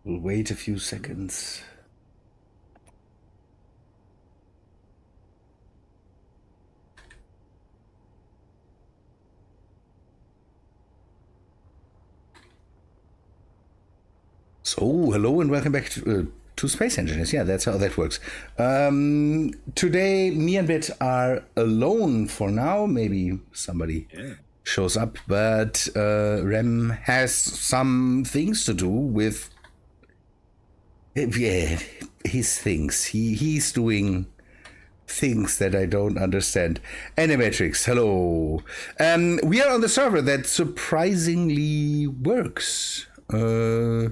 We'll wait a few seconds. So, hello and welcome back to Space Engineers. Yeah, that's how that works. Today, me and Bit are alone for now. Maybe somebody shows up, but Rem has some things to do with his things. He's doing things that I don't understand. Animatrix, hello. We are on the server that surprisingly works. We'll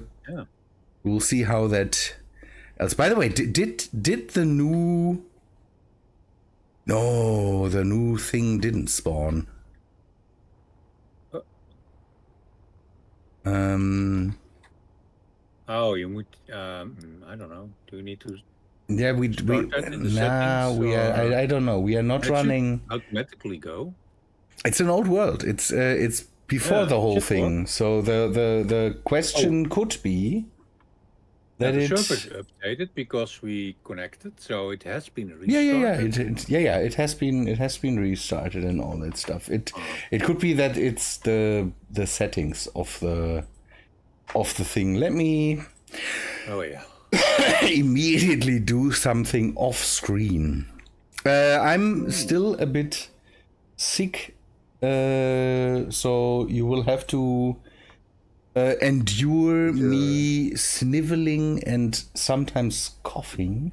see how that else. By the way, did the new... No, the new thing didn't spawn. Oh, you would. I don't know. Do you need to? Yeah, we are. I don't know. We are not running. Automatically go. It's an old world. It's before the whole thing. So the question could be that the server's updated because we connected, so it has been restarted. It has been restarted and all that stuff. It could be that it's the settings of the thing. Let me immediately do something off screen. I'm still a bit sick, so you will have to endure me sniveling and sometimes coughing.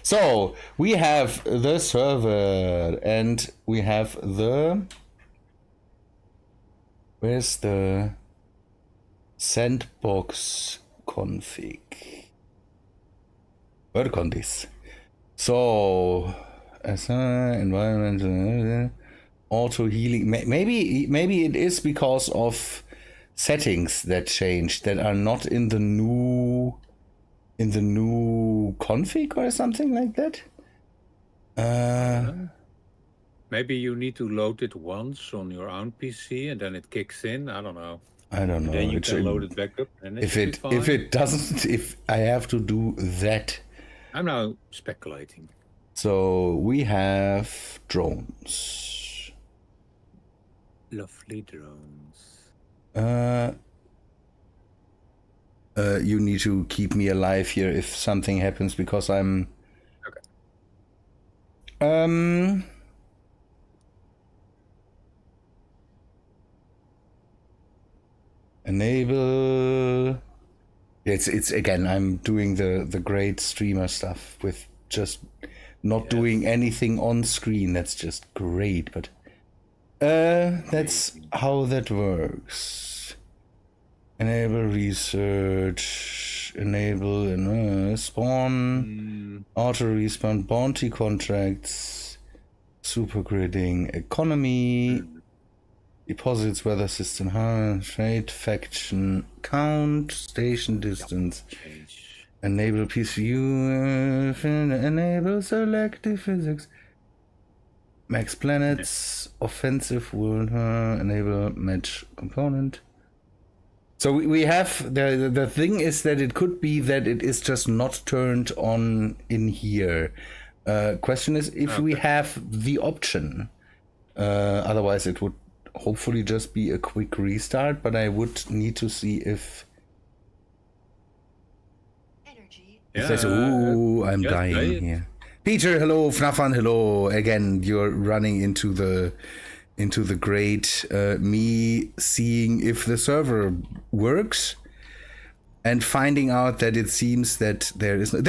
So we have the server and we have the... Where's the sandbox config? Work on this. So as environment, auto healing. Maybe it is because of settings that changed that are not in the new config or something like that. Maybe you need to load it once on your own PC and then it kicks in. I don't know. And then you can load it back up. And if it doesn't, if I have to do that. I'm now speculating. So we have drones. Lovely drones. You need to keep me alive here if something happens because I'm... Okay. Enable... It's again, I'm doing the great streamer stuff with just not doing anything on screen. That's just great, but that's how that works. Enable research, enable spawn, auto respawn, bounty contracts, super gridding, economy, deposits, weather system, trade, faction, count, station distance, enable PCU, enable selective physics, max planets, offensive world, enable match component. So we have the thing is that it could be that it is just not turned on in here. Question is if we have the option. Otherwise it would hopefully just be a quick restart, but I would need to see if... I'm dying here. Peter, hello. Fnafan, hello. Again, you're running into the great me seeing if the server works and finding out that it seems that there is it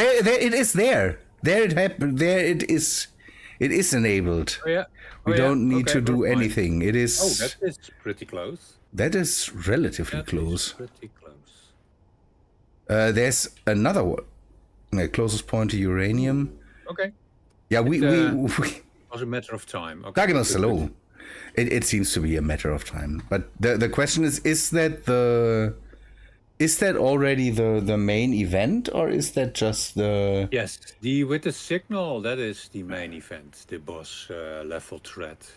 is there it happened there it is enabled. We don't need to do anything. It is... that is pretty close. That is relatively close. Pretty close. There's another one. Closest point to uranium. Okay. Yeah, we was a matter of time. Okay. Hello. It seems to be a matter of time. But the question is that already the main event, or is that just the... Yes, with the signal, that is the main event, the boss level threat.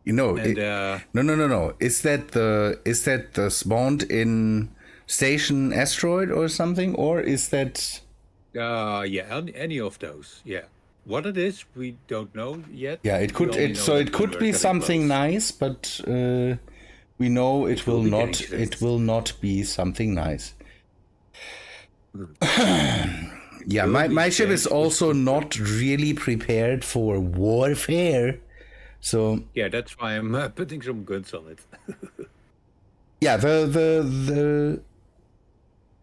No. Is that the spawned in station asteroid or something, or is that? Yeah, any of those. Yeah, what it is, we don't know yet. Yeah, it could. It could be something nice, but we know it will not. It will not be something nice. Yeah, my ship is also not really prepared for warfare, so yeah, that's why I'm putting some guns on it. yeah,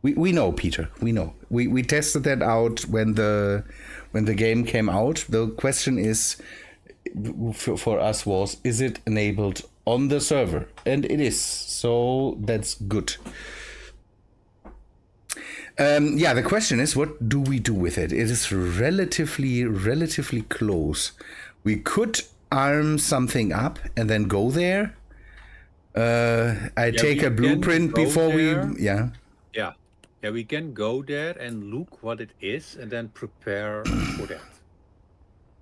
we know, Peter. We know. We tested that out when the game came out. The question is for us was, is it enabled on the server? And it is. So that's good. Yeah, the question is, what do we do with it? It is relatively close. We could arm something up and then go there. I take a blueprint before Yeah, we can go there and look what it is and then prepare for that.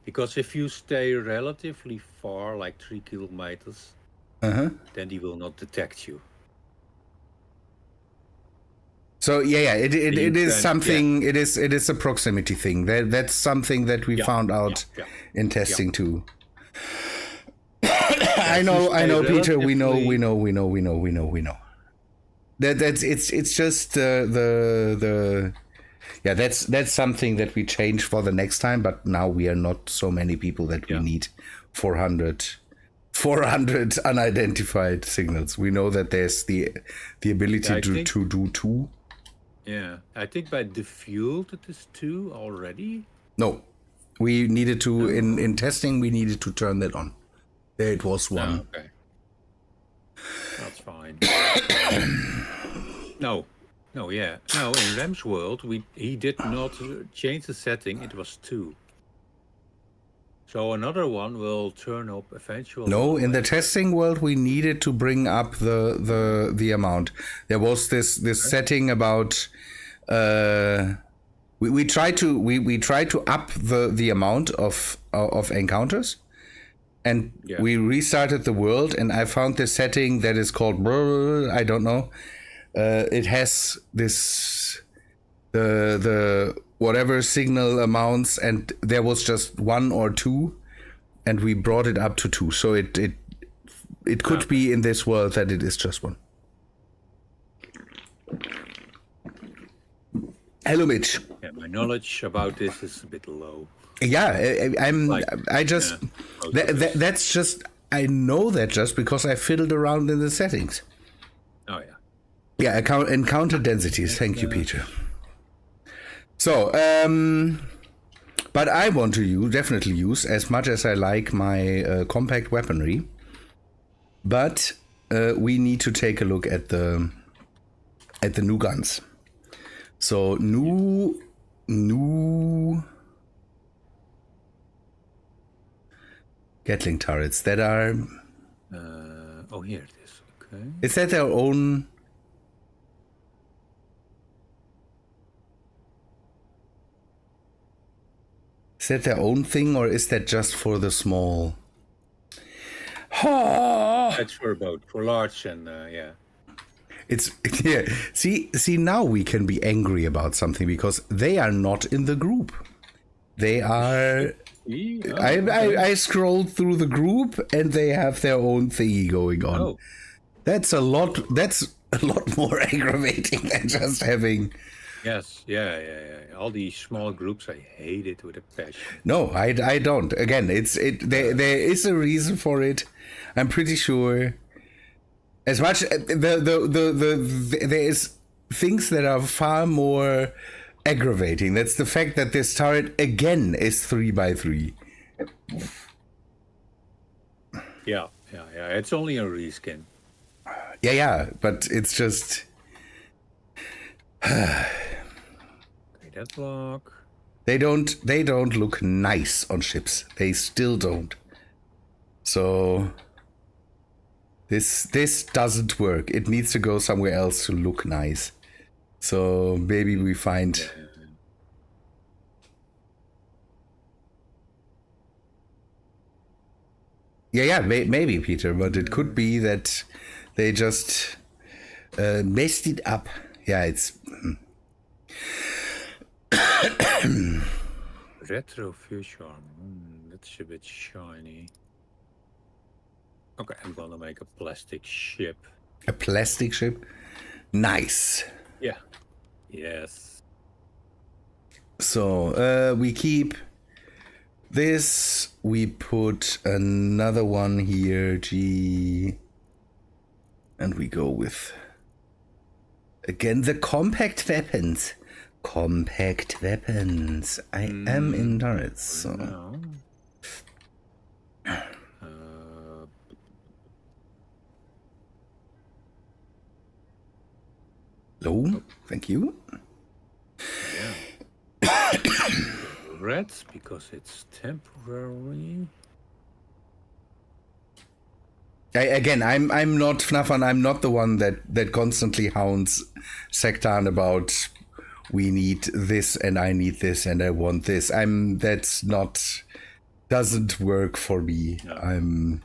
Because if you stay relatively far, like 3 kilometers, then he will not detect you. So it is something. Yeah. It is a proximity thing. That's something that we found out in testing too. I know, Peter. We know. It's just the that's something that we change for the next time. But now we are not so many people that we need 400 unidentified signals. We know that there's the ability to do 2. Yeah, I think by default it is 2 already. No, we needed to in testing. We needed to turn that on. There it was 1. Oh, okay, that's fine. No, in Ram's world, he did not change the setting. It was 2. So another one will turn up eventually. No, in the testing world, we needed to bring up the amount. There was this setting about we try to up the amount of encounters, and we restarted the world, and I found this setting that is called I don't know. It has this the whatever signal amounts, and there was just 1 or 2, and we brought it up to 2. So it could be in this world that it is just 1. Hello, Mitch. Yeah, my knowledge about this is a bit low. Yeah, that's just, I know that just because I fiddled around in the settings. Oh yeah. Yeah, encounter densities. Thank you, Peter. So, but I want to definitely use, as much as I like my compact weaponry, but we need to take a look at the new guns. So new Gatling turrets that are. Here it is. Okay. Is that their own? Is that their own thing, or is that just for the small? That's for both, for large and yeah. It's yeah. See, now we can be angry about something because they are not in the group. They are. I scrolled through the group and they have their own thingy going on. Oh. That's a lot more aggravating than just having. Yes, yeah. All these small groups, I hate it with a passion. No, I don't. Again, there is a reason for it. I'm pretty sure. As much there is things that are far more aggravating. That's the fact that this turret again is 3x3. Yeah. It's only a reskin. Yeah, but it's just. Okay, that block. They don't look nice on ships. They still don't. So this doesn't work. It needs to go somewhere else to look nice. So maybe we find. Yeah, maybe, Peter, but it could be that they just messed it up. Yeah, it's... Retro fusion. That's a bit shiny. Okay, I'm gonna make a plastic ship. A plastic ship? Nice. Yeah. Yes. So, we keep this. We put another one here, G. And we go with... Again, the compact weapons. Compact weapons. I am in turrets, so... No. Low, thank you. Yeah. Red, because it's temporary. I'm not Fnafan. I'm not the one that constantly hounds Sectan about we need this and I need this and I want this. Doesn't work for me. No.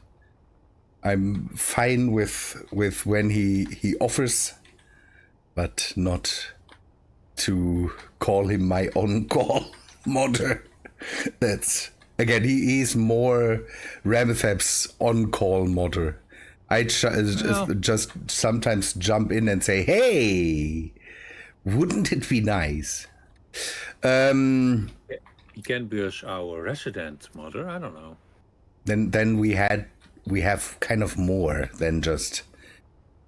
I'm fine with when he offers, but not to call him my on-call modder. That's... Again, he's more Ramethep's on-call modder. I just sometimes jump in and say, hey, wouldn't it be nice? He can be our resident modder, I don't know. Then we have kind of more than just...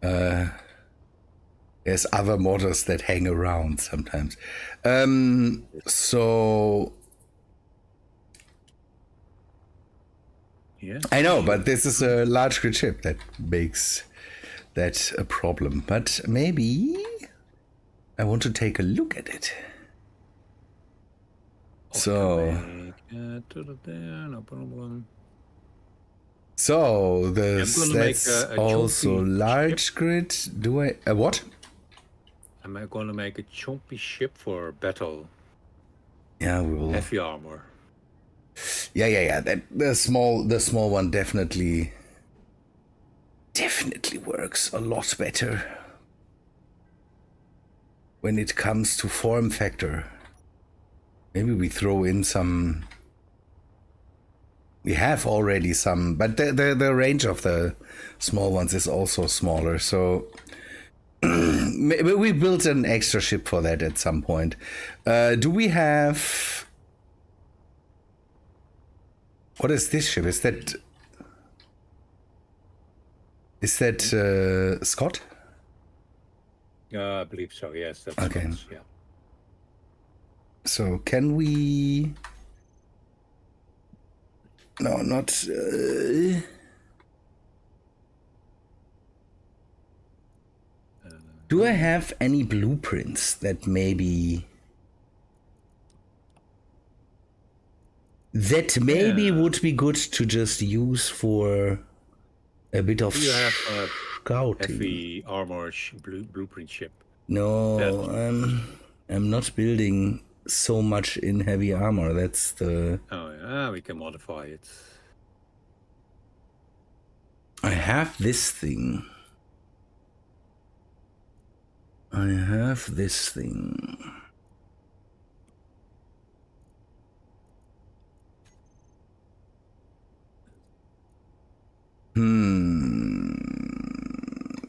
there's other modders that hang around sometimes. So... Yes. I know, but this is a large grid ship that makes that a problem. But maybe I want to take a look at it. So, no problem. So that's also large ship. Grid. Do I what? I'm gonna make a chompy ship for battle. Yeah, we will. Heavy armor. Yeah. That the small one definitely works a lot better when it comes to form factor. Maybe we throw in some. We have already some, but the range of the small ones is also smaller. So we built an extra ship for that at some point. Do we have? What is this ship? Is that Scott? I believe so. Yes. That's okay. Scott's, yeah. So can we? No, not. Do I have any blueprints that maybe would be good to just use for a bit of scouting? Heavy armor blueprint ship. No, I'm not building so much in heavy armor. That's the... Oh yeah, we can modify it. I have this thing.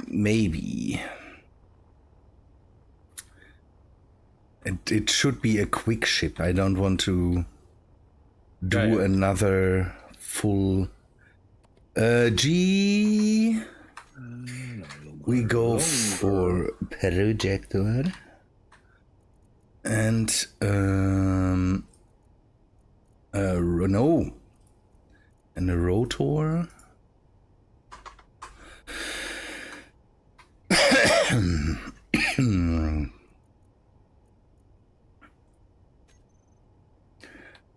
Maybe. It should be a quick ship. I don't want to do another full... G... We go for projector and no, and a rotor.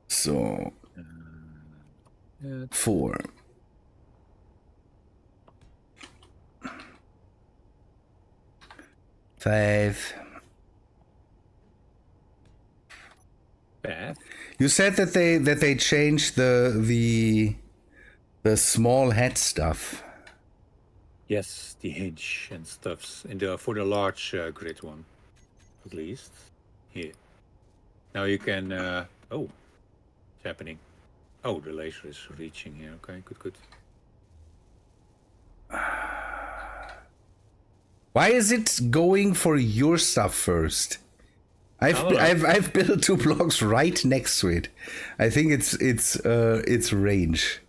So 4. Five. Bad. You said that they changed the small head stuff. Yes, the hinge and stuffs for the large grid one. at least. Here. Now you can... oh, it's happening. Oh, the laser is reaching here. Okay, good. Why is it going for your stuff first? I've built 2 blocks right next to it. I think it's range.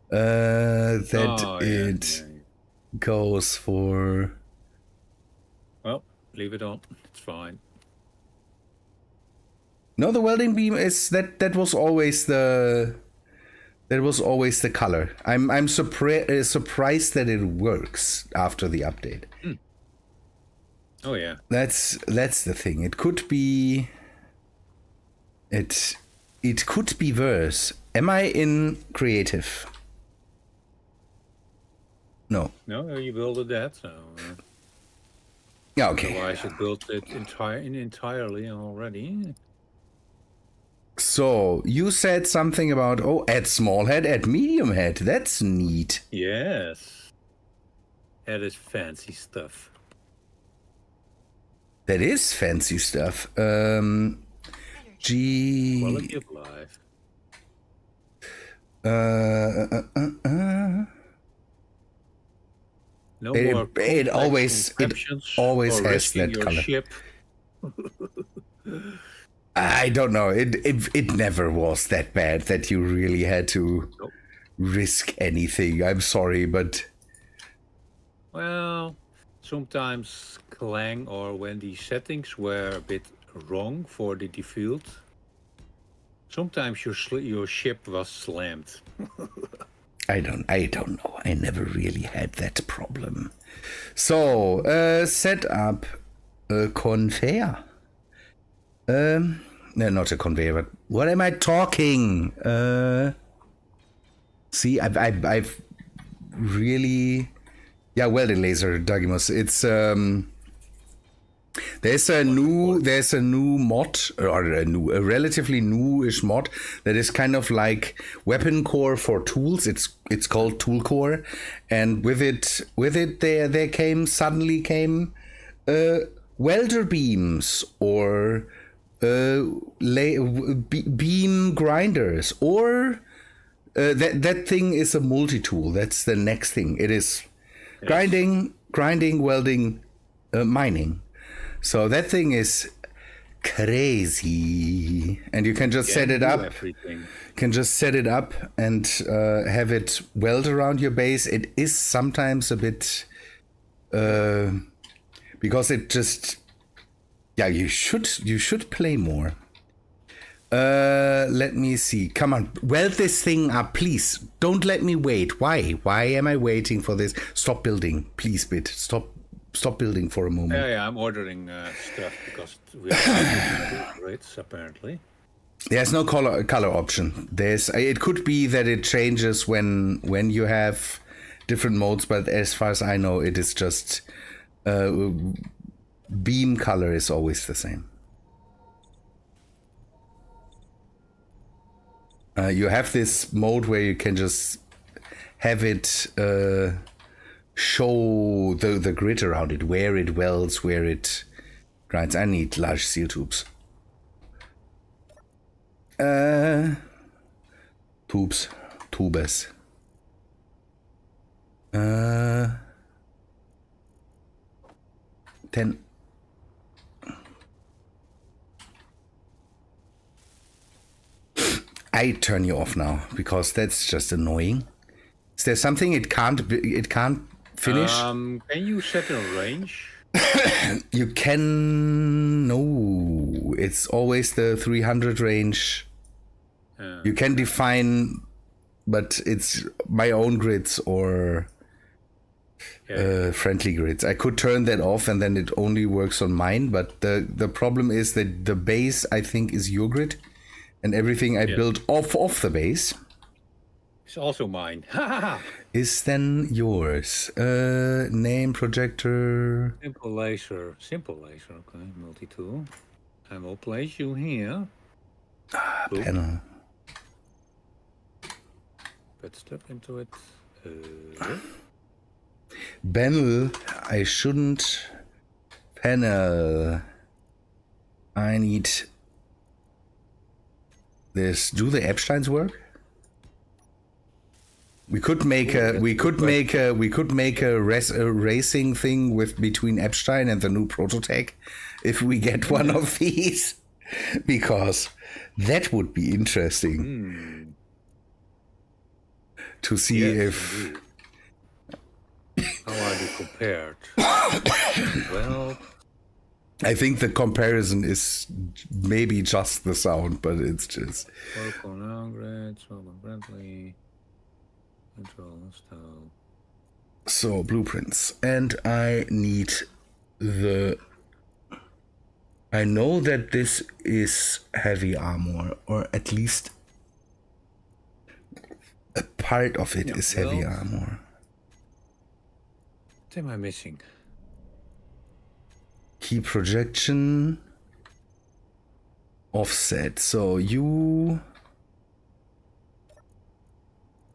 That goes for. Well, leave it on. It's fine. No, the welding beam is that was always the color. I'm surprised that it works after the update. Oh yeah. That's the thing. It could be could be worse. Am I in creative? No. No, you built that, so. Yeah. Okay. Otherwise, you built it entirely already. So you said something about add small head, add medium head. That's neat. Yes. That is fancy stuff. That is fancy stuff. Quality of life. No more. It always has that color. Ship. I don't know. It never was that bad that you really had to risk anything. I'm sorry, but well, sometimes Clang or when the settings were a bit wrong for the default, sometimes your ship was slammed. I don't know. I never really had that problem. So set up a conveyor. No, not a conveyor. But what am I talking? See, I've really, welding laser, Dagimus. It's there's a new mod or a relatively newish mod that is kind of like weapon core for tools. It's called Tool Core, and with it there suddenly came welder beams or beam grinders, or that thing is a multi-tool. That's the next thing. It is grinding, welding, mining. So that thing is crazy, and you can just set it up. Can just set it up and have it weld around your base. It is sometimes a bit because it just you should play more. Let me see. Come on, weld this thing up, please. Don't let me wait. Why am I waiting for this? Stop building, please, Bit. Stop building for a moment. Yeah, I'm ordering stuff because we have rates apparently. There's no color option. It could be that it changes when you have different modes, but as far as I know, it is just beam color is always the same. You have this mode where you can just have it show the grid around it, where it welds, where it grinds. I need large steel tubes. Tubes. 10. I turn you off now because that's just annoying. Is there something it can't finish? Can you set a range? You can. No, it's always the 300 range. You can define, but it's my own grids or friendly grids. I could turn that off and then it only works on mine. But the problem is that the base, I think, is your grid, and everything I built off the base. It's also mine. Is then yours. Name projector. Simple laser. Okay, multi-tool. I will place you here. Panel. Put stuff into it. Panel. I shouldn't. Panel. I need this. Do the Epsteins work? We could make a racing thing with between Epstein and the new Prototech if we get one of these, because that would be interesting to see if. Indeed. How are they compared? Well, I think the comparison is maybe just the sound, but it's just. local downgrade, solid friendly, control style. So blueprints, and I need the. I know that this is heavy armor, or at least a part of it is heavy armor. What am I missing? Key projection. Offset. So you.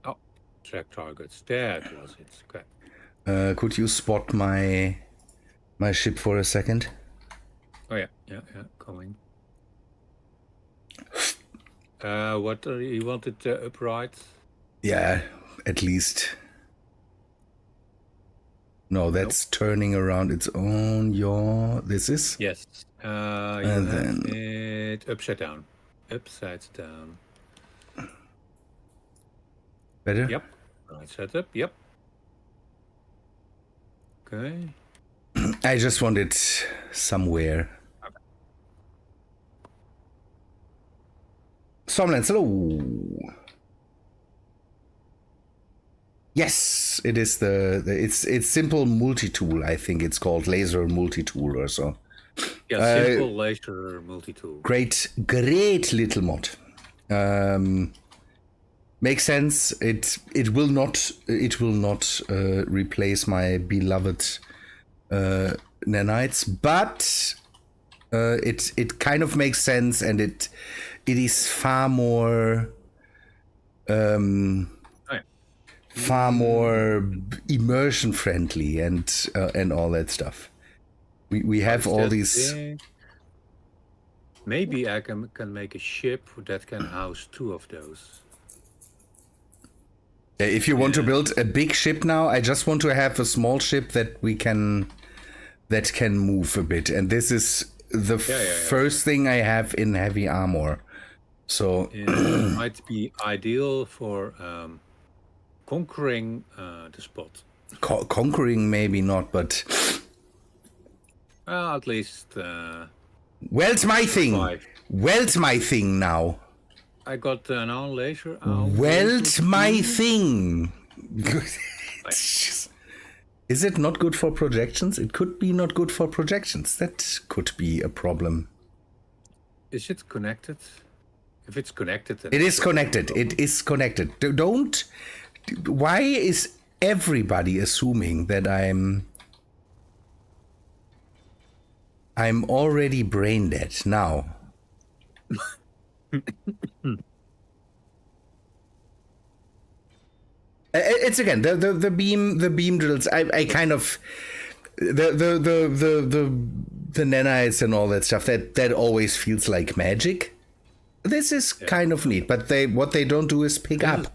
Oh, track targets. That was it. Okay. Could you spot my ship for a second? Oh yeah, coming. What you wanted upright? Yeah, at least. No, that's turning around its own. This is? Yes. You And have then- it upside down. Upside down. Better? Yep. Right setup. Yep. Okay. I just want it somewhere. Somlands, hello. Yes, it is it's simple multi-tool. I think it's called laser multi-tool or so. Yeah, simple laser multi-tool. Great little mod. Makes sense. It will not replace my beloved nanites, but it kind of makes sense, and it is far more immersion friendly and all that stuff. We have all these. Maybe I can make a ship that can house 2 of those. If you want to build a big ship now, I just want to have a small ship that can move a bit, and this is the first thing I have in heavy armor. So it might be ideal for conquering the spot. Conquering maybe not, but at least. Well's my thing. 5. Well's my thing now. I got an on laser. Well's my thing. Is it not good for projections? It could be not good for projections. That could be a problem. Is it connected? If it's connected, then it is connected. It is connected. Don't. Why is everybody assuming that I'm already brain dead now? It's again the beam drills. I kind of the nanites and all that stuff that always feels like magic. This is kind of neat, but what they don't do is pick up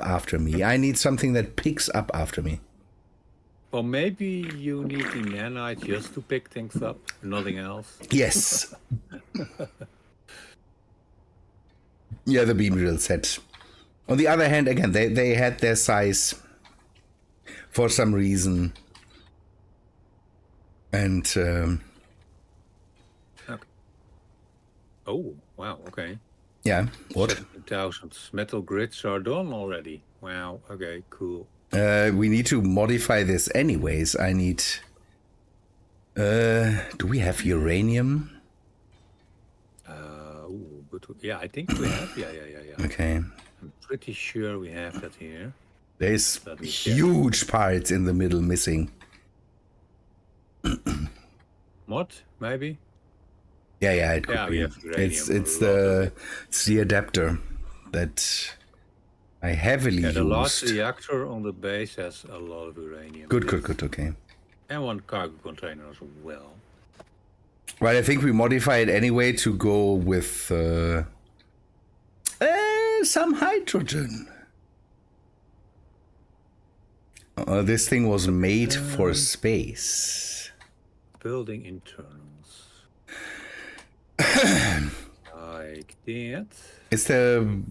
after me. I need something that picks up after me. Well, maybe you need the nanite just to pick things up, nothing else. Yes. Yeah, the beam drill set. On the other hand, again, they had their size for some reason. And okay. Oh, wow, okay. Yeah, what? 7,000 metal grids are done already. Wow, okay, cool. We need to modify this anyways. I need... do we have uranium? Yeah, I think we have. Yeah. Okay. I'm pretty sure we have that here. There's huge parts in the middle missing. Mod, maybe? Yeah, it could be. We have uranium. It's the adapter that I heavily used. The last reactor on the base has a lot of uranium. Good, okay. And 1 cargo container as well. Well, I think we modify it anyway to go with some hydrogen. This thing was made for space. Building internals. Like that. Is the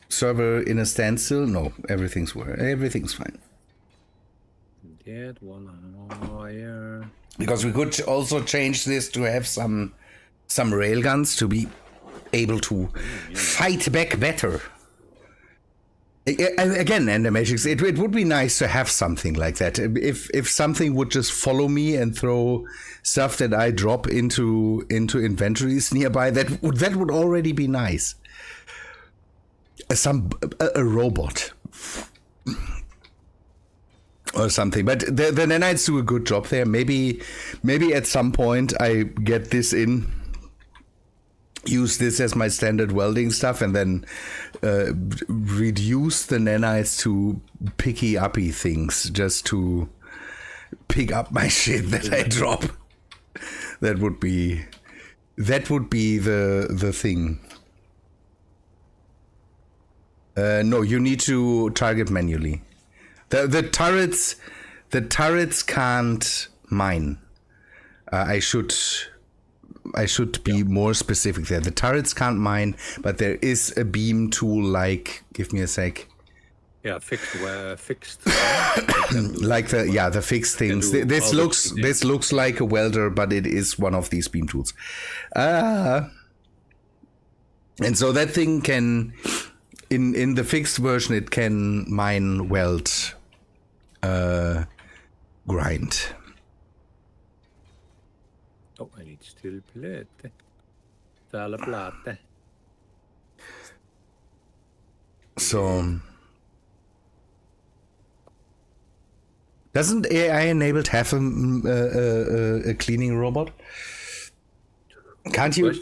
server in a standstill? No, everything's fine. That one higher. Because we could also change this to have some railguns to be able to fight back better. Again, Animatrix, it would be nice to have something like that. If something would just follow me and throw stuff that I drop into inventories nearby, that would already be nice. A robot. Or something, but the nanites do a good job there. Maybe at some point I get this in, use this as my standard welding stuff, and then reduce the nanites to picky uppy things, just to pick up my shit that I drop. That would be the thing. No, you need to target manually. The turrets can't mine. I should be more specific there. The turrets can't mine, but there is a beam tool like. Give me a sec. Yeah, fixed. Like the fixed things. This looks like a welder, but it is one of these beam tools. And so that thing can. In the fixed version, it can mine, weld, grind. Oh, I need steel plate. Plate. So, doesn't AI enabled have a cleaning robot? Can't you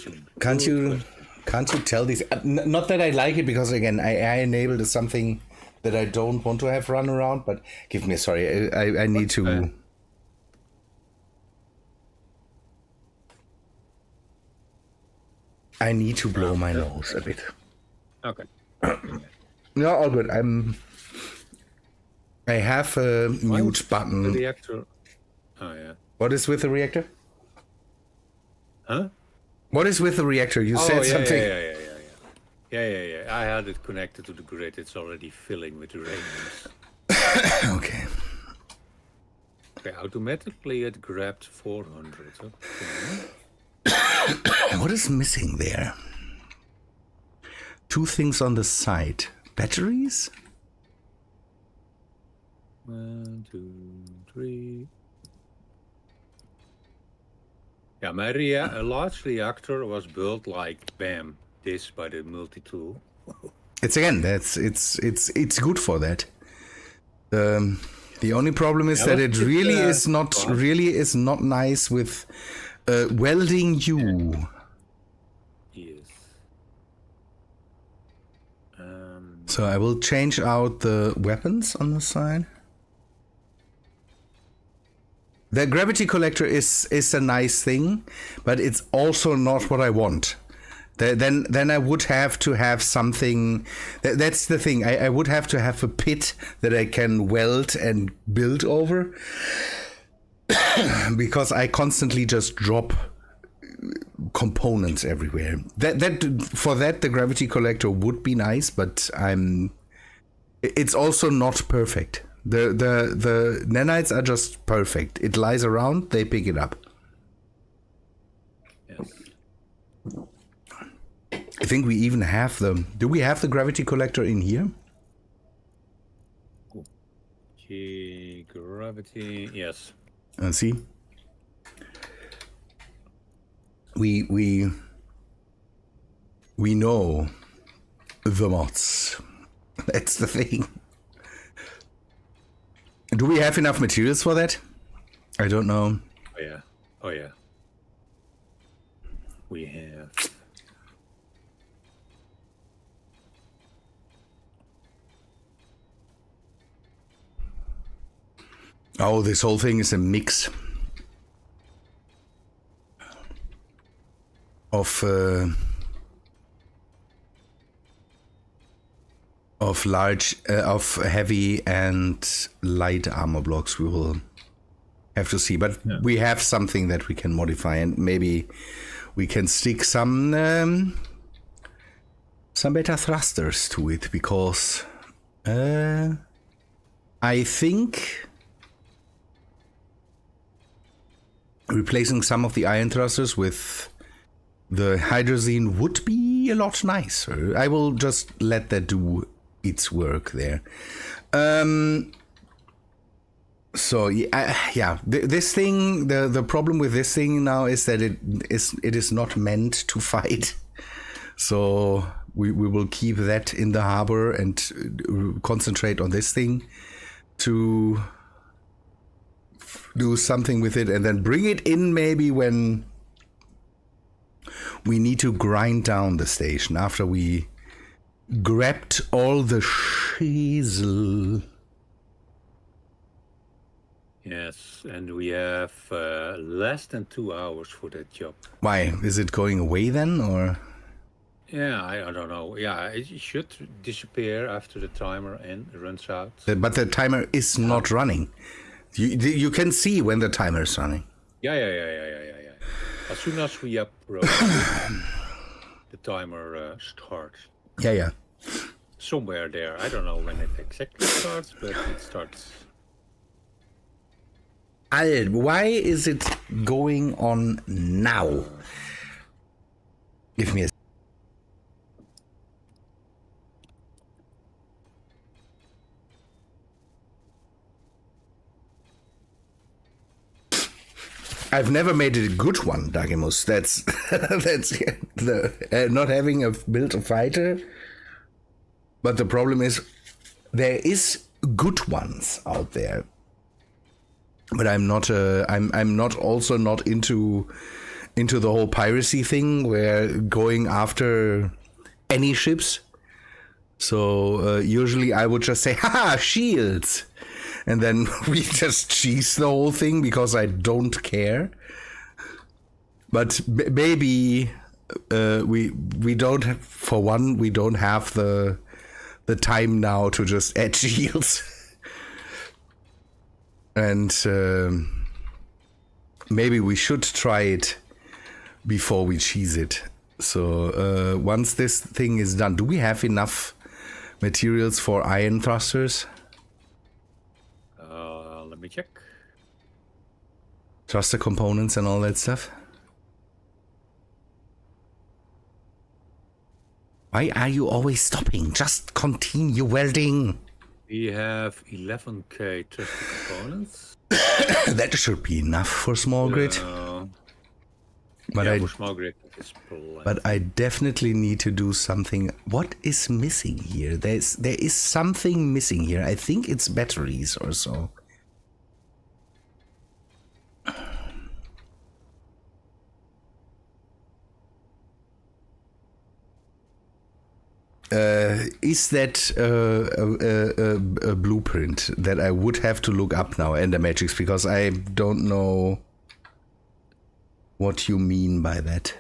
tell these? Not that I like it, because again, AI enabled is something that I don't want to have run around. But give me, sorry, I need to. I need to blow my nose a bit. Okay. No, all good. I have a mute button. The reactor. Oh yeah. What is with the reactor? Huh? What is with the reactor? You said something. Yeah. I had it connected to the grid. It's already filling with uranium. Okay. Okay, automatically it grabbed 400. Okay. What is missing there? Two things on the side. Batteries? 1, 2, 3. Yeah, my large reactor was built like bam, this by the multi-tool. It's good for that. The only problem is that it really is not nice with welding you. Yes. So I will change out the weapons on the side. The gravity collector is a nice thing, but it's also not what I want. Then I would have to have something. That's the thing. I would have to have a pit that I can weld and build over, because I constantly just drop components everywhere. For that the gravity collector would be nice, but it's also not perfect. The nanites are just perfect. It lies around, they pick it up. Yes. I think we even have do we have the gravity collector in here? Gravity, yes. See? We know the mods. That's the thing. Do we have enough materials for that? I don't know. Oh yeah. We have. Oh, this whole thing is a mix. of heavy and light armor blocks. We will have to see, but we have something that we can modify, and maybe we can stick some better thrusters to it, because I think replacing some of the iron thrusters with the hydrazine would be a lot nicer. I will just let that do its work there. So yeah, this thing, the problem with this thing now is that it is not meant to fight. So we will keep that in the harbor and concentrate on this thing to do something with it, and then bring it in maybe when we need to grind down the station after we grabbed all the shizzle. Yes, and we have less than 2 hours for that job. Why? Is it going away then, or? Yeah, I don't know. Yeah, it should disappear after the timer runs out. But the timer is not running. You can see when the timer is running. Yeah. As soon as we approach, the timer starts. Yeah. Somewhere there. I don't know when it exactly starts, but it starts. Why is it going on now? Give me a... I've never made it a good one, Dagimus. That's the not having built a fighter. But the problem is there is good ones out there. But I'm not also not into the whole piracy thing where going after any ships. So usually I would just say, haha, shields. And then we just cheese the whole thing because I don't care. But maybe we don't have, for one, we don't have the time now to just add shields. And maybe we should try it before we cheese it. So once this thing is done, do we have enough materials for iron thrusters? Let me check. Thruster components and all that stuff? Why are you always stopping? Just continue welding. We have 11k thruster components. That should be enough for small grid. But yeah, for small grid is plenty. But I definitely need to do something. What is missing here? There is something missing here. I think it's batteries or so. Is that a blueprint that I would have to look up now, Ender Matrix, because I don't know what you mean by that.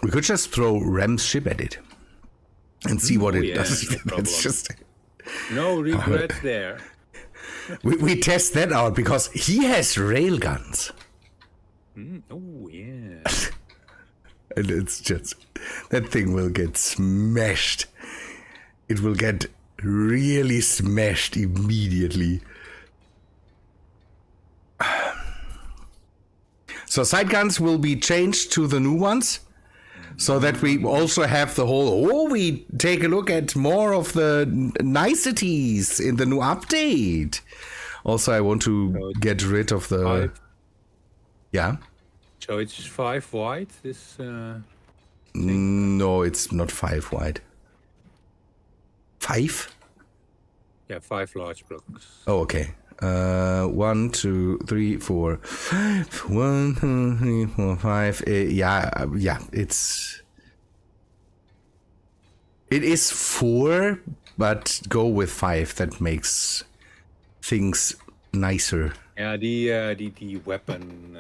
We could just throw Rem's ship at it and see what it does. That's just no regrets there. We test that out because he has railguns. Oh yeah. And it's just, that thing will get smashed. It will get really smashed immediately. So side guns will be changed to the new ones, so that we also have the whole, we take a look at more of the niceties in the new update. Also, I want to get rid of the... 5. Yeah? So it's 5 wide, this... No, it's not 5 wide. 5? Yeah, 5 large blocks. Oh, okay. 1, 2, 3, 4. 1, 2, 3, 4, 5. Yeah, it is 4, but go with 5. That makes things nicer. Yeah, the weapon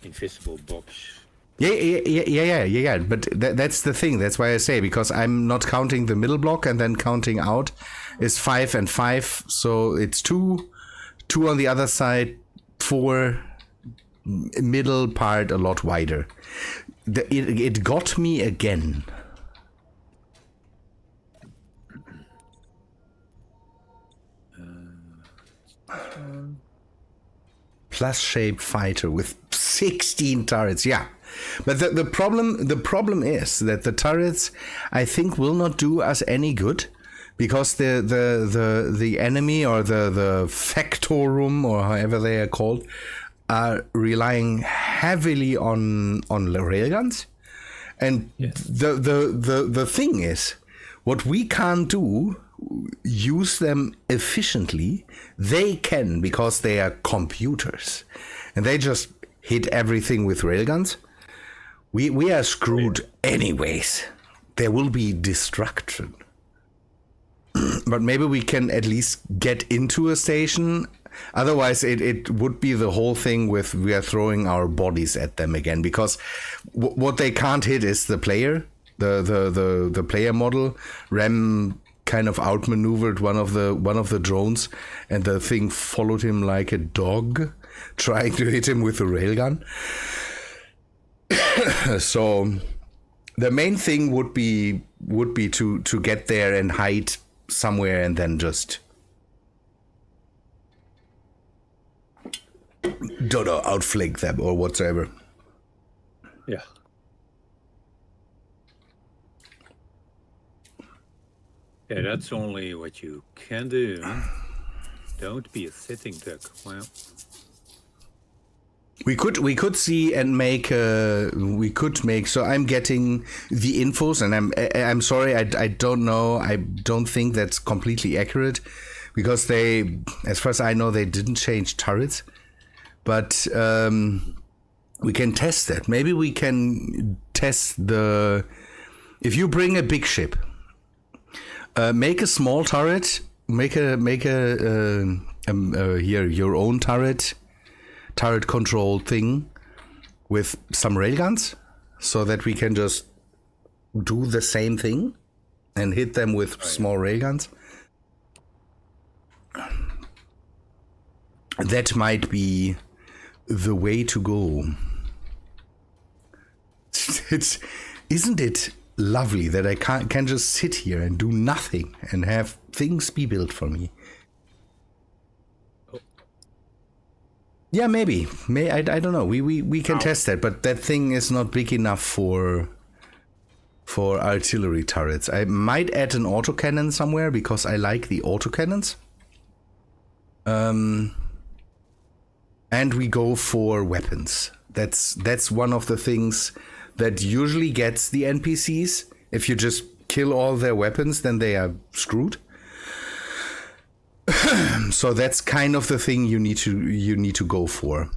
invisible box. Yeah. But that's the thing. That's why I say, because I'm not counting the middle block, and then counting out is 5 and 5. So it's 2 on the other side, 4 middle part a lot wider. It got me again. Plus shape fighter with 16 turrets. Yeah, but the problem is that the turrets, I think, will not do us any good, because the enemy, or the factorum, or however they are called, are relying heavily on railguns. And yes. The thing is, what we can't do, use them efficiently, they can, because they are computers, and they just hit everything with railguns. We are screwed anyways. There will be destruction. But maybe we can at least get into a station. Otherwise, it would be the whole thing with we are throwing our bodies at them again, because what they can't hit is the player, the player model. Rem kind of outmaneuvered one of the drones, and the thing followed him like a dog, trying to hit him with a railgun. So the main thing would be to get there and hide somewhere, and then just don't know, outflank them or whatsoever. Yeah. Yeah, that's only what you can do. Don't be a sitting duck. Well, we could see and make so I'm getting the infos, and I'm sorry, I don't know, I don't think that's completely accurate, because they, as far as I know, they didn't change turrets, but we can test that. Maybe we can test if you bring a big ship, make a small turret, make a here your own turret control thing with some railguns, so that we can just do the same thing and hit them with small railguns. That might be the way to go. Isn't it lovely that I can just sit here and do nothing and have things be built for me? Yeah, maybe. I don't know. We can test that, but that thing is not big enough for artillery turrets. I might add an autocannon somewhere, because I like the autocannons. And we go for weapons. That's one of the things that usually gets the NPCs. If you just kill all their weapons, then they are screwed. So that's kind of the thing you need to go for.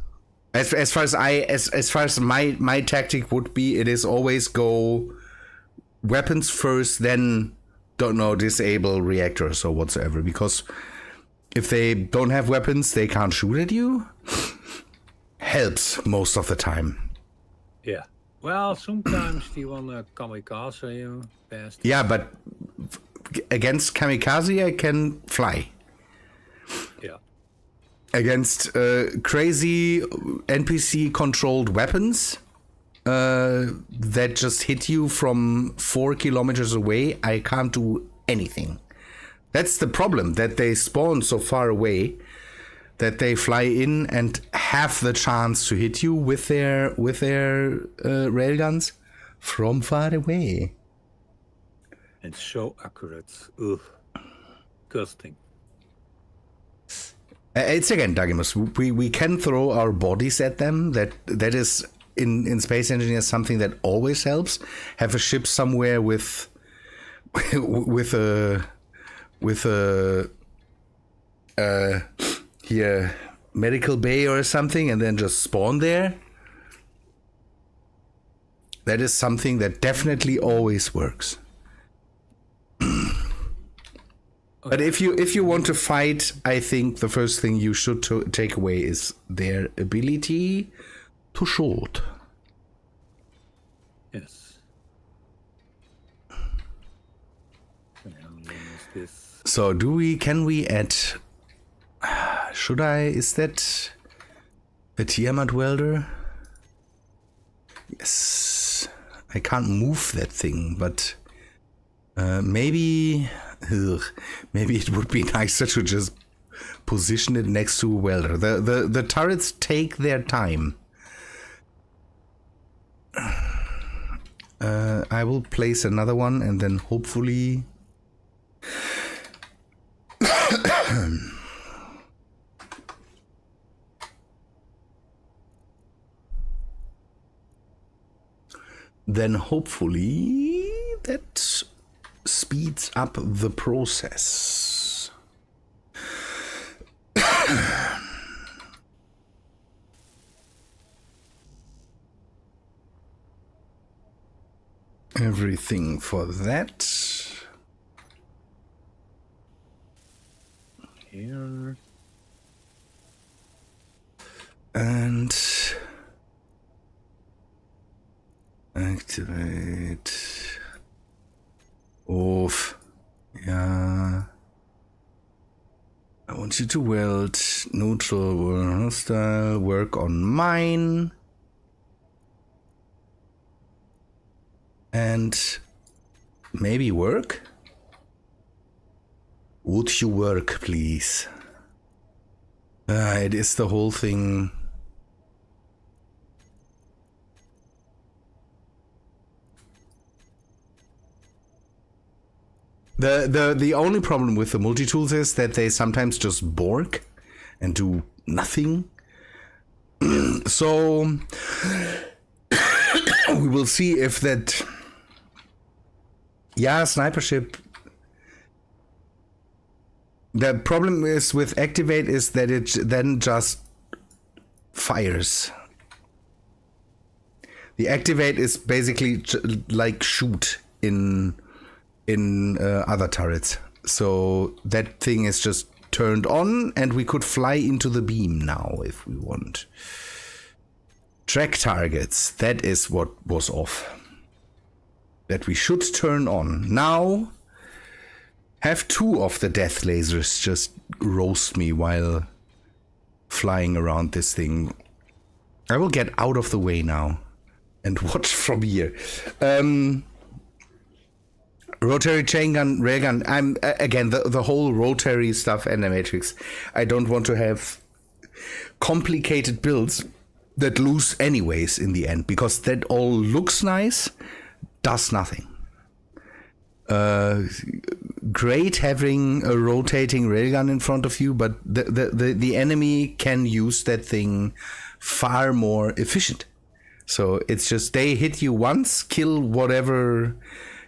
As far as my tactic would be, it is always go weapons first, then disable reactors or whatsoever, because if they don't have weapons, they can't shoot at you. Helps most of the time. Yeah. Well, sometimes they want to kamikaze you fast. Yeah, but against kamikaze, I can fly. Yeah. Against crazy NPC-controlled weapons that just hit you from 4 kilometers away, I can't do anything. That's the problem, that they spawn so far away that they fly in and have the chance to hit you with their railguns from far away. And so accurate. Ugh. Disgusting. It's again, Dagimus, we can throw our bodies at them. That is in Space Engineers something that always helps. Have a ship somewhere with a here medical bay or something, and then just spawn there. That is something that definitely always works. But if you want to fight, I think the first thing you should take away is their ability to shoot. Yes. And then is this? So can we add, is that a Tiamat welder? Yes. I can't move that thing, but maybe it would be nicer to just position it next to a welder. The turrets take their time. I will place another one and then hopefully that speeds up the process. Everything for that. Here. And activate. Off. Yeah. I want you to weld. Neutral, hostile. Work on mine. And maybe work? Would you work, please? It is the whole thing. The only problem with the multi-tools is that they sometimes just bork and do nothing. So we will see if that... Yeah, sniper ship. The problem is with activate is that it then just fires. The activate is basically like shoot in other turrets. So that thing is just turned on and we could fly into the beam now if we want. Track targets, that is what was off. That we should turn on. Now, have 2 of the death lasers just roast me while flying around this thing. I will get out of the way now and watch from here. Rotary chain gun, railgun. I'm again the whole rotary stuff and the matrix. I don't want to have complicated builds that lose anyways in the end, because that all looks nice, does nothing. Great having a rotating railgun in front of you, but the enemy can use that thing far more efficient. So it's just they hit you once, kill whatever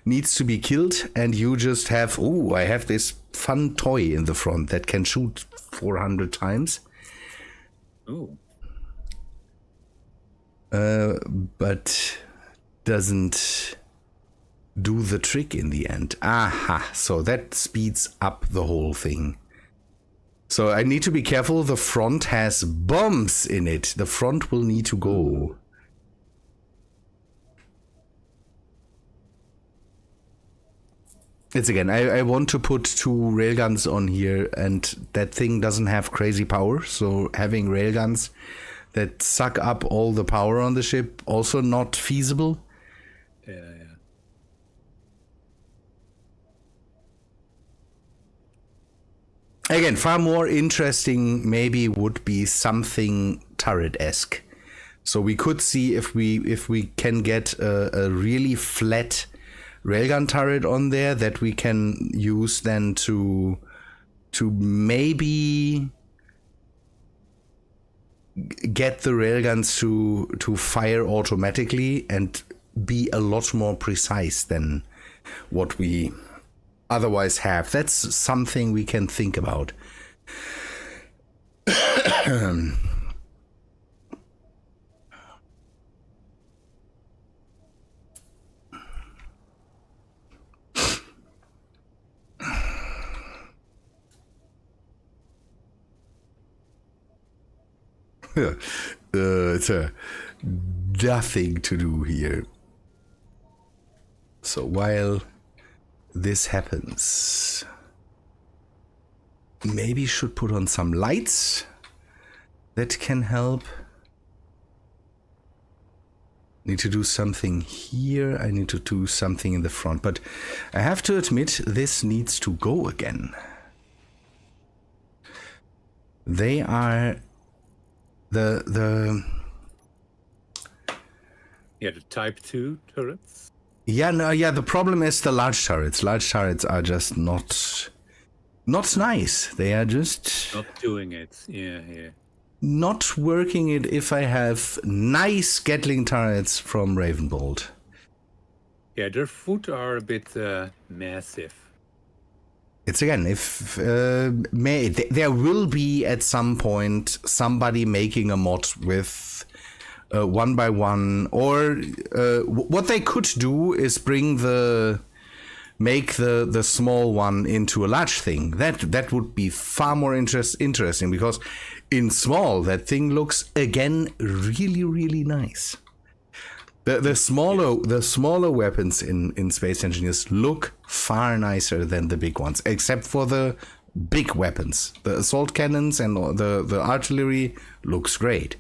needs to be killed, and you just have, I have this fun toy in the front that can shoot 400 times. Ooh. But doesn't do the trick in the end. Aha, so that speeds up the whole thing. So I need to be careful, the front has bombs in it. The front will need to go. It's again, I want to put 2 railguns on here, and that thing doesn't have crazy power, so having railguns that suck up all the power on the ship, also not feasible. Yeah. Again, far more interesting maybe would be something turret-esque. So we could see if we can get a really flat railgun turret on there that we can use then to maybe get the railguns to fire automatically and be a lot more precise than what we otherwise have. That's something we can think about. It's nothing to do here. So while this happens, maybe should put on some lights that can help. Need to do something here. I need to do something in the front, but I have to admit this needs to go again. They are the Type 2 turrets. The problem is the large turrets. Large turrets are just not nice. They are just not doing it. Yeah. Not working it if I have nice Gatling turrets from Ravenbolt. Yeah, their foot are a bit massive. It's again, if there will be at some point somebody making a mod with 1x1, or what they could do is make the small one into a large thing. That would be far more interesting, because in small that thing looks again really, really nice. The smaller weapons in Space Engineers look far nicer than the big ones, except for the big weapons. The assault cannons and the artillery looks great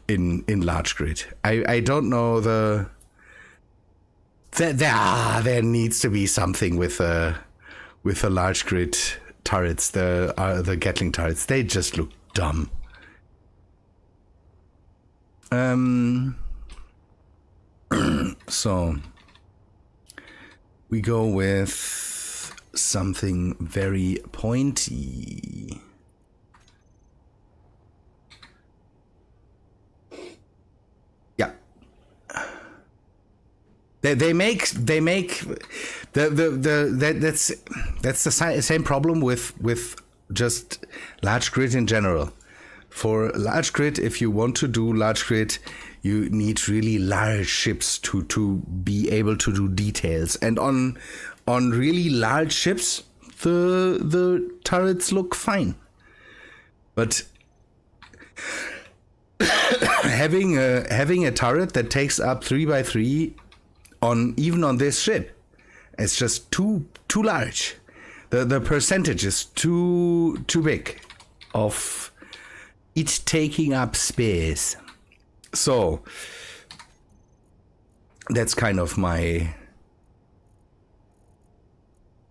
in large grid. I don't know there needs to be something with a large grid turrets. The Gatling turrets, they just look dumb. So we go with something very pointy. Yeah. They make that's the same problem with just large grid in general. For large grid, if you want to do large grid, you need really large ships to be able to do details. And on really large ships, the turrets look fine. But having a turret that takes up 3x3 even on this ship, it's just too large. The percentage is too big of it taking up space. So that's kind of my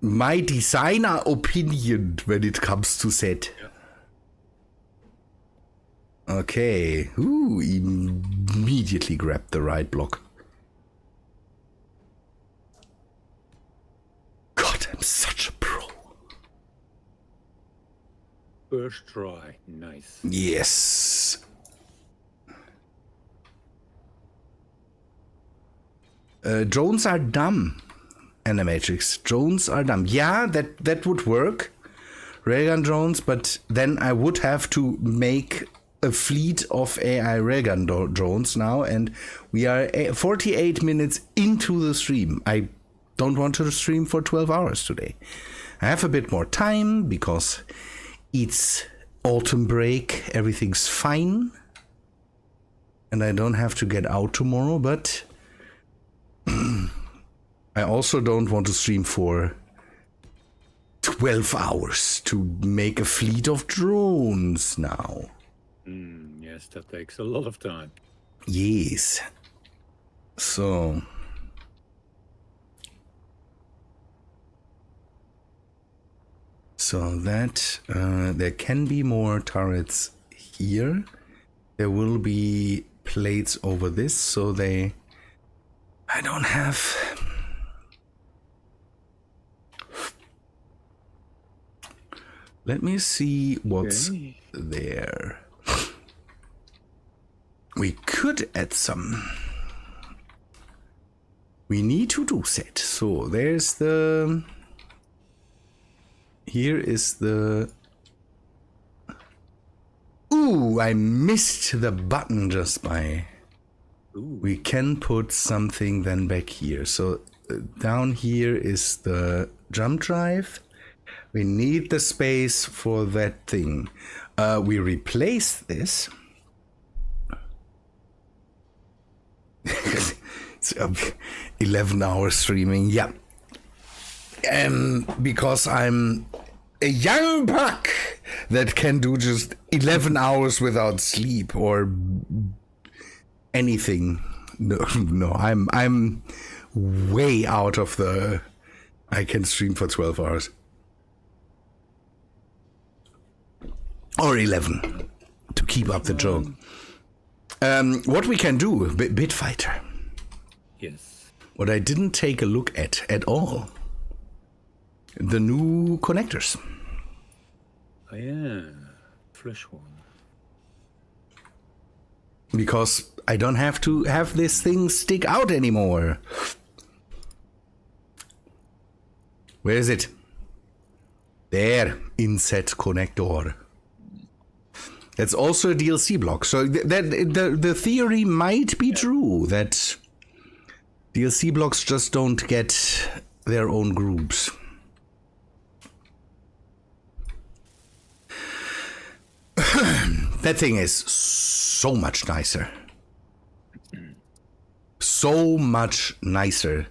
designer opinion when it comes to set. Okay. Ooh, immediately grabbed the right block. God, I'm such a pro. First try. Nice. Yes. Drones are dumb, Animatrix. Drones are dumb. Yeah, that would work. Railgun drones, but then I would have to make a fleet of AI railgun drones now, and we are 48 minutes into the stream. I don't want to stream for 12 hours today. I have a bit more time because it's autumn break, everything's fine, and I don't have to get out tomorrow, but I also don't want to stream for 12 hours to make a fleet of drones now. Yes, that takes a lot of time. Yes. So that there can be more turrets here. There will be plates over this, so I don't have. Let me see what's there. We could add some. We need to do that. So there's the. Here is the. Ooh, I missed the button just by. Ooh. We can put something then back here. So down here is the jump drive. We need the space for that thing. We replace this 11 hours streaming, yeah. Because I'm a young buck that can do just 11 hours without sleep or anything. No, I'm way out of the... I can stream for 12 hours. Or 11, to keep up the joke. What we can do, Bitfighter. Yes. What I didn't take a look at all. The new connectors. Oh yeah, flush one. Because I don't have to have this thing stick out anymore. Where is it? There, inset connector. That's also a DLC block. So the theory might be true that DLC blocks just don't get their own groups. That thing is so much nicer. So much nicer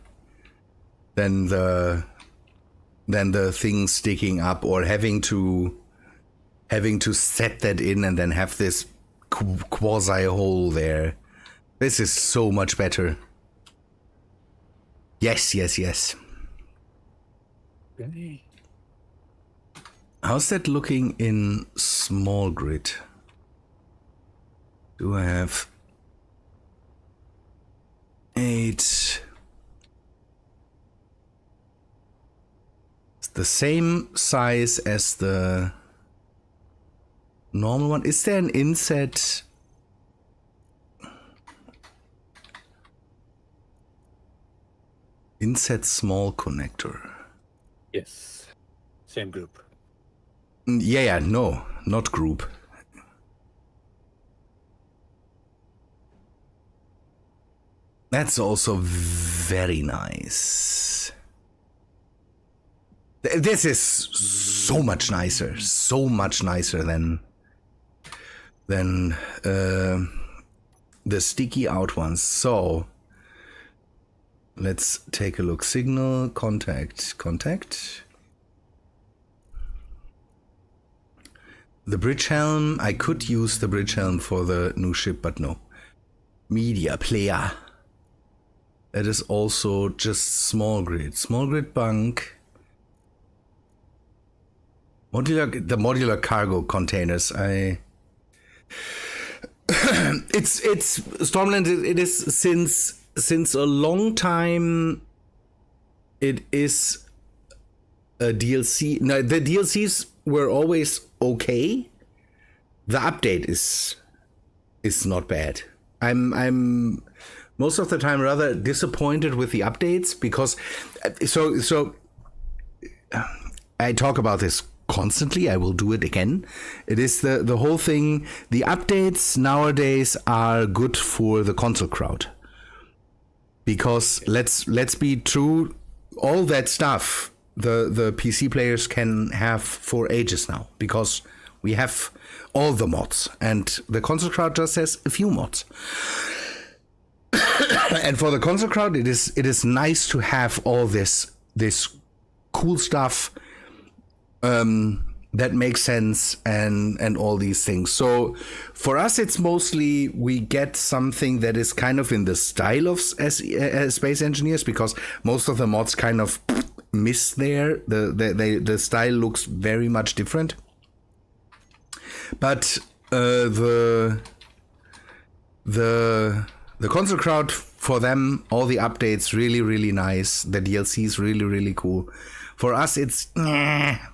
than the thing sticking up or having to set that in and then have this quasi hole there. This is so much better. Yes. Okay. How's that looking in small grid? Do I have 8? It's the same size as the normal one. Is there an inset? Inset small connector. Yes. Same group. Yeah, no, not group. That's also very nice. This is so much nicer than the sticky out ones. So let's take a look. Signal, contact. The bridge helm, I could use the bridge helm for the new ship, but no. Media player. That is also just small grid. Small grid bunk. The modular cargo containers. It's Stormland. It is since a long time. It is a DLC. No, the DLCs were always okay. The update is not bad. I'm most of the time rather disappointed with the updates because so I talk about this constantly. I will do it again. It is the whole thing. The updates nowadays are good for the console crowd because let's be true. All that stuff the PC players can have for ages now because we have all the mods and the console crowd just has a few mods. And for the console crowd, it is nice to have all this cool stuff that makes sense and all these things. So for us, it's mostly we get something that is kind of in the style of Space Engineers because most of the mods kind of miss there. The style looks very much different. But the console crowd, for them, all the updates really, really nice. The DLC is really, really cool. For us, it's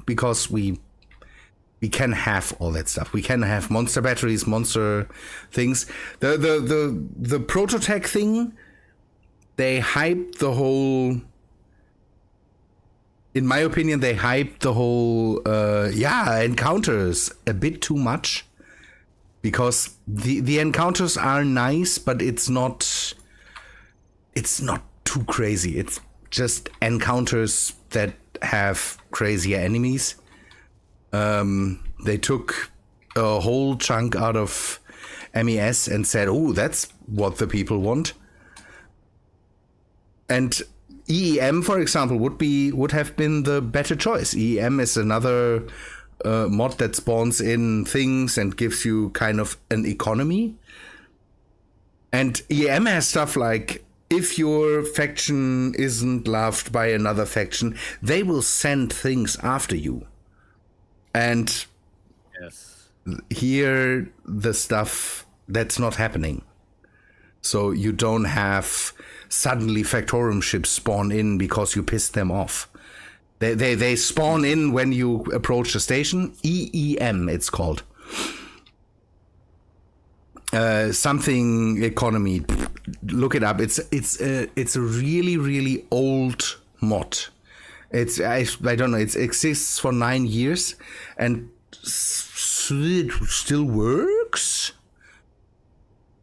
because we can have all that stuff. We can have monster batteries, monster things. The Prototech thing, they hyped the whole. In my opinion, they hyped the whole encounters a bit too much. Because the encounters are nice, but it's not too crazy. It's just encounters that have crazier enemies. They took a whole chunk out of MES and said, "Oh, that's what the people want." And EEM, for example, would have been the better choice. EEM is another mod that spawns in things and gives you kind of an economy. And EM has stuff like, if your faction isn't loved by another faction, they will send things after you. And Yes. here, the stuff that's not happening. So you don't have suddenly Factorum ships spawn in because you pissed them off. They spawn in when you approach the station. EEM, it's called. Something economy. Look it up. It's a really, really old mod. I don't know. It exists for 9 years and it still works.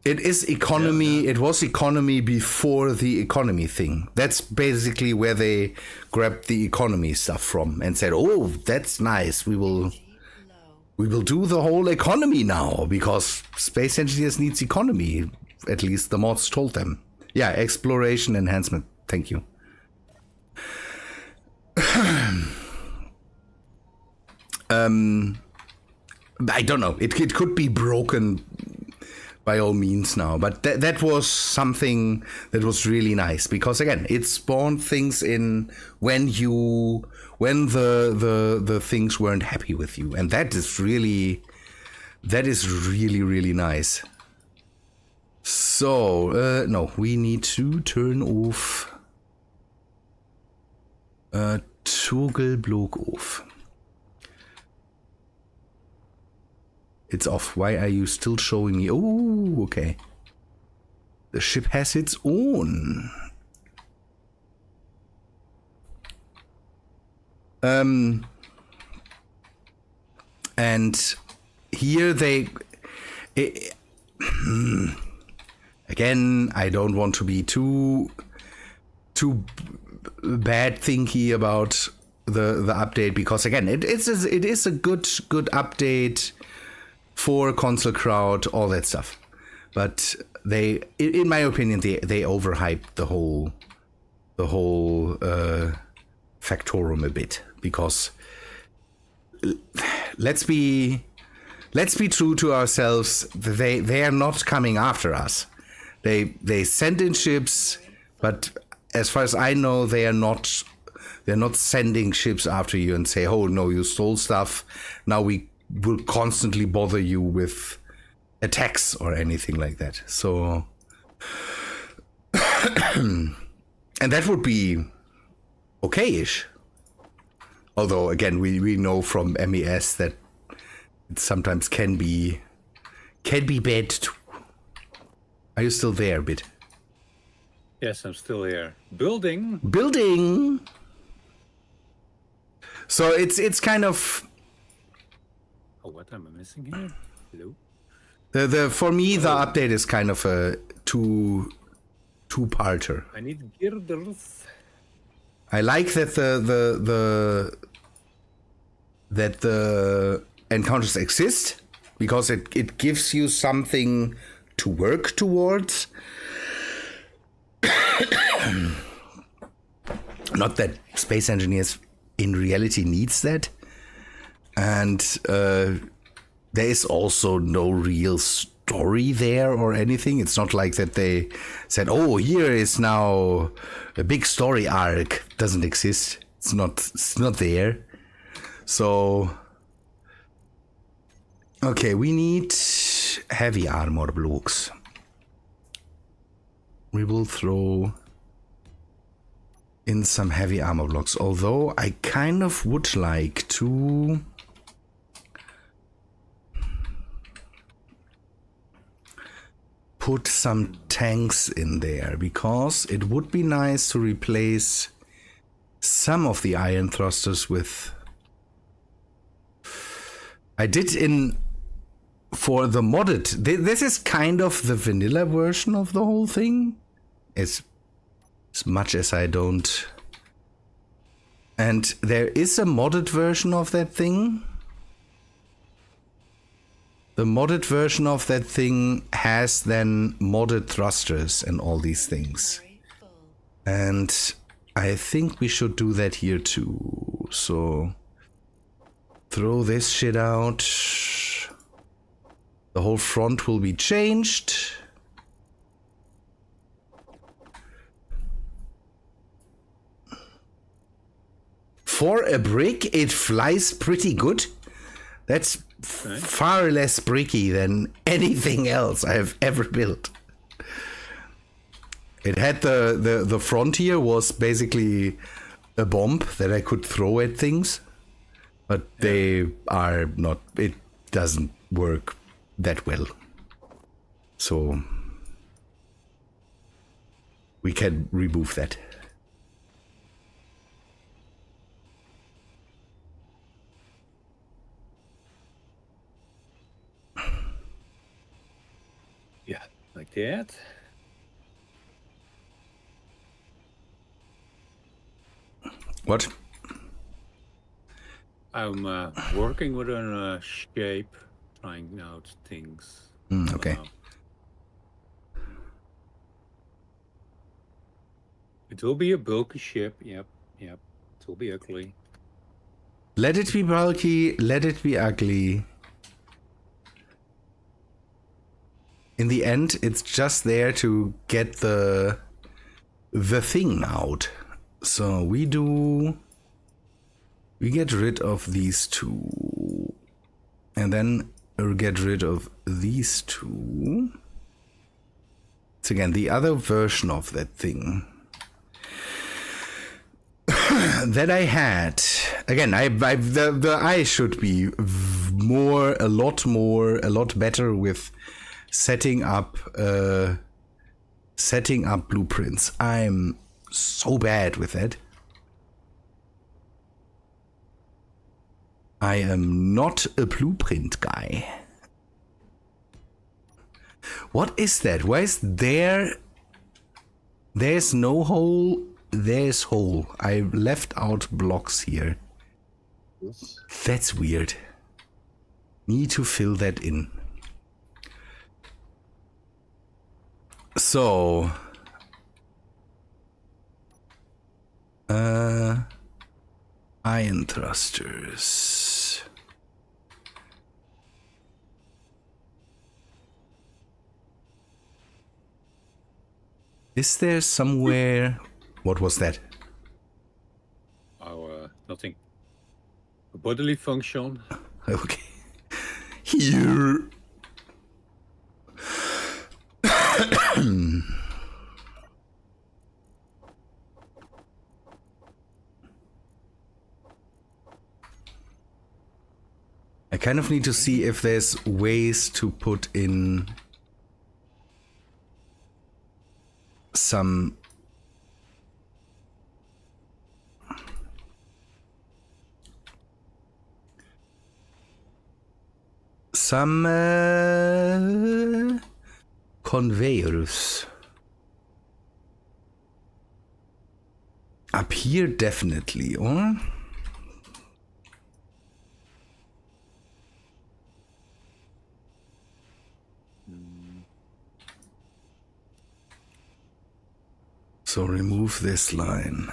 It is economy. Yeah. It was economy before the economy thing. That's basically where they grabbed the economy stuff from and said, "Oh, that's nice. We will do the whole economy now because Space Engineers needs economy." At least the mods told them. Yeah, exploration enhancement. Thank you. I don't know. It could be broken by all means now, but that was something that was really nice because again, it spawned things in when the things weren't happy with you, and that is really really nice. So no, we need to turn off toggle block off. It's off. Why are you still showing me? Oh, okay. The ship has its own. And here again, I don't want to be too bad thinky about the update because again, it is a good update for console crowd, all that stuff. But they, in my opinion, they overhyped the whole Factorum a bit because let's be true to ourselves. They are not coming after us. They send in ships, but as far as I know, they're not sending ships after you and say, "Oh no, you stole stuff. Now we will constantly bother you with attacks or anything like that." So and that would be okay-ish. Although again, we know from MES that it sometimes can be bad too. Are you still there, Bit? Yes, I'm still here. Building. So it's kind of. Oh, what am I missing here? Hello. For me, the update is kind of a two-parter. I need girders. I like that the encounters exist because it gives you something to work towards. Not that Space Engineers in reality needs that. And there is also no real story there or anything. It's not like that they said, "Oh, here is now a big story arc." Doesn't exist. It's not there. So okay, we need heavy armor blocks. We will throw in some heavy armor blocks. Although I kind of would like to put some tanks in there because it would be nice to replace some of the iron thrusters with. I did for the modded. This is kind of the vanilla version of the whole thing, as much as I don't. And there is a modded version of that thing. The modded version of that thing has then modded thrusters and all these things. And I think we should do that here too. So throw this shit out. The whole front will be changed. For a brick, it flies pretty good. That's far less bricky than anything else I have ever built. It had the frontier was basically a bomb that I could throw at things, but they are not. It doesn't work that well. So we can remove that. Yeah, like that. What? I'm working with a shape, trying out things. Okay. It will be a bulky ship. Yep. It will be ugly. Let it be bulky. Let it be ugly. In the end, it's just there to get the thing out. So we get rid of these two. And then we'll get rid of these two. It's again the other version of that thing that I had. Again, the eye should be a lot better with setting up blueprints. I'm so bad with that. I am not a blueprint guy. What is that? Why is there? There's no hole. There's hole. I left out blocks here. Yes. That's weird. Need to fill that in. So, iron thrusters. Is there somewhere? What was that? Oh, nothing. A bodily function. Okay. Here. I kind of need to see if there's ways to put in some conveyors. Up here definitely, or? So remove this line.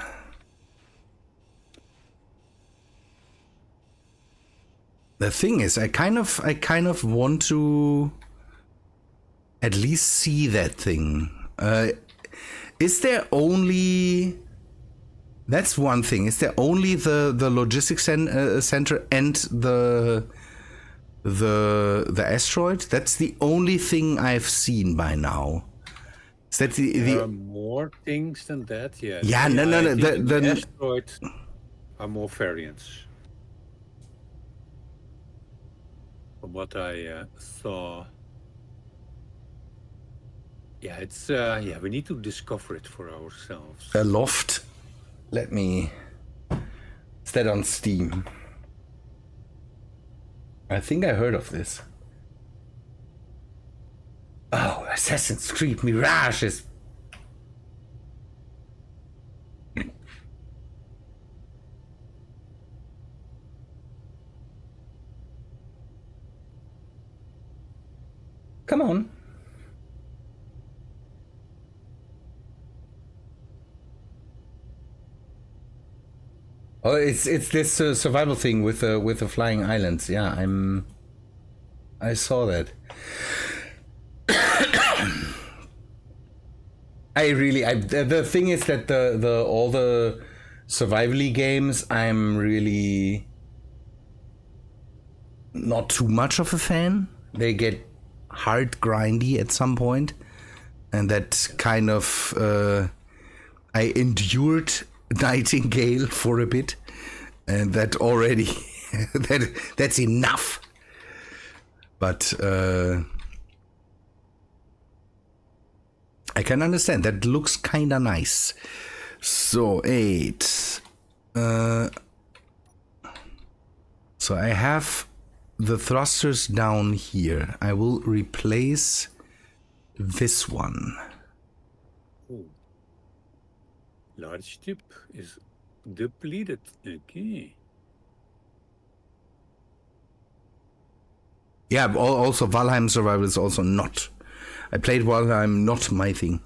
The thing is, I kind of want to at least see that thing. Is there only? That's one thing. Is there only the logistics center and the asteroid? That's the only thing I've seen by now. Is that There are more things than that, yeah. Yeah, no. The asteroid are more variants. From what I saw. Yeah, it's we need to discover it for ourselves. A loft. Let me. Is that on Steam? I think I heard of this. Oh, Assassin's Creed Mirage is. Come on. Oh, it's this survival thing with the flying islands. Yeah, I saw that. The thing is that the all the survival-y games, I'm really not too much of a fan. They get hard grindy at some point, and that kind of I endured Nightingale for a bit, and that already that's enough. But I can understand that looks kinda nice. So 8. So I have the thrusters down here. I will replace this one. Oh. Large tip is depleted. Okay. Yeah, also Valheim Survival is also not. I played Valheim, not my thing.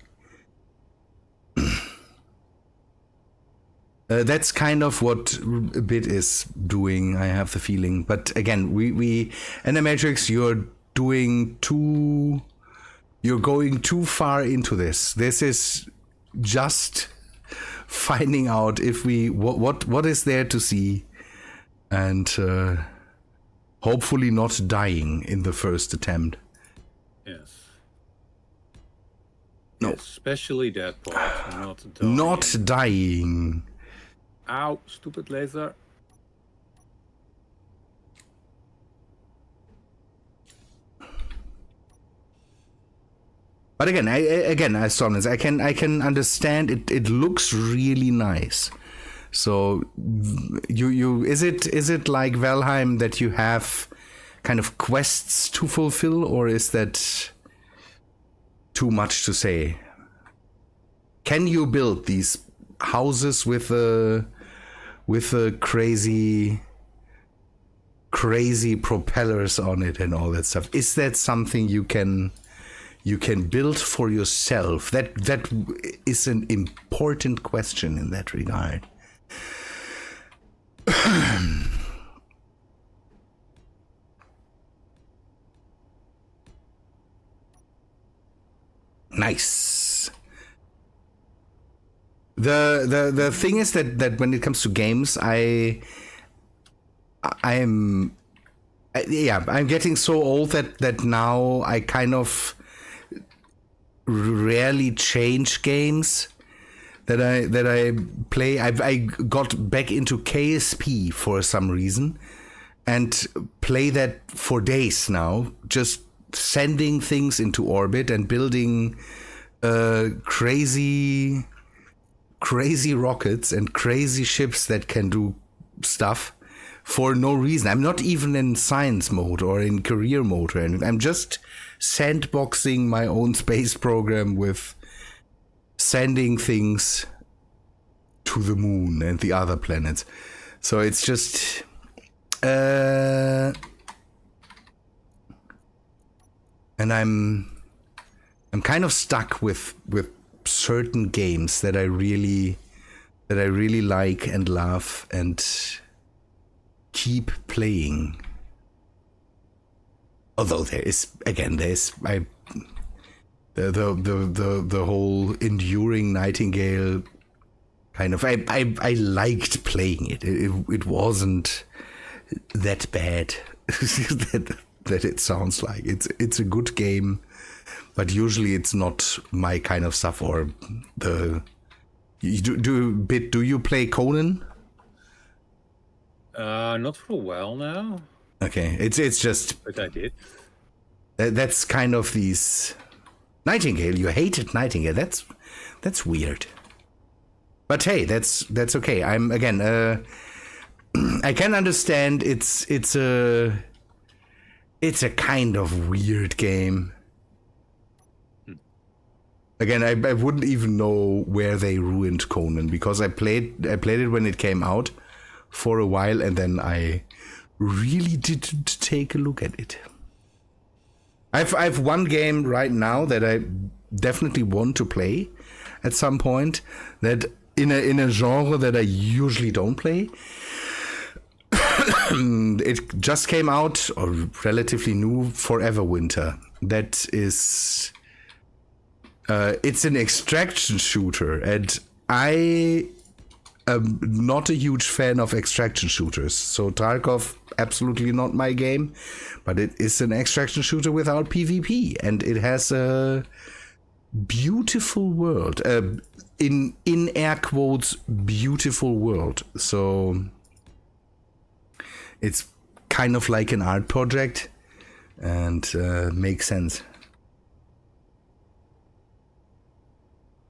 That's kind of what a bit is doing, I have the feeling. But again, we Animatrix, you're going too far into this. This is just finding out if what is there to see, and hopefully not dying in the first attempt. Yes. No. Especially that part, not dying. Not dying. Ow, stupid laser. But again, I saw this. I can understand it. It looks really nice. So you is it like Valheim that you have kind of quests to fulfill, or is that too much to say? Can you build these houses with a crazy propellers on it and all that stuff? Is that something you can build for yourself? That is an important question in that regard. Nice. The thing is that when it comes to games, I'm getting so old that now I kind of rarely change games that I play. I got back into KSP for some reason and play that for days now, just sending things into orbit and building crazy rockets and crazy ships that can do stuff for no reason. I'm not even in science mode or in career mode or anything. I'm just sandboxing my own space program with sending things to the moon and the other planets. So it's just and I'm kind of stuck with certain games that I really like and love and keep playing. Although the whole enduring Nightingale kind of I liked playing it. It wasn't that bad that it sounds like. It's a good game, but usually it's not my kind of stuff. Or do you play Conan? Not for a while now. Okay, it's just. But I did. That's kind of these Nightingale. You hated Nightingale. That's weird. But hey, that's okay. I'm again. I can understand. It's a kind of weird game. Again, I wouldn't even know where they ruined Conan, because I played it when it came out for a while, and then I really didn't take a look at it. I've one game right now that I definitely want to play at some point that in a genre that I usually don't play. It just came out, or relatively new, Forever Winter. That is, it's an extraction shooter, and I am not a huge fan of extraction shooters. So Tarkov, absolutely not my game, but it is an extraction shooter without PvP, and it has a beautiful world. In air quotes, beautiful world. So it's kind of like an art project, and makes sense.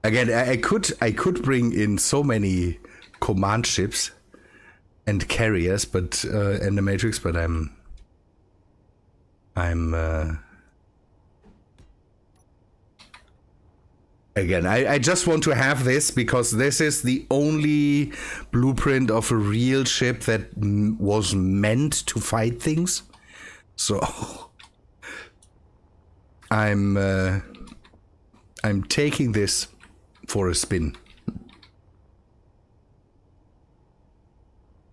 Again, I could bring in so many command ships and carriers, but and the Matrix, but I'm again, I just want to have this because this is the only blueprint of a real ship that was meant to fight things. So I'm taking this for a spin.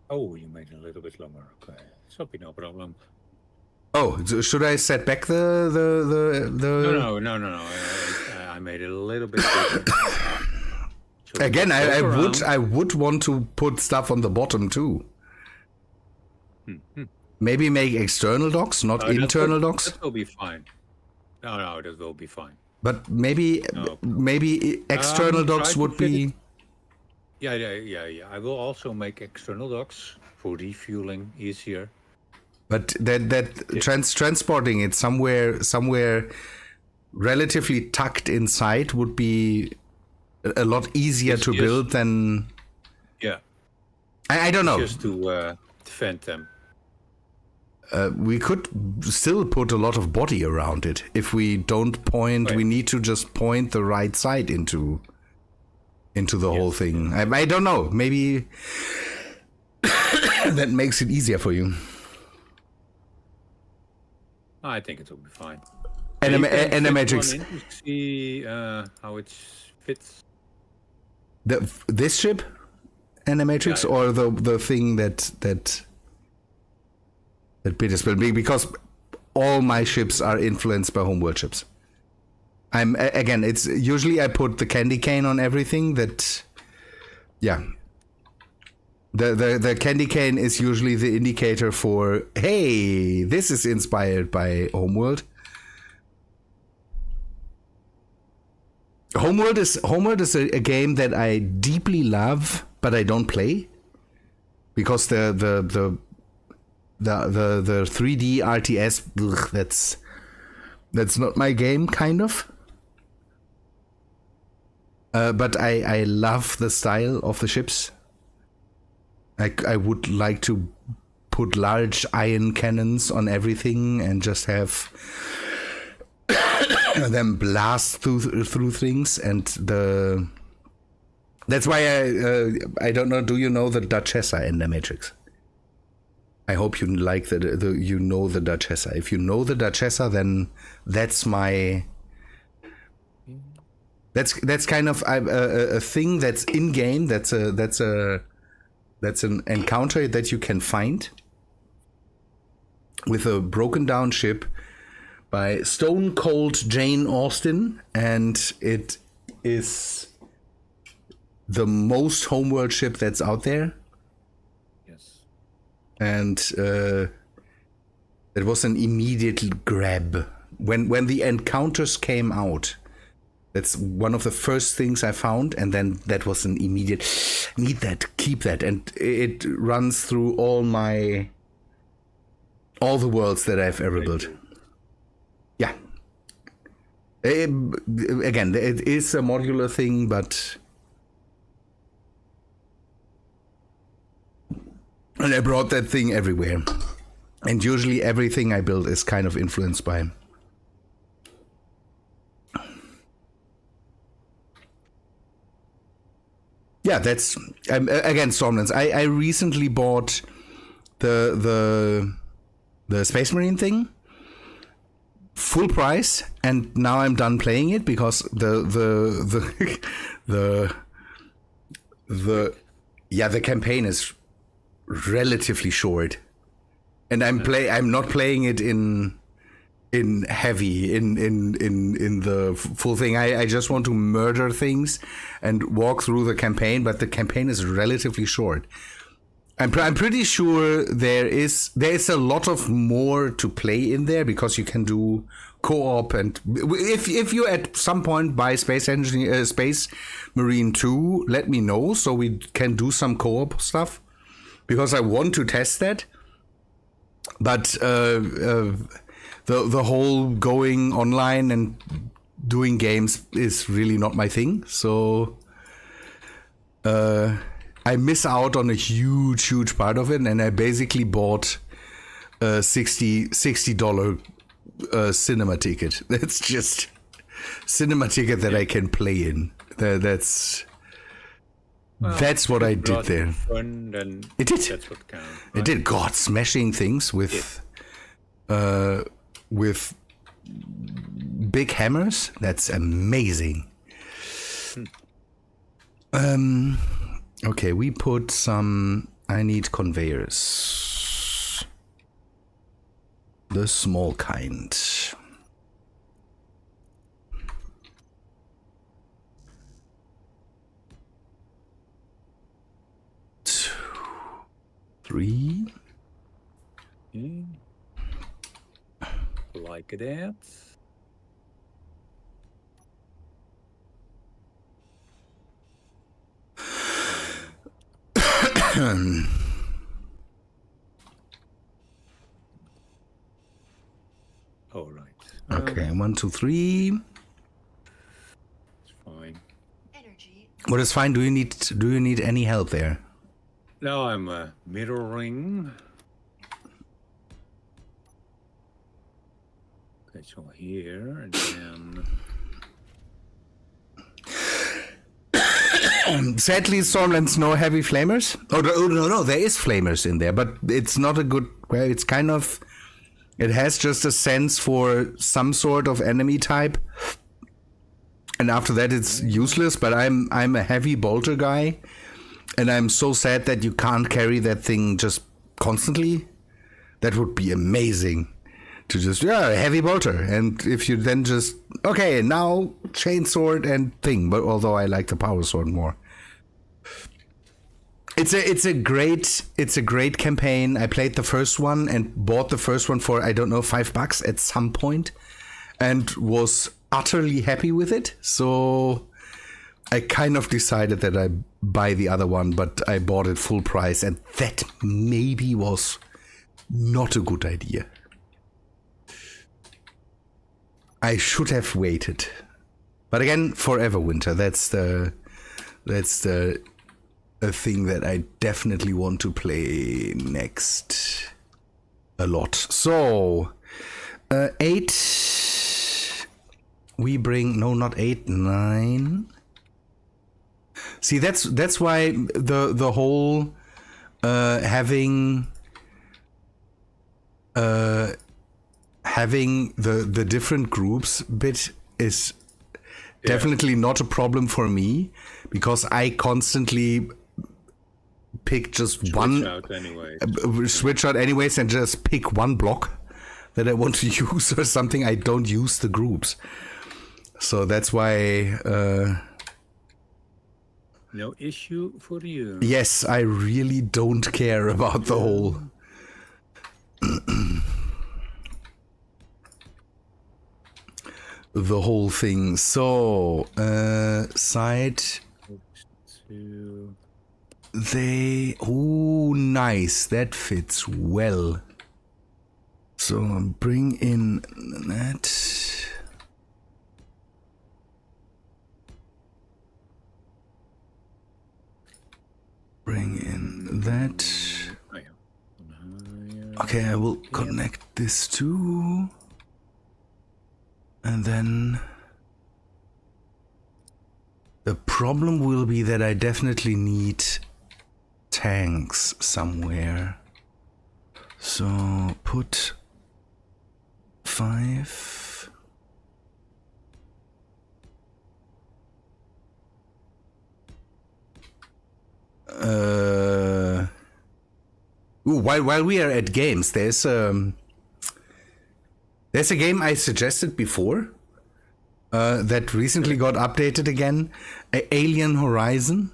Oh, you made it a little bit longer. Okay, should be no problem. Oh, should I set back the? No. I made it a little bit bigger. Again, I would want to put stuff on the bottom too. Maybe make external docks, not internal docks. That will be fine. No, that will be fine. But maybe external docks would be. Yeah. I will also make external docks for refueling easier. But transporting it somewhere relatively tucked inside would be a lot easier to build than. Yeah. I don't know. Just to defend them. We could still put a lot of body around it. If we don't point, we need to just point the right side into the whole thing. I don't know. Maybe that makes it easier for you. I think it will be fine. And the Matrix. To see how it fits. This ship, Animatrix, or the thing that Peter's building, because all my ships are influenced by homeworld ships. It's usually I put the candy cane on everything. The candy cane is usually the indicator for, hey, this is inspired by Homeworld. Homeworld is a game that I deeply love, but I don't play because the 3D RTS, that's not my game, kind of. But I love the style of the ships. I would like to put large iron cannons on everything and just have them blast through things. And that's why I don't know. Do you know the Duchessa in the Matrix? I hope you like the Duchessa. If you know the Duchessa, then that's my. That's kind of a thing that's in game. That's an encounter that you can find with a broken down ship by Stone Cold Jane Austen, and it is the most homeworld ship that's out there. Yes. And it was an immediate grab when the encounters came out. That's one of the first things I found, and then that was an immediate need that, keep that, and it runs through all the worlds that I've ever built. Yeah. Again, it is a modular thing, but and I brought that thing everywhere, and usually everything I build is kind of influenced by. Yeah, that's again Stormlands. I recently bought the Space Marine thing, full price, and now I'm done playing it because the the campaign is relatively short, and I'm not playing it in heavy in the full thing. I just want to murder things and walk through the campaign, but the campaign is relatively short. I'm pretty sure there is a lot of more to play in there, because you can do co-op, and if you at some point buy Space Marine 2, let me know so we can do some co-op stuff, because I want to test that. But the whole going online and doing games is really not my thing. So I miss out on a huge part of it, and I basically bought a $60 cinema ticket. That's just cinema ticket that I can play in. That's what I did there. Fun, then it did. That's what counts. Right? It did. God, smashing things with big hammers. That's amazing. Okay, we put some. I need conveyors. The small kind. 2, 3. Like that. All right. Okay, 1, 2, 3. It's fine. What is fine? Do you need any help there? Now I'm mirroring. Okay, so here and then. Sadly, Stormlands no heavy flamers. Oh no, there is flamers in there, but it's not a good. Well, it's kind of. It has just a sense for some sort of enemy type, and after that it's useless. But I'm a heavy bolter guy, and I'm so sad that you can't carry that thing just constantly. That would be amazing. To just heavy bolter, and if you then just now chainsword and thing, but although I like the power sword more. It's a great campaign. I played the first one and bought the first one for $5 at some point, and was utterly happy with it. So I kind of decided that I buy the other one, but I bought it full price, and that maybe was not a good idea. I should have waited, but again, Forever Winter. That's a thing that I definitely want to play next a lot. So 8. We bring not 8, 9. See, that's why the whole having the different groups bit is definitely not a problem for me, because I constantly pick just switch out anyways, and just pick one block that I want to use or something. I don't use the groups, so that's why no issue for you. Yes, I really don't care about the whole the whole thing. So side nice, that fits well. So bring in that. Bring in that. Okay, I will connect this too. And then the problem will be that I definitely need tanks somewhere. So put 5. Ooh, while we are at games, there's a game I suggested before that recently got updated again, Alien Horizon.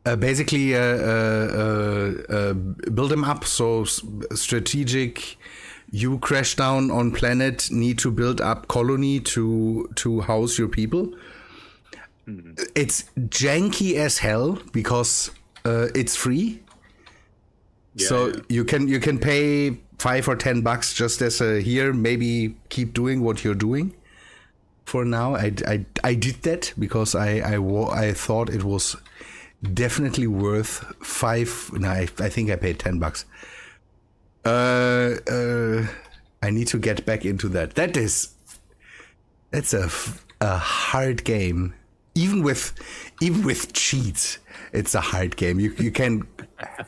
Basically, build them up, so strategic. You crash down on planet, need to build up colony to house your people. It's janky as hell because it's free. So you can pay $5 or $10 just as a here. Maybe keep doing what you're doing. For now, I did that because I thought it was definitely worth $5. No, I think I paid $10. I need to get back into that. That's a hard game. Even with cheats, it's a hard game. You can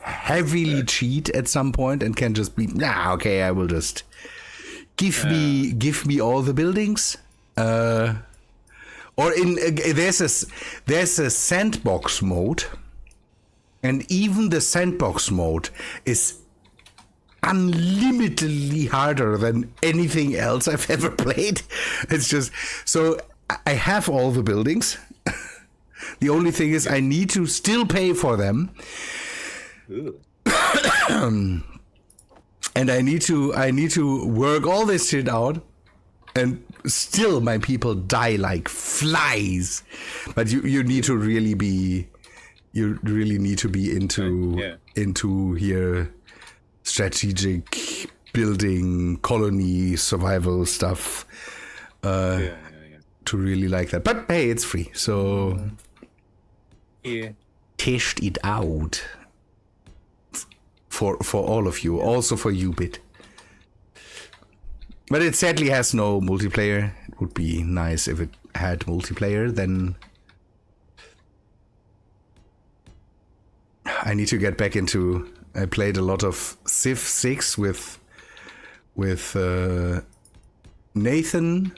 heavily cheat at some point and can just be okay. I will just give me all the buildings. Or there's a sandbox mode, and even the sandbox mode is unlimitedly harder than anything else I've ever played. It's just so I have all the buildings. The only thing is I need to still pay for them. And I need to work all this shit out, and still my people die like flies. But you need to really be into here strategic building, colony, survival stuff to really like that. But hey, it's free, so test it out for all of you, also for you, Bit. But it sadly has no multiplayer. It would be nice if it had multiplayer. Then I need to get back into. I played a lot of Civ 6 with Nathan.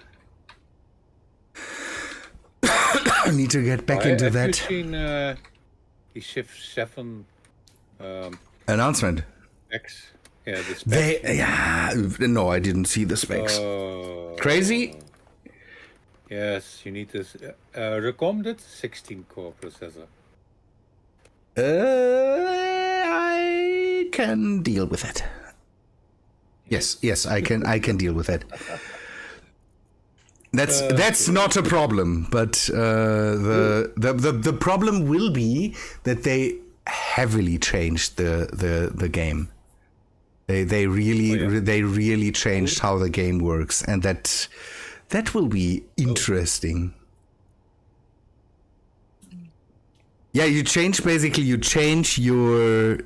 I need to get back into that. Have you seen the Civ 7 announcement? Specs? Yeah, the specs. No, I didn't see the specs. Crazy? Yes, you need this recommended 16-core processor. I can deal with it. Yes, I can deal with it. That's not a problem, but the problem will be that they heavily changed the game. They really changed how the game works, and that will be interesting. Yeah, you change your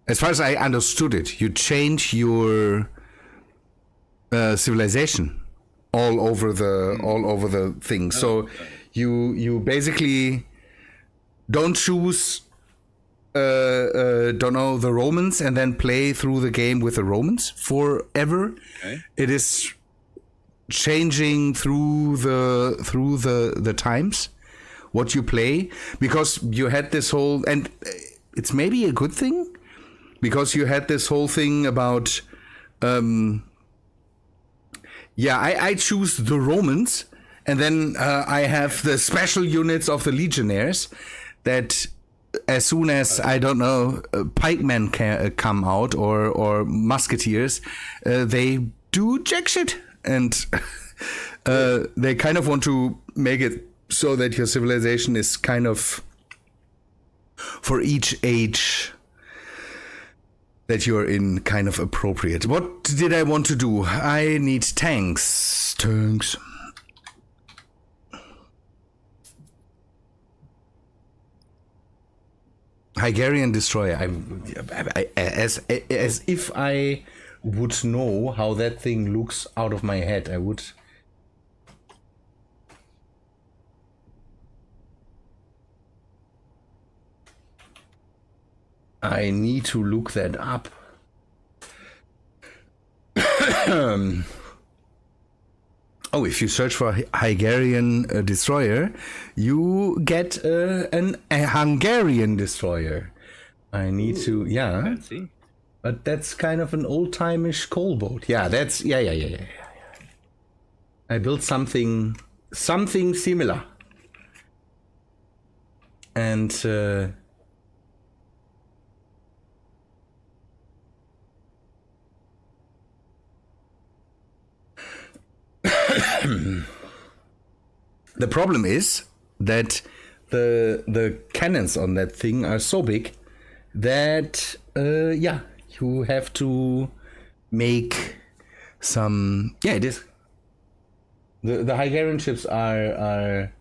as far as I understood it, you change your civilization all over the thing. So you basically don't choose the Romans and then play through the game with the Romans forever. Okay. It is changing through the times what you play, because you had this whole, and it's maybe a good thing, because you had this whole thing about I choose the Romans, and then I have the special units of the legionnaires that as soon as, I don't know, pikemen come out or musketeers, they do jack shit. And they kind of want to make it so that your civilization is kind of for each age that you're in kind of appropriate. What did I want to do? I need tanks. Hungarian destroyer. As if I would know how that thing looks out of my head, I would. I need to look that up. Oh, if you search for Hungarian destroyer, you get a Hungarian destroyer. I need to, yeah. Fancy. But that's kind of an old-timeish coal boat. Yeah, that's, yeah. I built something similar. And, the problem is that the cannons on that thing are so big that yeah, you have to make some. Yeah, it is. The Hungarian ships are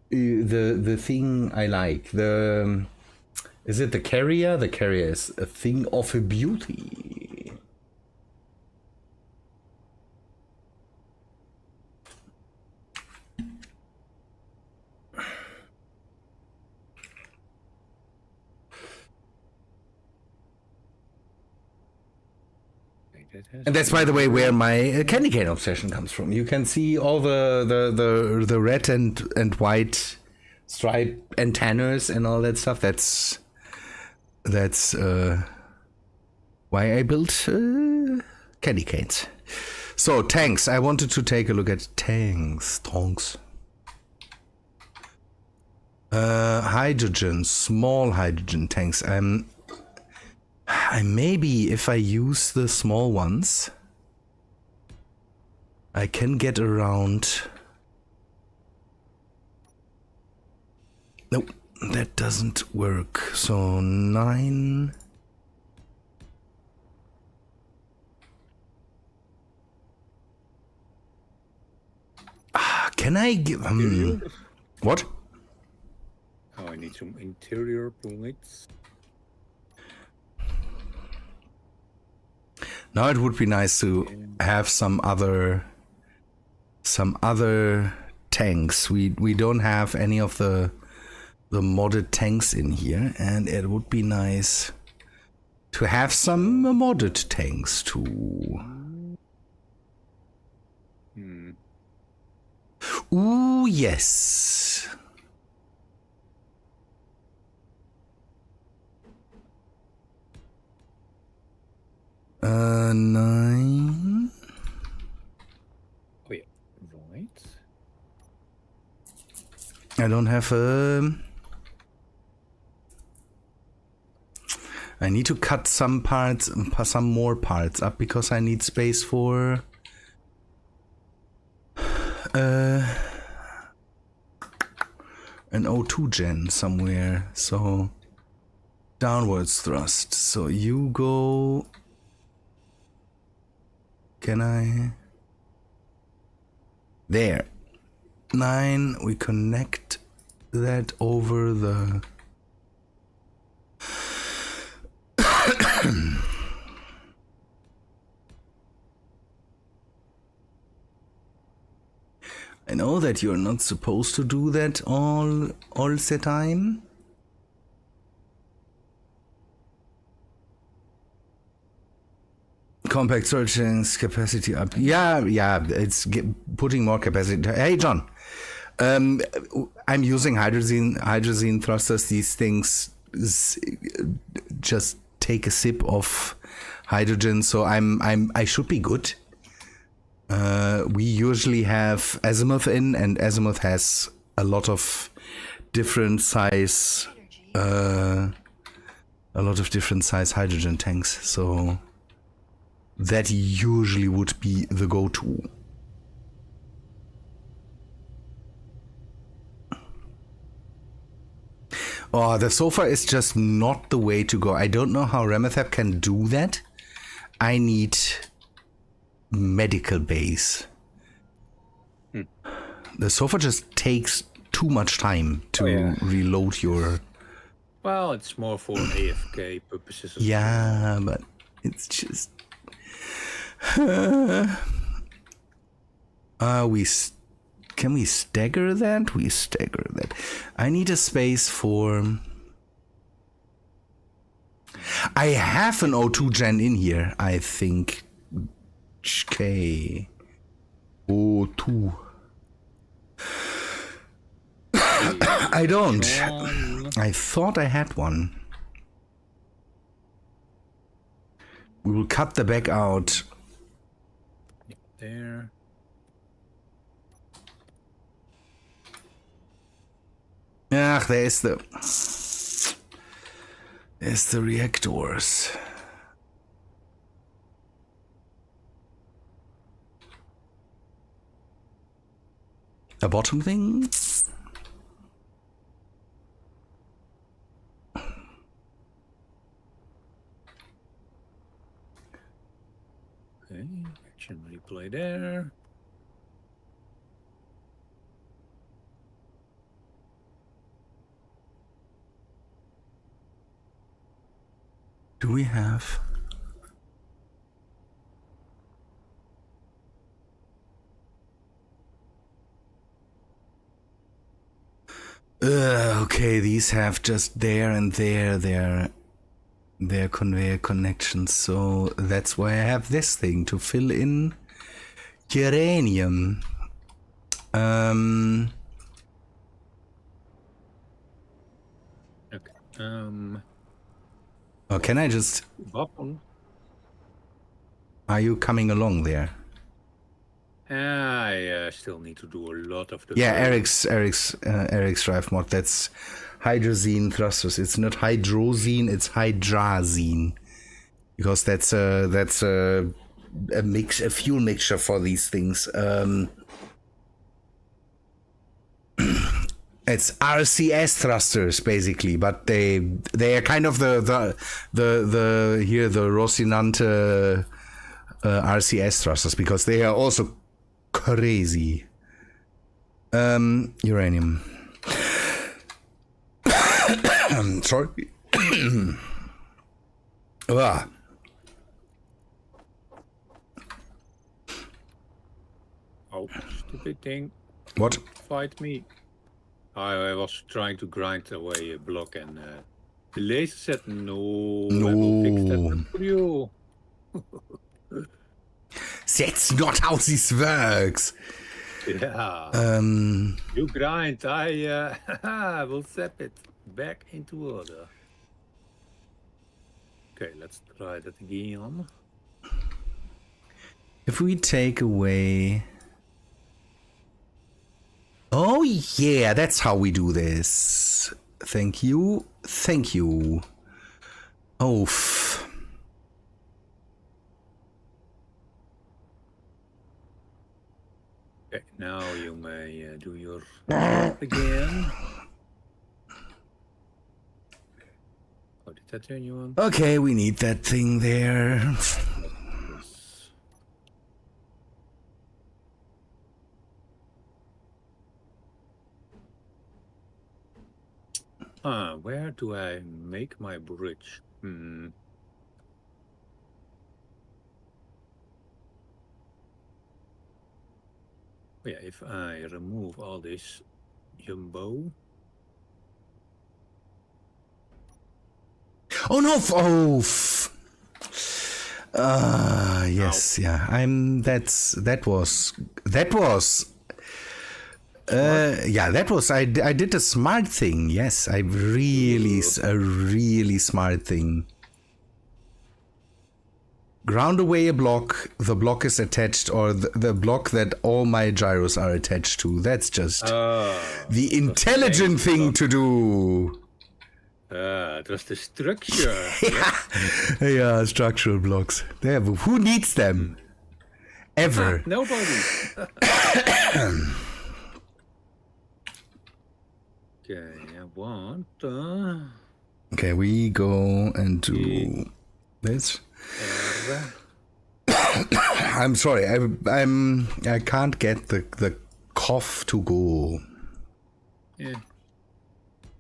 the thing I like. Is it the carrier? The carrier is a thing of a beauty. And that's, by the way, where my candy cane obsession comes from. You can see all the red and white stripe antennas and all that stuff. That's why I built candy canes. So tanks. I wanted to take a look at tanks. Hydrogen, small hydrogen tanks. I maybe, if I use the small ones, I can get around. Nope, that doesn't work. So 9. Can I give what? Oh, I need some interior bullets. Now it would be nice to have some other tanks. We don't have any of the modded tanks in here, and it would be nice to have some modded tanks too. Ooh, yes. Nine. Oh yeah, right. I don't have I need to cut some more parts up because I need space for an O2 gen somewhere. So downwards thrust. So you go. Can I? There. 9. We connect that over the. I know that you're not supposed to do that all the time. Compact storage capacity up. Yeah, it's putting more capacity. Hey, John. I'm using hydrazine thrusters. These things just take a sip of hydrogen, so I should be good. We usually have Azimuth in, and Azimuth has a lot of different size hydrogen tanks, so that usually would be the go-to. Oh, the sofa is just not the way to go. I don't know how Ramethab can do that. I need medical base. The sofa just takes too much time to reload your... Well, it's more for AFK purposes. Yeah, but it's just... Can we stagger that? We stagger that. I need a space for... I have an O2 gen in here, I think. Okay. Oh, two. I don't. I thought I had one. We will cut the back out. There. Ah, there's the reactors. A bottom thing? Okay, action replay there. Do we have? Okay, these have just there and there their conveyor connections, so that's why I have this thing to fill in uranium. Okay. Oh, can I just? Bottom. Are you coming along there? I still need to do a lot of the. Yeah, Eric's drive mod. That's hydrazine thrusters. It's not hydrozine, it's hydrazine, because that's a fuel mixture for these things. It's RCS thrusters basically, but they are kind of the Rocinante RCS thrusters, because they are also crazy. Uranium. Sorry. Ah. Oh, stupid thing. What? Fight me. I was trying to grind away a block and the laser said no. I will fix that for you. That's not how this works. Yeah. You grind. I will zap it back into order. Okay, let's try that again. If we take away... Oh yeah, that's how we do this. Thank you. Thank you. Oh. Okay, now you may do your job again. Oh, did that turn you on? Okay, we need that thing there. Where do I make my bridge? Yeah, if I remove all this jumbo. Oh no! Yes, yeah. That was. Yeah, that was. I did a smart thing. Yes, a really smart thing. Ground away a block. The block is attached, or the block that all my gyros are attached to. That's just the intelligent thing to do. It was the structure. Yeah, structural blocks. Who needs them? Ever. Nobody. Okay, I want. Okay, we go and do this. I'm sorry. I can't get the cough to go. Yeah.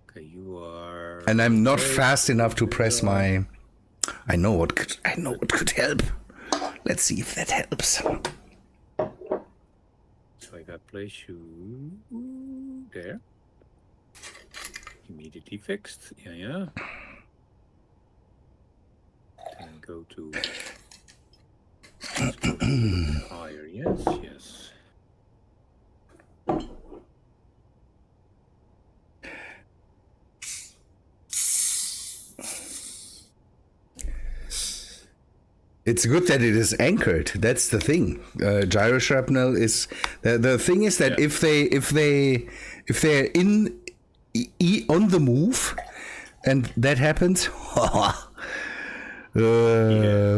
Okay, you are. And I'm not fast enough to press my. I know what could help. Let's see if that helps. So if I place you there, immediately fixed. Yeah. Then go to. Let's go to higher. Yes. It's good that it is anchored. That's the thing. Gyro shrapnel is the thing is that if they're on the move, and that happens,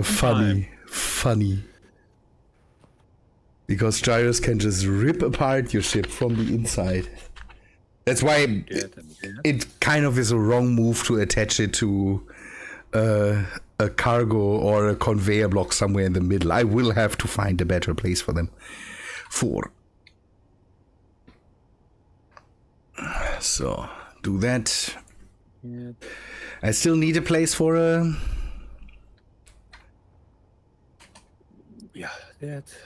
funny. Because gyros can just rip apart your ship from the inside. That's why it kind of is a wrong move to attach it to a cargo or a conveyor block somewhere in the middle. I will have to find a better place for them. So, do that. Yeah. I still need a place for a...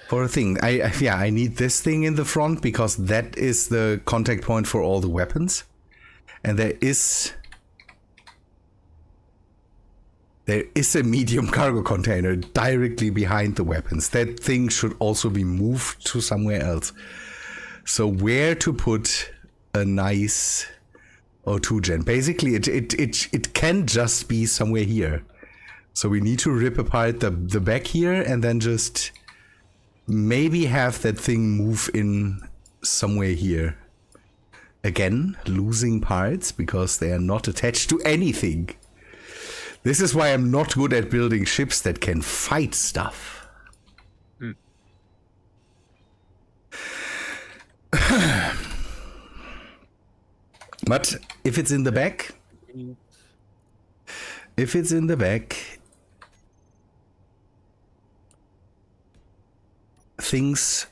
For a thing. I need this thing in the front because that is the contact point for all the weapons. And there is a medium cargo container directly behind the weapons. That thing should also be moved to somewhere else. So where to put a nice O2 gen? Basically, it can just be somewhere here. So we need to rip apart the back here and then just maybe have that thing move in somewhere here. Again, losing parts because they are not attached to anything. This is why I'm not good at building ships that can fight stuff. But if it's in the back, things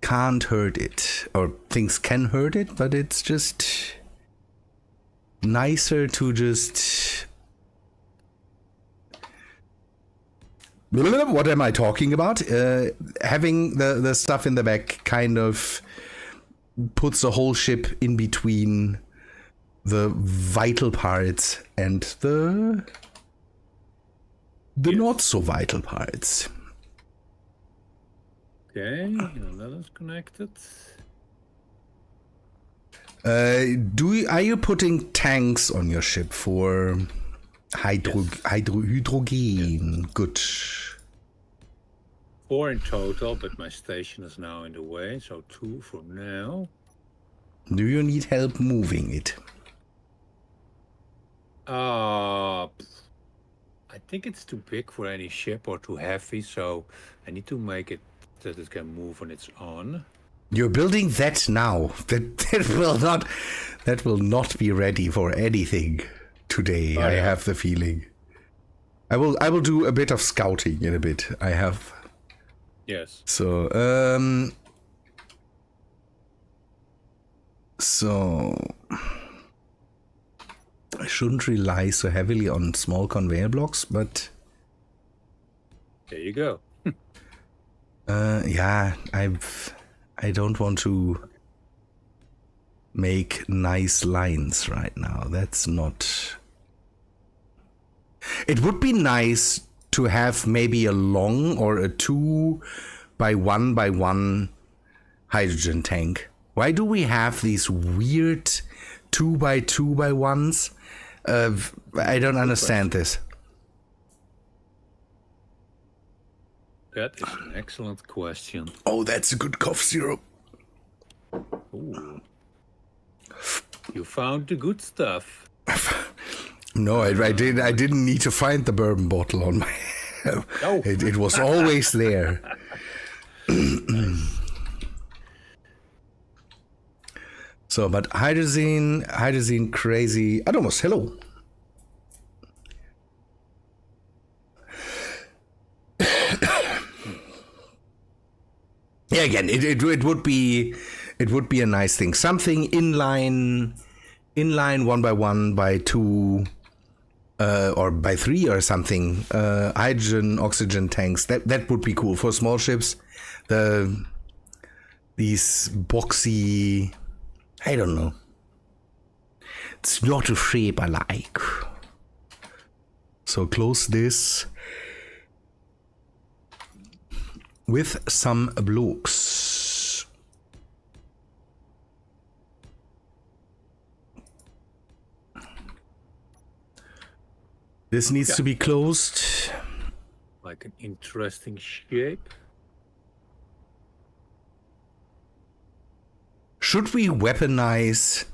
can't hurt it, or things can hurt it, but it's just nicer to just... What am I talking about? Having the stuff in the back kind of puts the whole ship in between the vital parts and the not so vital parts. Okay, that is connected. Are you putting tanks on your ship for hydrogen? Yes. Good. 4 in total, but my station is now in the way, so 2 for now. Do you need help moving it? I think it's too big for any ship or too heavy, so I need to make it that it can move on its own. You're building that now. That will not be ready for anything today. I have the feeling. I will do a bit of scouting in a bit. I have. Yes. So I shouldn't rely so heavily on small conveyor blocks, but there you go. yeah, I don't want to make nice lines right now. That's not... It would be nice to have maybe a long or a 2 by 1 by 1 hydrogen tank. Why do we have these weird 2 by 2 by 1s? I don't understand this. That is an excellent question. Oh, that's a good cough syrup. Ooh. You found the good stuff. No, I didn't need to find the bourbon bottle on my... No. It was always there. So, but hydrazine crazy... Adomos, hello. Yeah, again, it would be a nice thing. Something inline 1 by 1 by 2 or by 3 or something. Hydrogen, oxygen tanks. That would be cool for small ships. These boxy, I don't know. It's not a shape I like. So close this with some blocks. This needs to be closed. like an interesting shape. Should we weaponize?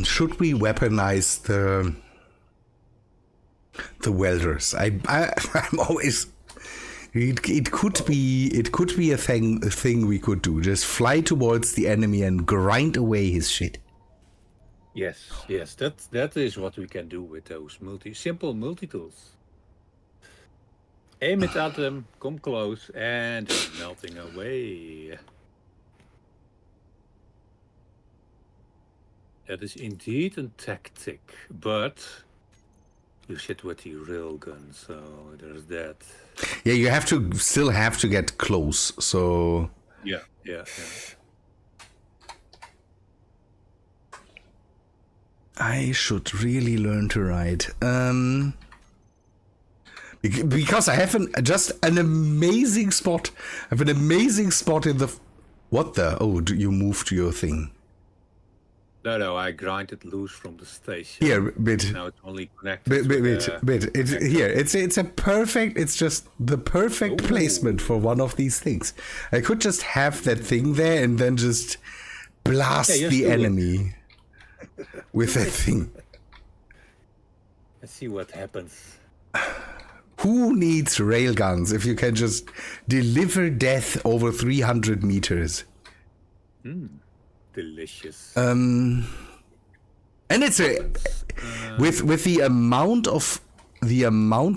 Should we weaponize the welders? I'm always. It could be a thing we could do. Just fly towards the enemy and grind away his shit. Yes, that is what we can do with those simple multi-tools. Aim it at them, come close, and it's melting away. That is indeed a tactic, but you sit with the railgun, so there's that. Yeah, you still have to get close, so... Yeah. I should really learn to ride. Because I have an amazing spot. I have an amazing spot in the... What the? Oh, you moved your thing. No, I grinded loose from the station. Here, bit. Now it's only connected. Bit. It's a perfect. It's just the perfect placement for one of these things. I could just have that thing there and then just blast the enemy with that thing. Let's see what happens. Who needs railguns if you can just deliver death over 300 meters? Delicious. And it's with the amount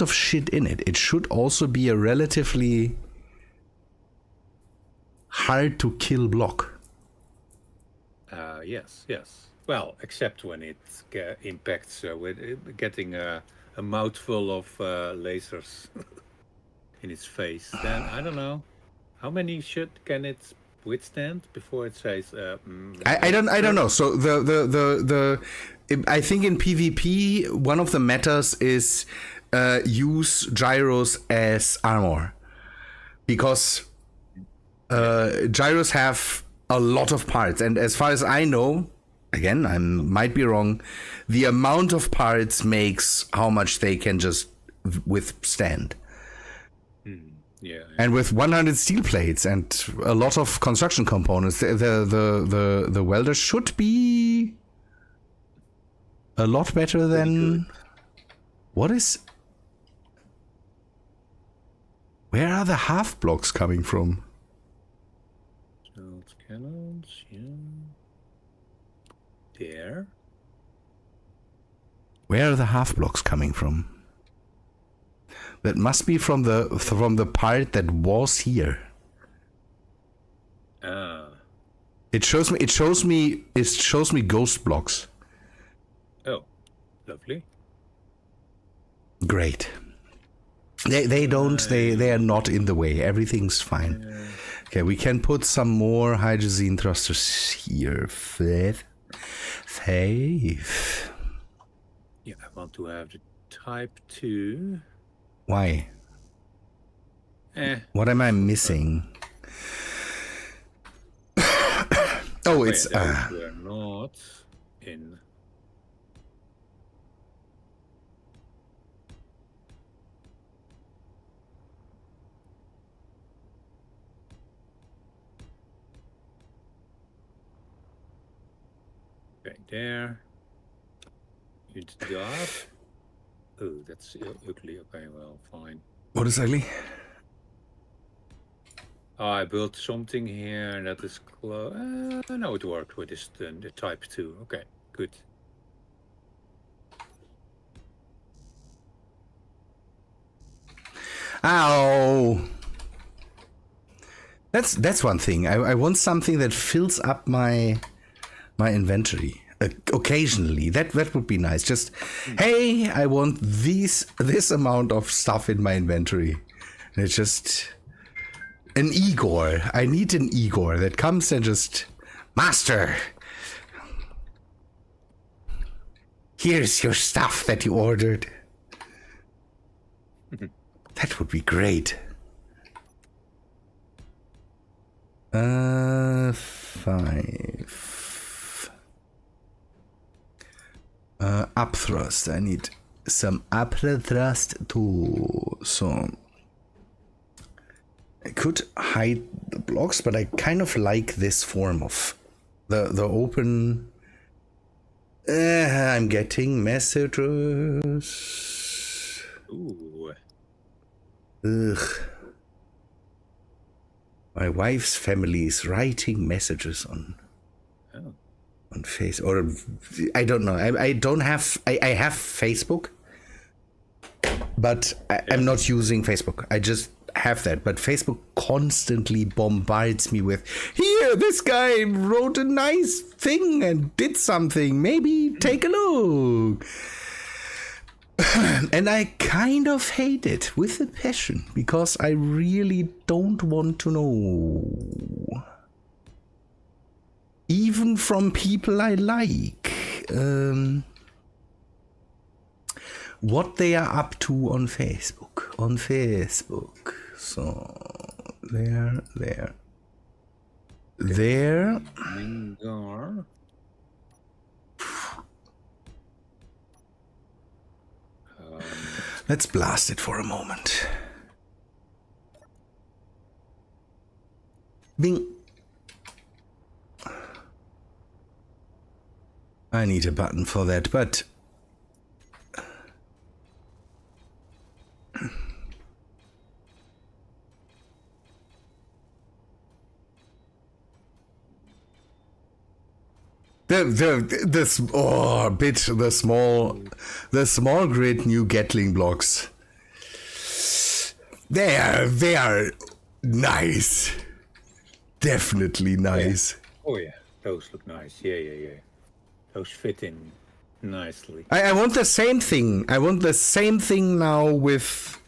of shit in it, it should also be a relatively hard to kill block. Yes. Well, except when it impacts with getting a mouthful of lasers in its face. Then I don't know how many can it withstand before it says. I don't know. So I think in PvP one of the metas is use gyros as armor, because gyros have a lot of parts, and as far as I know, again I might be wrong, the amount of parts makes how much they can just withstand. Yeah. And with 100 steel plates and a lot of construction components, the welder should be a lot better than... Where are the half blocks coming from? Shield cannons, yeah. There. Where are the half blocks coming from? That must be from the part that was here. It shows me ghost blocks. Oh, lovely. Great. They are not in the way. Everything's fine. Okay, we can put some more hydrazine thrusters here. Faith. Yeah, I want to have the Type 2. Why? What am I missing? Oh, it's... We're not in... Okay, there. It's dark. Oh, that's ugly. Okay, well, fine. What is ugly? Oh, I built something here that is close. No, it worked with this the Type 2. Okay, good. Ow! That's one thing. I want something that fills up my inventory. Occasionally, that would be nice. Just, hey, I want this amount of stuff in my inventory. And it's just an Igor. I need an Igor that comes and just, Master, here's your stuff that you ordered. That would be great. 5. Up thrust. I need some upper thrust too. So I could hide the blocks, but I kind of like this form of the open. I'm getting messages. Ooh. Ugh. My wife's family is writing messages on Face, or I don't know. I don't have. I have Facebook, but I'm not using Facebook. I just have that. But Facebook constantly bombards me with, here, this guy wrote a nice thing and did something. Maybe take a look. And I kind of hate it with a passion because I really don't want to know. Even from people I like. What they are up to on Facebook. So, there. Mingar. Let's blast it for a moment. Bing. I need a button for that, but the small grid new Gatling blocks. They are nice. Definitely nice. Oh yeah, those look nice. Yeah. Those fit in nicely. I want the same thing. I want the same thing now with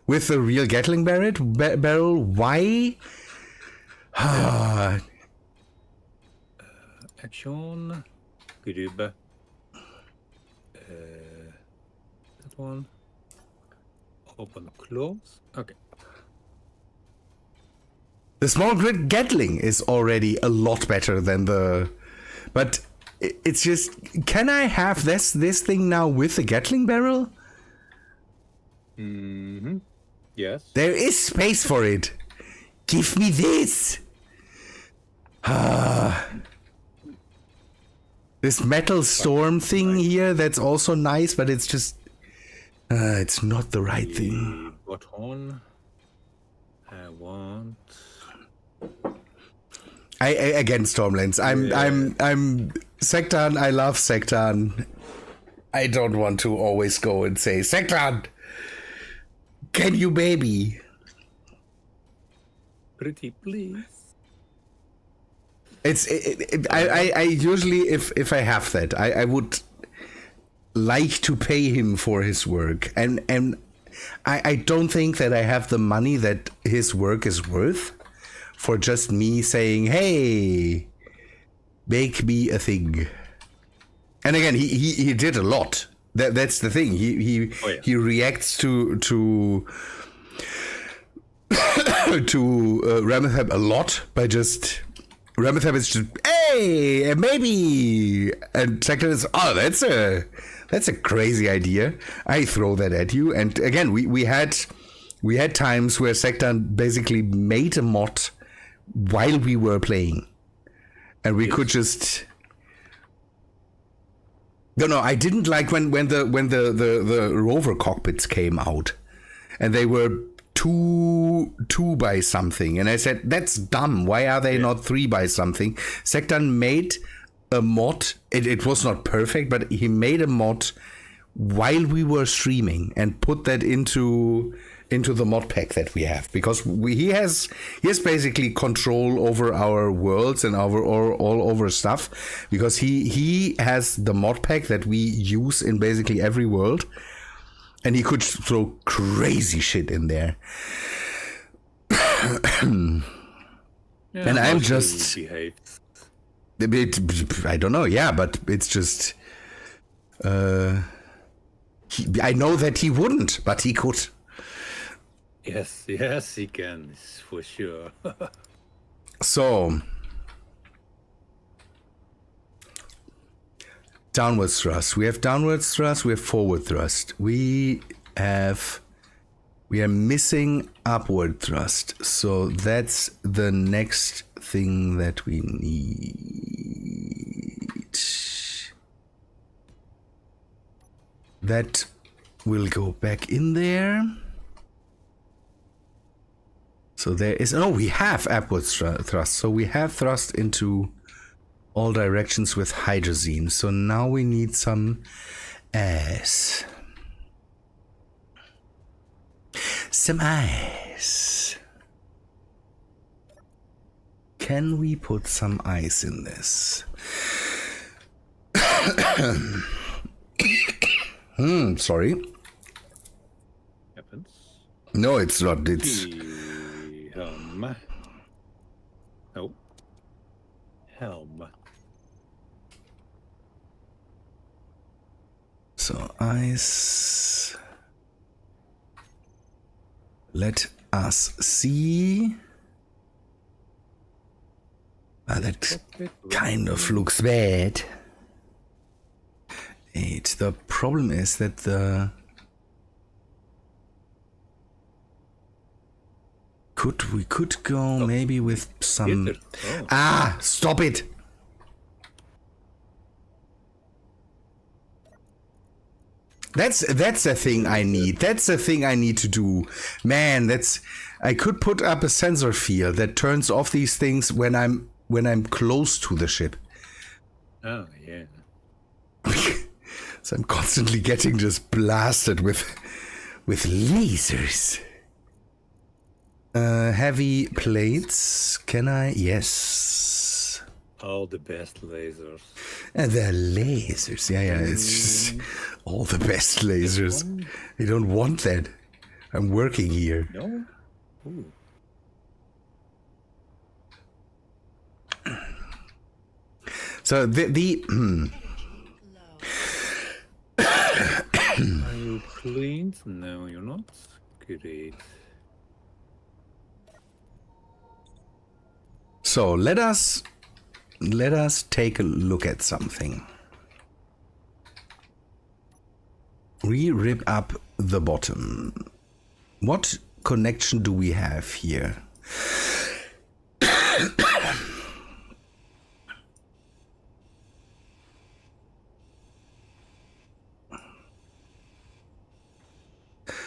the real Gatling barrel. Why? Action. Grubbe. That one. Open, close. Okay. The small grid Gatling is already a lot better than the... But it's just... Can I have this thing now with the Gatling barrel? Mm-hmm. Yes. There is space for it. Give me this. This metal storm thing here, that's also nice, but it's just... it's not the right thing. What on? I want... I again, Stormlands. I'm Sectan. I love Sectan. I don't want to always go and say, Sectan, can you baby? Pretty please. I usually, if I have that, I would like to pay him for his work, and I don't think that I have the money that his work is worth for just me saying, hey, make me a thing. And again, he did a lot. That's the thing. He reacts to Ramethab a lot by just... Ramethab is just, hey, maybe, and Sector is, oh, that's a crazy idea. I throw that at you. And again, we had times where Sectan basically made a mod while we were playing, and we could just... No, I didn't like when the rover cockpits came out, and they were two by something, and I said, that's dumb. Why are they not 3 by something? Sectan made a mod. It was not perfect, but he made a mod while we were streaming and put that into the mod pack that we have, because he has basically control over our worlds and all over stuff, because he has the mod pack that we use in basically every world, and he could throw crazy shit in there. And I'm just... I don't know, yeah, but it's just... I know that he wouldn't, but he could. Yes, he can, for sure. So... Downwards thrust. We have downwards thrust. We have forward thrust. We are missing upward thrust. So that's the next thing that we need. That will go back in there. So there is, oh, we have upward thrust. So we have thrust into all directions with hydrazine. So now we need some ice. Some ice. Can we put some ice in this? Sorry. Happens. No, it's not. It's Helm. No. Helm. so ice. Let us see. That kind of looks bad. The problem is that we could go maybe with some. Ah, stop it! That's the thing I need. That's the thing I need to do. Man, I could put up a sensor field that turns off these things when I'm close to the ship. Oh yeah. So I'm constantly getting just blasted with lasers. Heavy plates. Can I? Yes. All the best lasers. And the lasers. Yeah. It's just all the best lasers. I don't want that. I'm working here. No. Ooh. So the Are you cleaned? No, you're not. Great. So let us take a look at something. We rip up the bottom. What connection do we have here?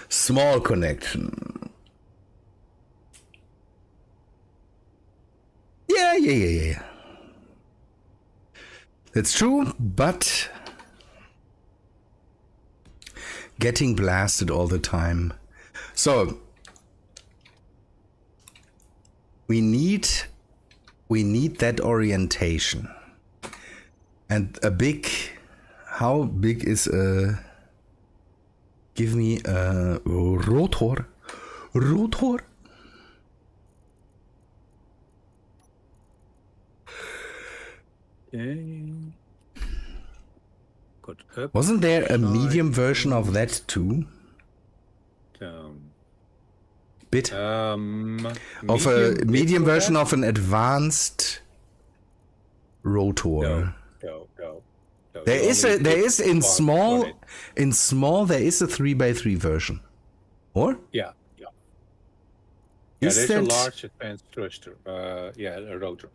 Small connection. Yeah. That's true, but getting blasted all the time. So we need that orientation. And how big is a, give me a rotor. Okay. Got up. Wasn't there a medium version of that too? Bit of a medium version of an advanced rotor. No. There is in small there is a 3x3 version. Or? Yeah. Is There's that a large advanced thruster. A rotor.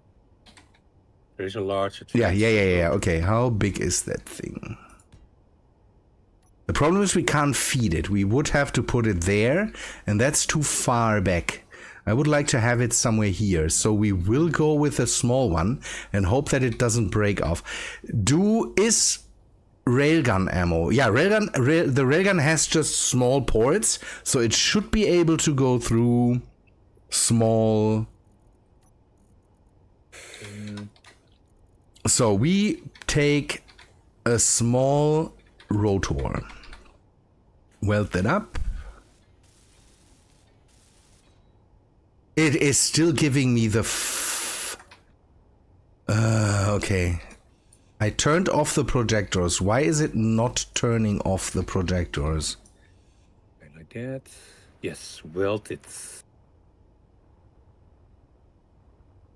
There's a large advanced Yeah. Okay, how big is that thing? The problem is we can't feed it. We would have to put it there, and that's too far back. I would like to have it somewhere here, so we will go with a small one and hope that it doesn't break off. Is railgun ammo? Yeah, the railgun has just small ports, so it should be able to go through small. So we take a small rotor, weld that up. It is still giving me the okay. I turned off the projectors. Why is it not turning off the projectors? Like that. Yes, weld it.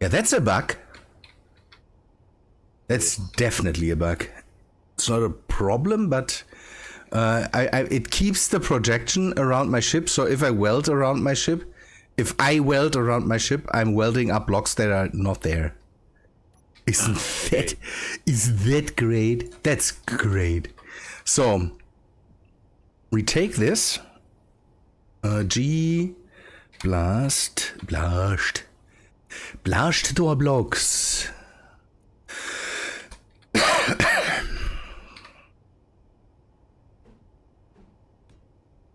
Yeah, that's a bug. That's definitely a bug. it's not a problem, but it keeps the projection around my ship. So if I weld around my ship, I'm welding up blocks that are not there. Is that great? That's great. So we take this G blast door blocks.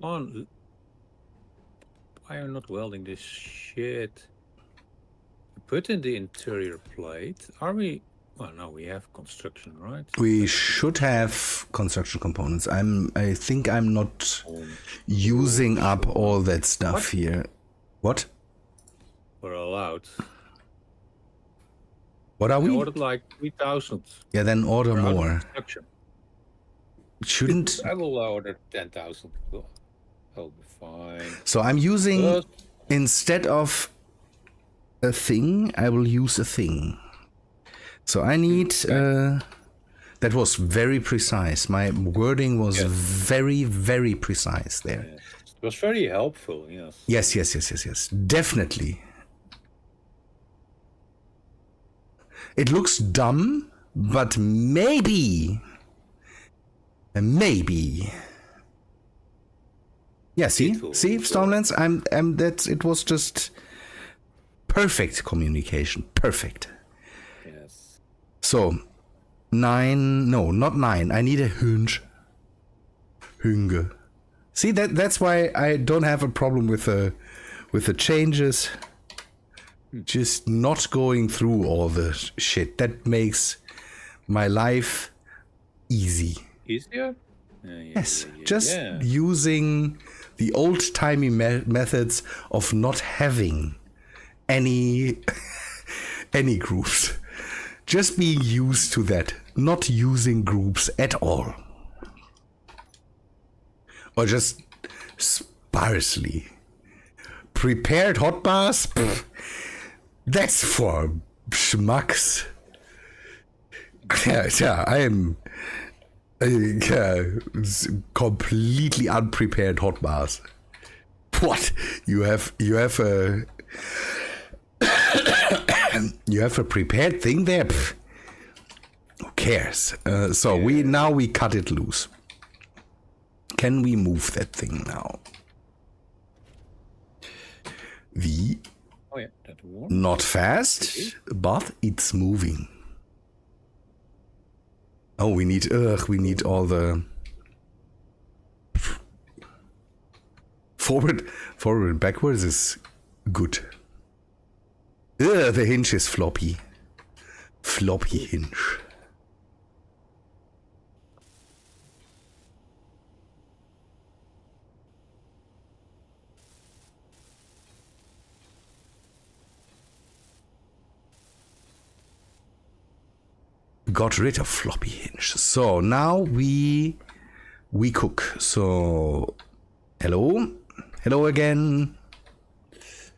On. Why are you not welding this shit? Put in the interior plate. Are we? Well, no, we have construction, right? We should have construction components. I think I'm not using up all that stuff here. What? We're allowed. What are we? I ordered like 3,000. Yeah, then order more. Shouldn't I will order 10,000. I'll be fine. So I'm using instead of a thing, I will use a thing. So I need that was very precise. My wording was very, very precise there. Yes. It was very helpful, yes. Yes. Definitely. It looks dumb, but maybe. Yeah, see, Stormlands. It was just perfect communication. Perfect. Yes. So 9. No, not 9. I need a Hünge. See, that's why I don't have a problem with the changes. Just not going through all the shit. That makes my life easy. Easier? Yes, just using the old-timey methods of not having any groups. Just being used to that. Not using groups at all. Or just sparsely. Prepared hotbars? That's for schmucks. Yeah, I am completely unprepared hotbars. What? You have a you have a prepared thing there? Pff. Who cares? So we cut it loose. Can we move that thing now? Oh yeah, that works. Not fast, but it's moving. Oh, we need all the forward and backwards is good. The hinge is floppy. Floppy hinge. Got rid of floppy hinge. So now we cook. So hello again.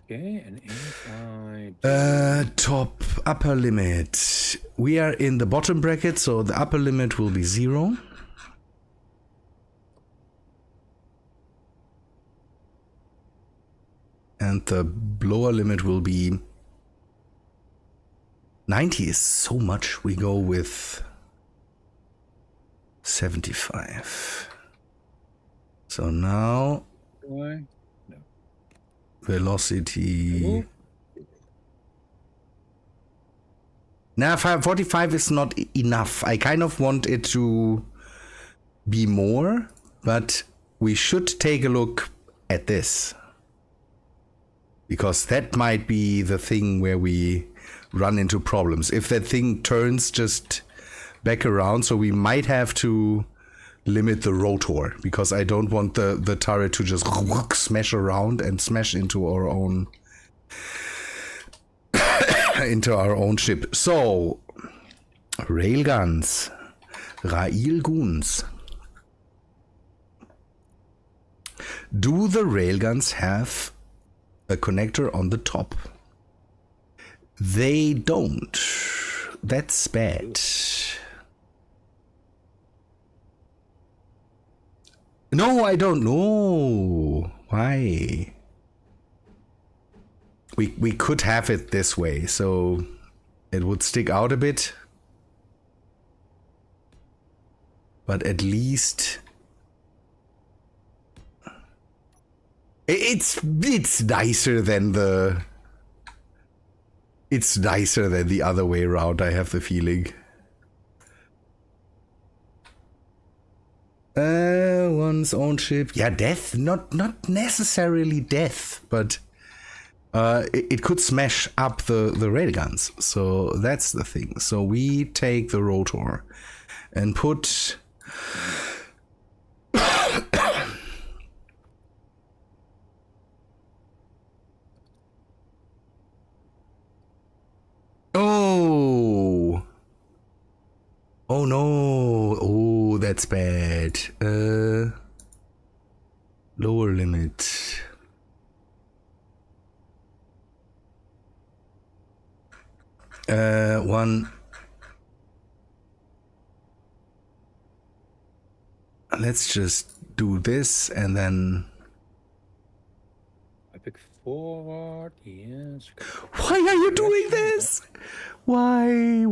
Okay, and inside. Top upper limit. We are in the bottom bracket, so the upper limit will be 0. And the lower limit will be 90 is so much. We go with 75. So now velocity. Now 45 is not enough. I kind of want it to be more, but we should take a look at this. Because that might be the thing where we run into problems. If that thing turns just back around, so we might have to limit the rotor, because I don't want the turret to just smash around and smash into our own ship. So railguns, railguns. Do the railguns have a connector on the top? They don't. That's bad. No, I don't know. Why? We could have it this way, so it would stick out a bit. But at least it's nicer than the other way around, I have the feeling. One's own ship. Yeah, death. Not necessarily death, but it could smash up the railguns. So that's the thing. So we take the rotor and put Oh no. Oh, that's bad. Lower limit. One. Let's just do this and then. I pick forward. Yes. Why are you doing this? Why?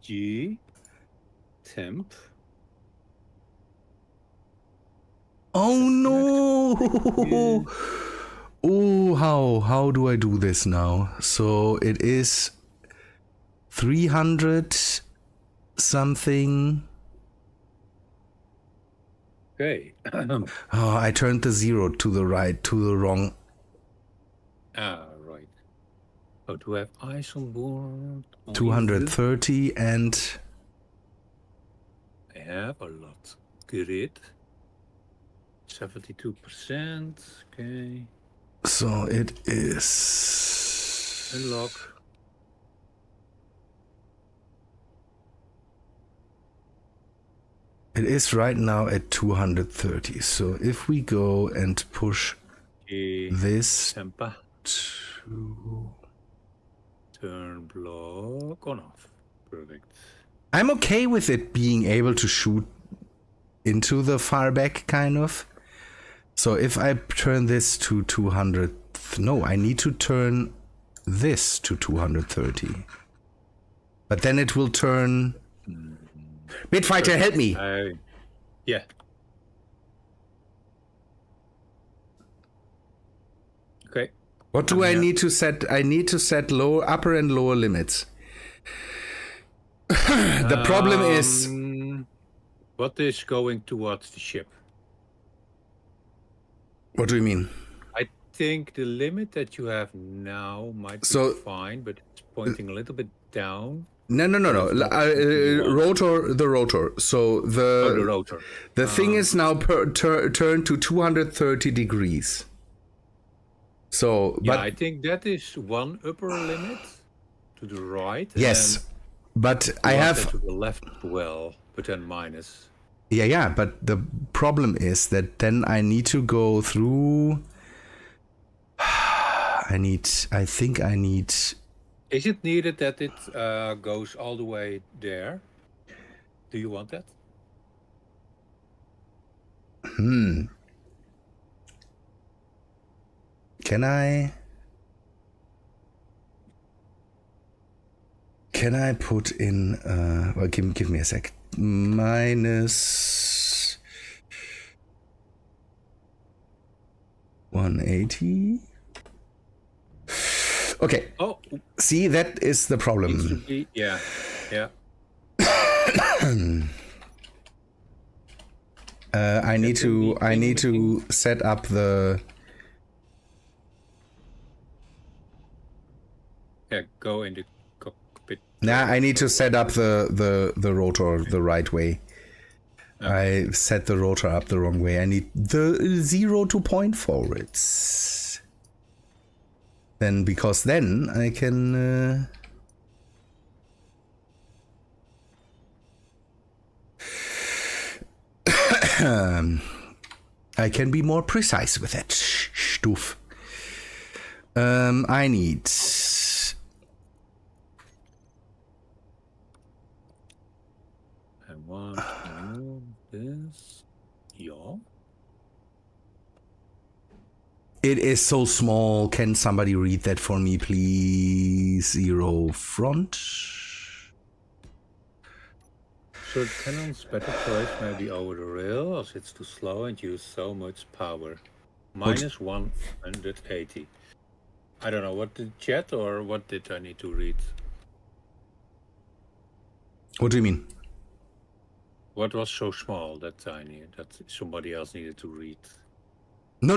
G. Temp. Oh no! Oh, how do I do this now? So it is 300 something. Okay. Oh, I turned the 0 to the right, to the wrong. Right. Oh, do I have ice on board? 230 and... I have a lot. Grid. 72%. Okay. So it is... Unlock. It is right now at 230. So if we go and push this Tempa. to... Turn block on off. Perfect. I'm okay with it being able to shoot into the far back, kind of. So if I turn this to 200... No, I need to turn this to 230. But then it will turn... Bitfighter, help me! Yeah. Okay. What do I need to set? I need to set lower, upper and lower limits. The problem is... What is going towards the ship? What do you mean? I think the limit that you have now might be fine, but it's pointing a little bit down. No. Rotor, the rotor. So the rotor. The thing is now turned to 230 degrees. So, yeah, I think that is one upper limit to the right. Yes, but I have to the left as well, but then minus. Yeah, but the problem is that then I need to go through. I think I need. Is it needed that it goes all the way there? Do you want that? Can I put in? Well, give me a sec. Minus 180. Okay. Oh, see, that is the problem. Yeah. I need to set up the. Yeah, go in the cockpit. Nah, I need to set up the rotor the right way. Okay. I set the rotor up the wrong way. I need the 0 to point forwards. Then, because then I can... I can be more precise with that stuff. I need... I want to move this. Yeah. It is so small. Can somebody read that for me, please? 0 front. So the cannon's better choice may be over the rail, as it's too slow and use so much power. Minus 180. I don't know, what did chat or what did I need to read? What do you mean? What was so small, that tiny, that somebody else needed to read? No.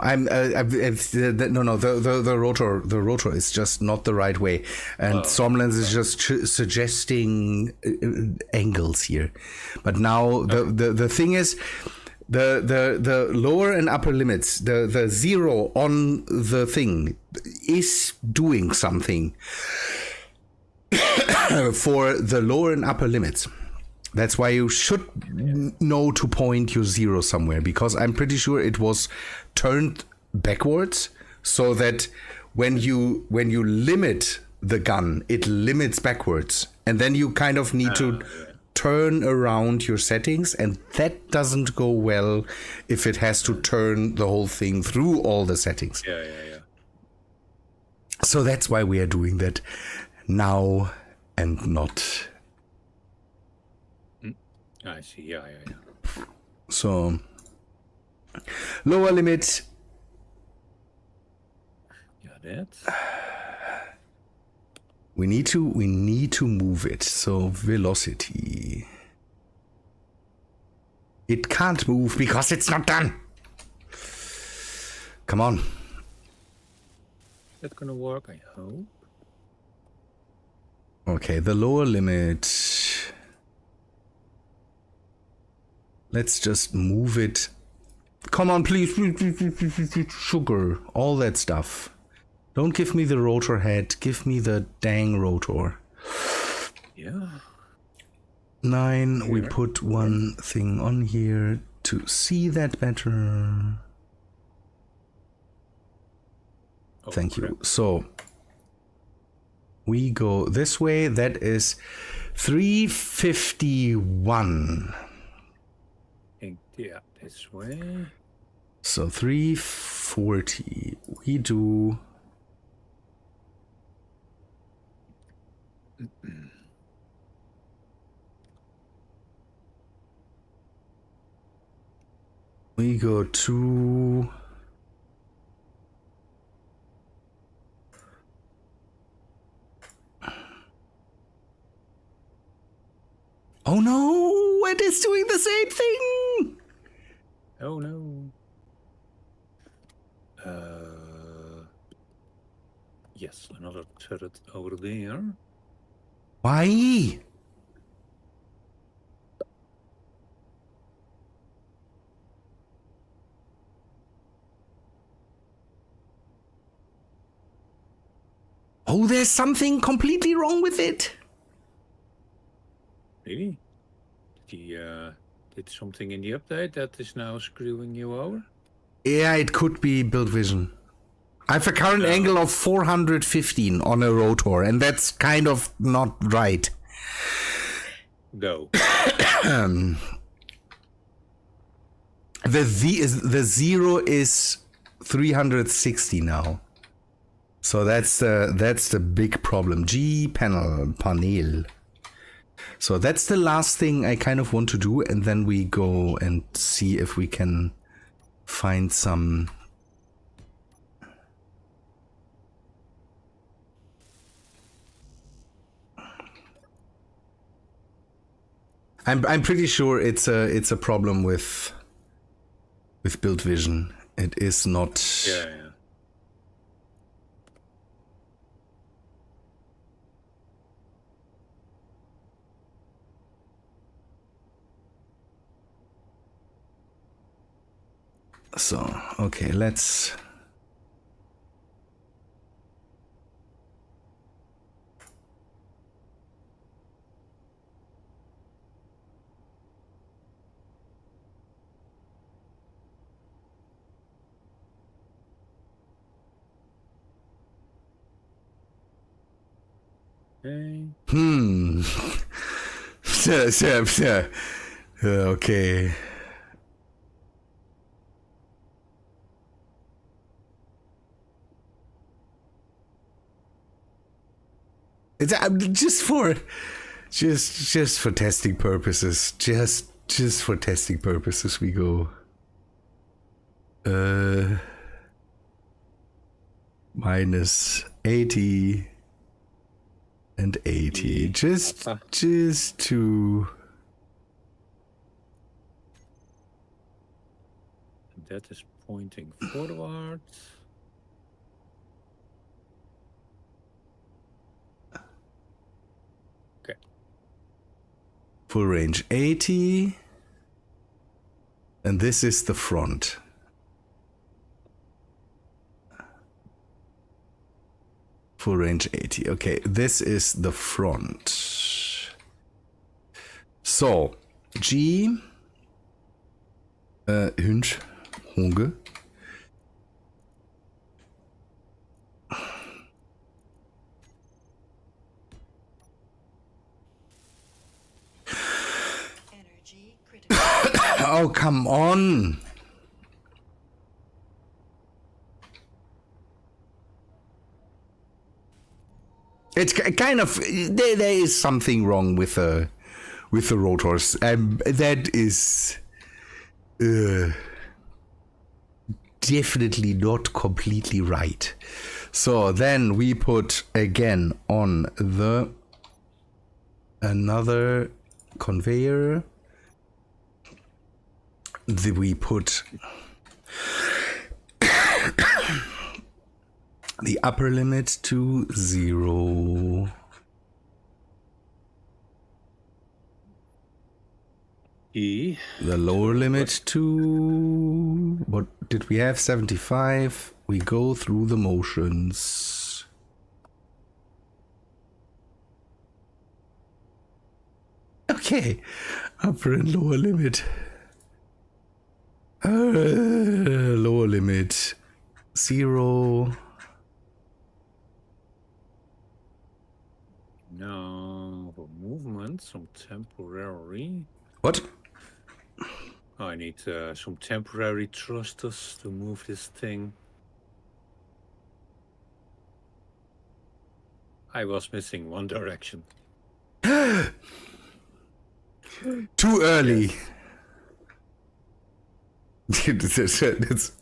I'm the rotor is just not the right way, and Stormlands is just suggesting angles here. But now the thing is, the lower and upper limits, the 0 on the thing is doing something for the lower and upper limits. That's why you should know to point your 0 somewhere, because I'm pretty sure it was turned backwards so that when you limit the gun, it limits backwards, and then you kind of need to turn around your settings, and that doesn't go well if it has to turn the whole thing through all the settings. Yeah. So that's why we are doing that now and not. I see, yeah. So, lower limit. Yeah, that's... We need to move it. So, velocity. It can't move because it's not done. Come on. Is that gonna work? I hope. Okay, the lower limit. Let's just move it. Come on, please. Sugar. All that stuff. Don't give me the rotor head. Give me the dang rotor. Yeah. 9. Here. We put one thing on here to see that better. Oh, Thank you. crap. So we go this way. That is 351. Yeah, this way. So 340. We do. We go to. Oh no! It is doing the same thing! Oh no. Yes, another turret over there. Why? Oh, there's something completely wrong with it. Really? Did something in the update that is now screwing you over? Yeah, it could be build vision. I have a current angle of 415 on a rotor, and that's kind of not right. No. The 0 is 360 now. So that's the big problem. G panel. So that's the last thing I kind of want to do, and then we go and see if we can find some. I'm pretty sure it's a problem with build vision. It is not. Yeah. So, okay, let's. Okay. Okay. It's just for testing purposes. Just for testing purposes, we go. Minus 80 and 80. Just to. That is pointing forwards. Okay. Full range 80. And this is the front. Full range 80. Okay, this is the front. So, G. Hund. Hunge. Energy critical. Oh, come on. It's kind of there is something wrong with the rotors. That is definitely not completely right. So then we put again on the another conveyor. We put the upper limit to 0. E. The lower limit to, what did we have? 75. We go through the motions. Okay, upper and lower limit. Lower limit 0. Now for movement, some temporary. What? I need some temporary thrusters to move this thing. I was missing one direction. Too early. Yes.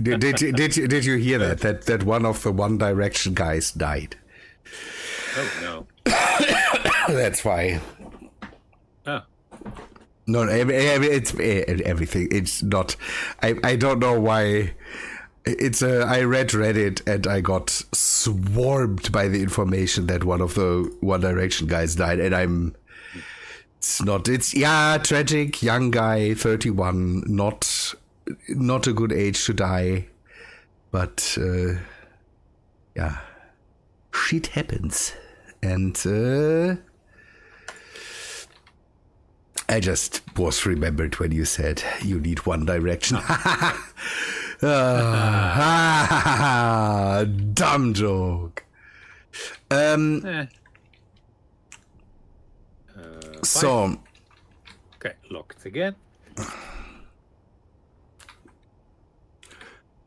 did you hear that one of the One Direction guys died? Oh no. That's why. Ah. No, it's everything. It's not. I don't know why. I read Reddit and I got swarmed by the information that one of the One Direction guys died, and it's tragic. Young guy, 31, not a good age to die, but yeah, shit happens, and I just was remembered when you said you need One Direction. Dumb joke. So. Okay, locked again.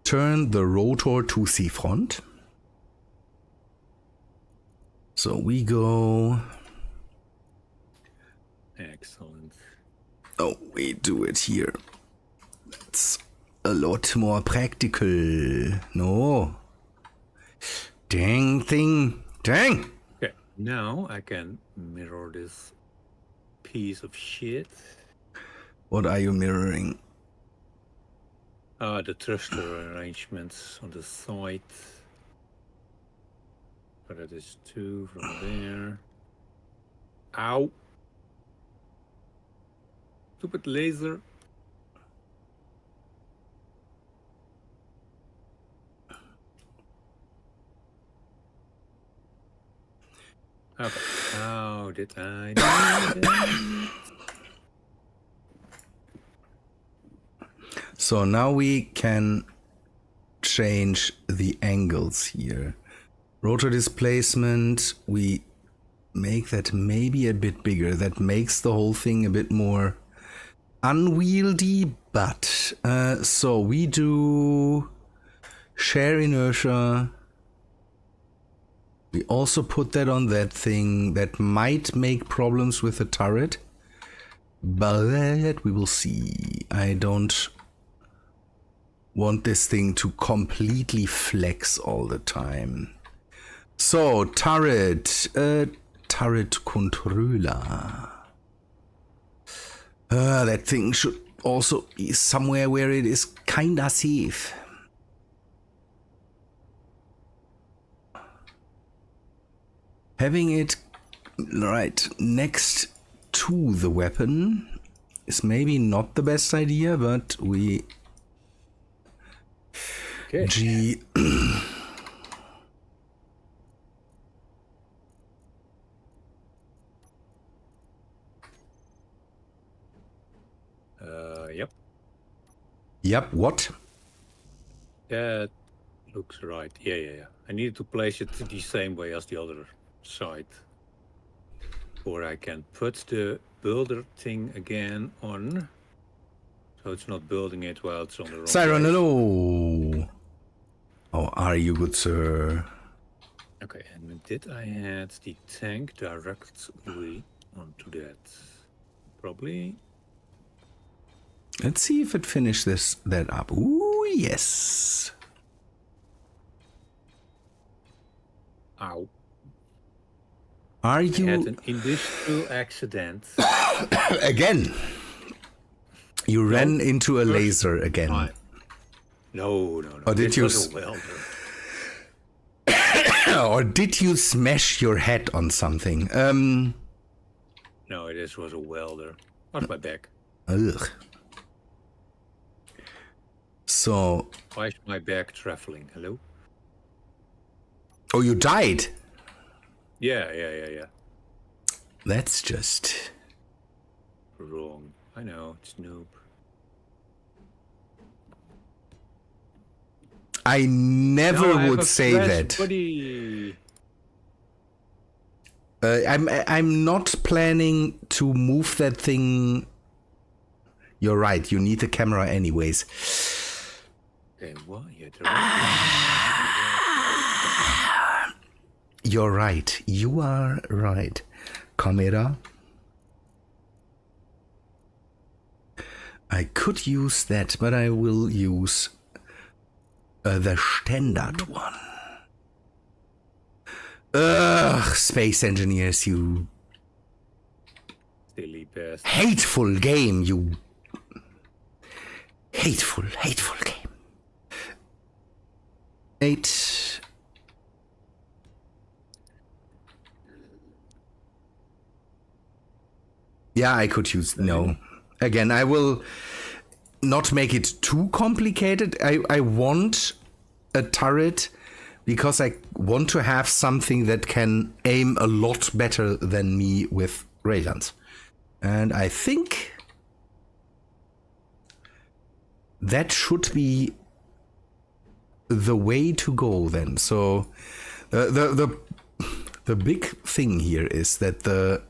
Turn the rotor to C front. So we go. Excellent. Oh, we do it here. That's a lot more practical. No. Dang thing. Dang. Okay, now I can mirror this piece of shit. What are you mirroring? The thruster arrangements on the side. But that is 2 from there. Ow! Stupid laser. Okay, how did I do that? So now we can change the angles here. Rotor displacement, we make that maybe a bit bigger. That makes the whole thing a bit more unwieldy, but so we do share inertia. We also put that on that thing. That might make problems with the turret, but we will see. I don't want this thing to completely flex all the time. So turret, turret controller. That thing should also be somewhere where it is kinda safe. Having it right next to the weapon is maybe not the best idea, but we... Okay. G... Yep. Yep, what? That looks right. Yeah. I needed to place it the same way as the other side. Or I can put the builder thing again on. So it's not building it while it's on the wrong Siren, place. hello! How are you, good sir? Okay, and did I add the tank directly onto that? Probably. Let's see if it finished that up. Ooh, yes. Ow. Are I had you an industrial accident. again? You ran into a laser again. Time. No. Or did This you was a welder. or did you smash your head on something? No, this was a welder. Watch my back. Ugh. So, Why is my back traveling? Hello? oh, you died. Yeah. That's just Wrong. I know, it's noob. I never Now I have would a say fresh that. body. I'm not planning to move that thing. You're right. You need the camera anyways. Okay, what? Yeah, You're right. You are right. Camera. I could use that, but I will use the standard one. Ugh, space engineers, you silly bastard. hateful game, you hateful game. 8. Yeah, I could use no. Again, I will not make it too complicated. I want a turret because I want to have something that can aim a lot better than me with ray guns. And I think that should be the way to go then. So the big thing here is that the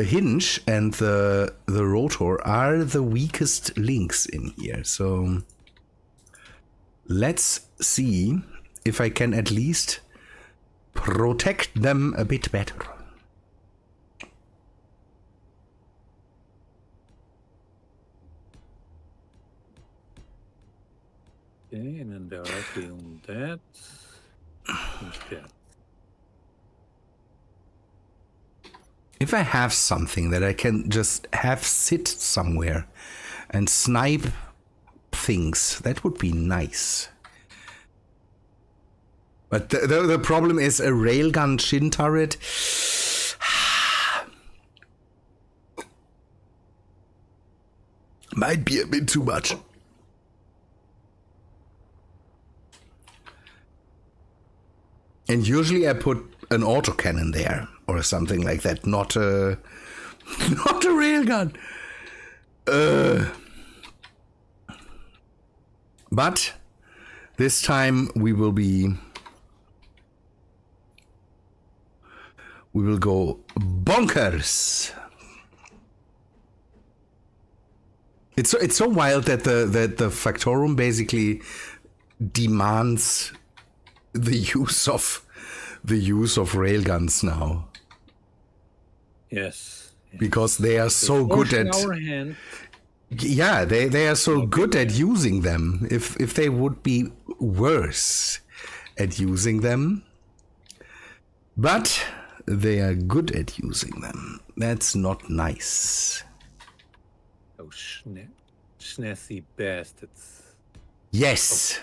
hinge and the rotor are the weakest links in here. So let's see if I can at least protect them a bit better. Okay, and then directly on that. Instead. If I have something that I can just have sit somewhere and snipe things, that would be nice. But the problem is a railgun shin turret. Might be a bit too much. And usually I put an autocannon there or something like that, not a railgun. But This time we will go bonkers. It's so wild that the Factorum basically demands the use of railguns now. Yes. Because they are so good at. Our hand. Yeah, they are so good at using them. If they would be worse at using them, but they are good at using them. That's not nice. Oh, snazzy bastards. Yes,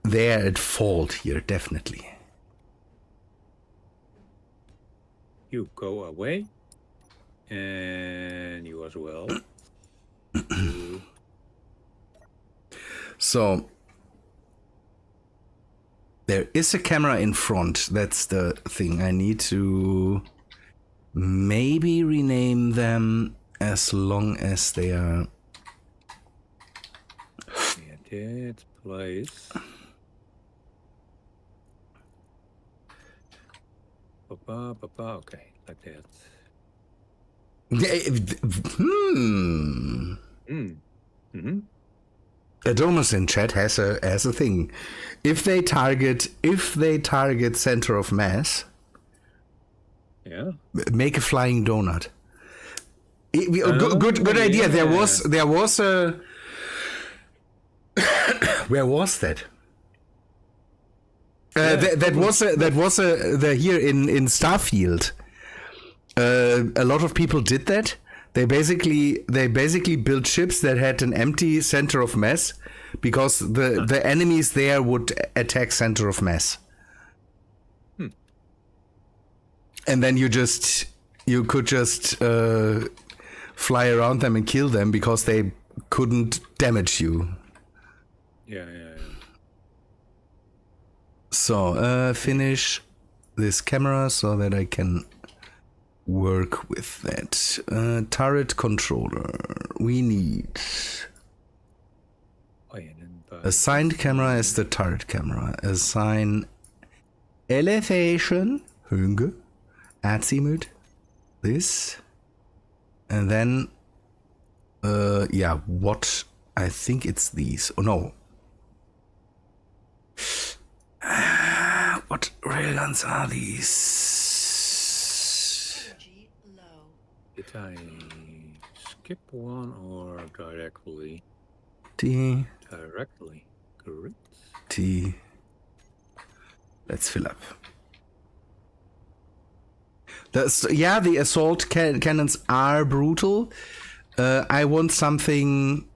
they're at fault here, definitely. You go away. And you as well. So, there is a camera in front. That's the thing. I need to maybe rename them as long as they are. Yeah, that place. Okay, like that. Adomus in chat has a thing. If they target center of mass, yeah, make a flying donut. Good idea. Yeah. There was a where was that? That was here in Starfield. A lot of people did that. They basically built ships that had an empty center of mass because the enemies there would attack center of mass. And then you could just fly around them and kill them because they couldn't damage you. Yeah. So finish this camera so that I can work with that. Turret controller. We need assigned camera as the turret camera. Assign elevation, Höhe, Azimut, this, and then what I think it's these. Oh no. What railguns are these? Energy low. Did I skip one or directly? T. Directly. Correct. T. Let's fill up. The assault cannons are brutal. I want something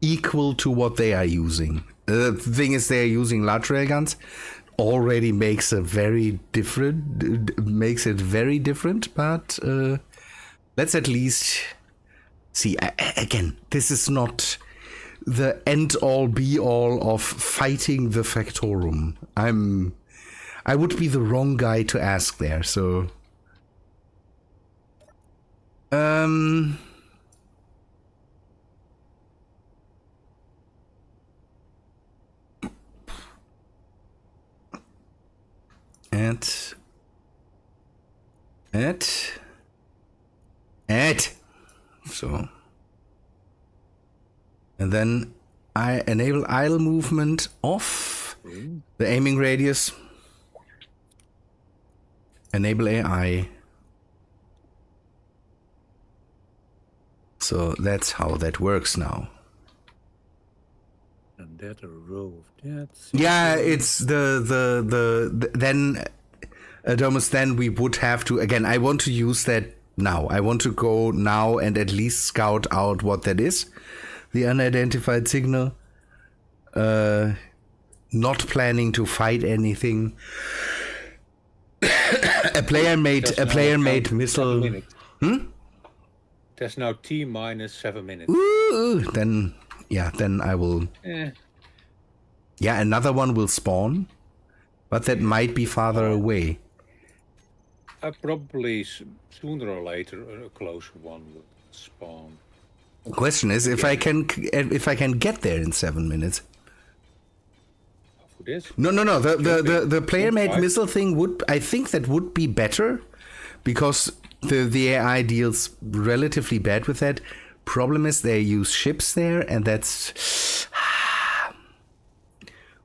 equal to what they are using. The thing is, they're using large railguns. Already makes it very different, but let's at least see. Again, this is not the end-all be-all of fighting the Factorum. I would be the wrong guy to ask there, so add. So, and then I enable idle movement off the aiming radius. Enable AI. So that's how that works now. And that a row of that. Yeah, it's the then Adomus, then we would have to again. I want to use that now. I want to go now and at least scout out what that is. The unidentified signal. Not planning to fight anything. a player made missile. There's now T minus 7 minutes. Ooh, then I will. Yeah, another one will spawn, but that might be farther away. Probably sooner or later a close one will spawn. The question is if I can get there in 7 minutes. for this. No. The player-made Right. missile thing I think that would be better, because the AI deals relatively bad with that. Problem is they use ships there, and that's...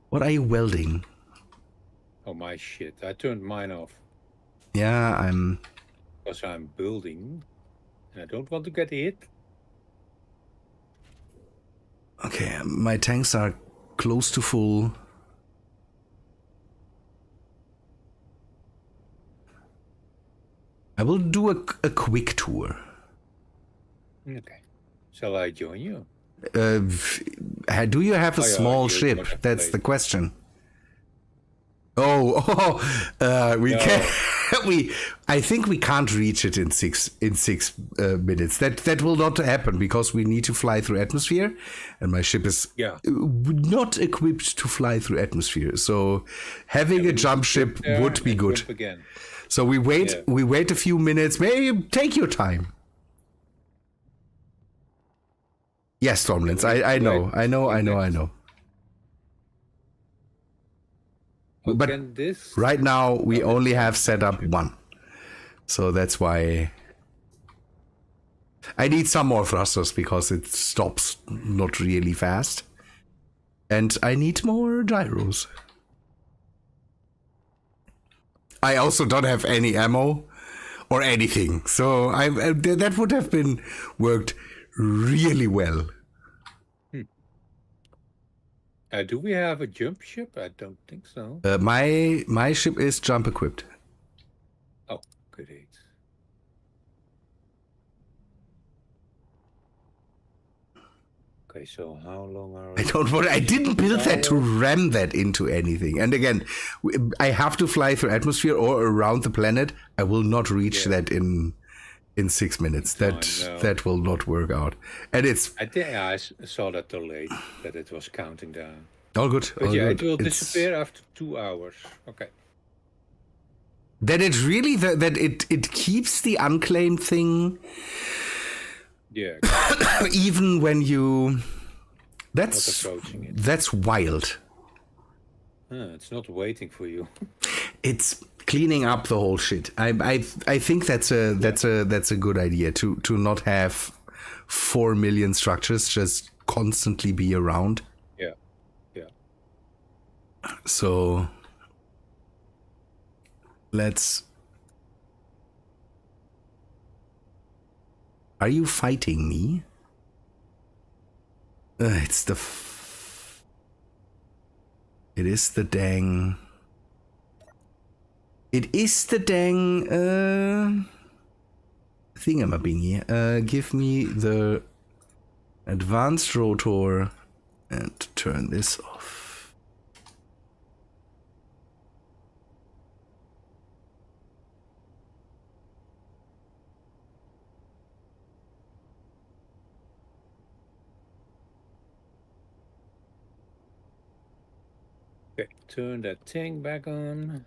What are you welding? Oh my shit! I turned mine off Yeah, I'm... because I'm building, and I don't want to get hit. Okay, my tanks are close to full. I will do a quick tour. Okay. Shall I join you? Do you have a Oh, yeah, small you ship? don't have to That's play. the question. We No. can. I think we can't reach it in six minutes. That will not happen, because we need to fly through atmosphere, and my ship is not equipped to fly through atmosphere. So having a jump ship would be good. Jump again. So we wait. Yeah. We wait a few minutes. Maybe take your time. Yes, Stormlands. I know. Oh, But can this? right now we only have set up one, so that's why I need some more thrusters, because it stops not really fast, and I need more gyros. I also don't have any ammo or anything, so that would have been worked really well. Do we have a jump ship? I don't think so. My ship is jump equipped. Oh, great. Okay, so how long are I didn't build that to ram that into anything. And again, I have to fly through atmosphere or around the planet. I will not reach that in 6 minutes. That will not work out. And it's I think I saw that too late, that it was counting down. all good. But all yeah, good. it will It's- disappear after 2 hours. Okay. That it really that it keeps the unclaimed thing Yeah, even when you. not That's approaching it. that's wild. It's not waiting for you. It's cleaning up the whole shit. I think that's a good idea to not have 4 million structures just constantly be around. Yeah, yeah. So let's. Are you fighting me? It's the. It is the dang. It is the dang thingamabingy. Give me the advanced rotor and turn this off. Okay, turn that thing back on.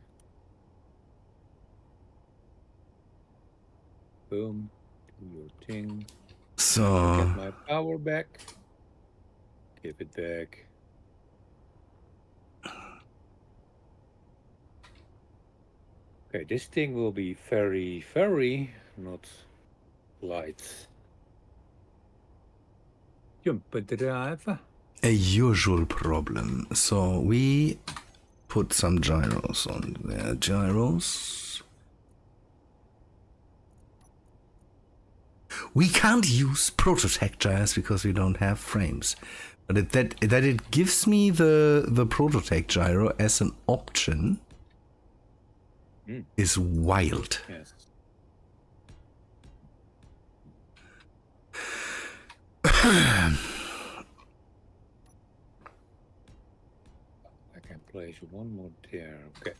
Boom. Do your thing. So Get my power back. Give it back. Okay, this thing will be very, very not light. Jump drive. a usual problem. So we put some gyros on there. Gyros. We can't use prototech gyros because we don't have frames. But it gives me the prototech gyro as an option is wild. Yes. I can place one more there. Okay.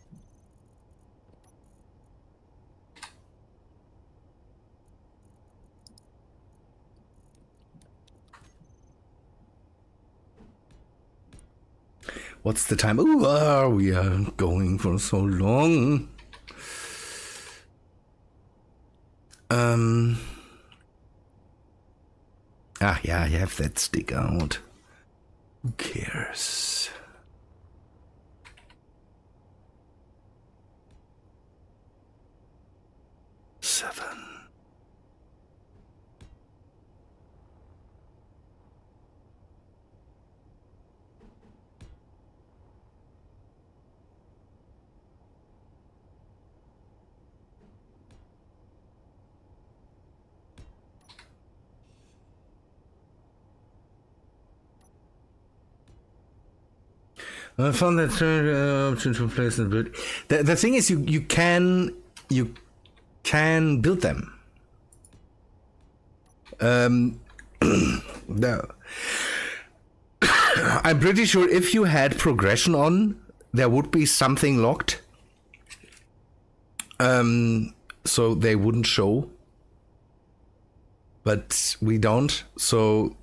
What's the time? Oh, we are going for so long. Yeah, I have that stick out. Who cares? 7. I found that option to place and build. The thing is, you can build them. No. I'm pretty sure if you had progression on, there would be something locked. So they wouldn't show. But we don't. So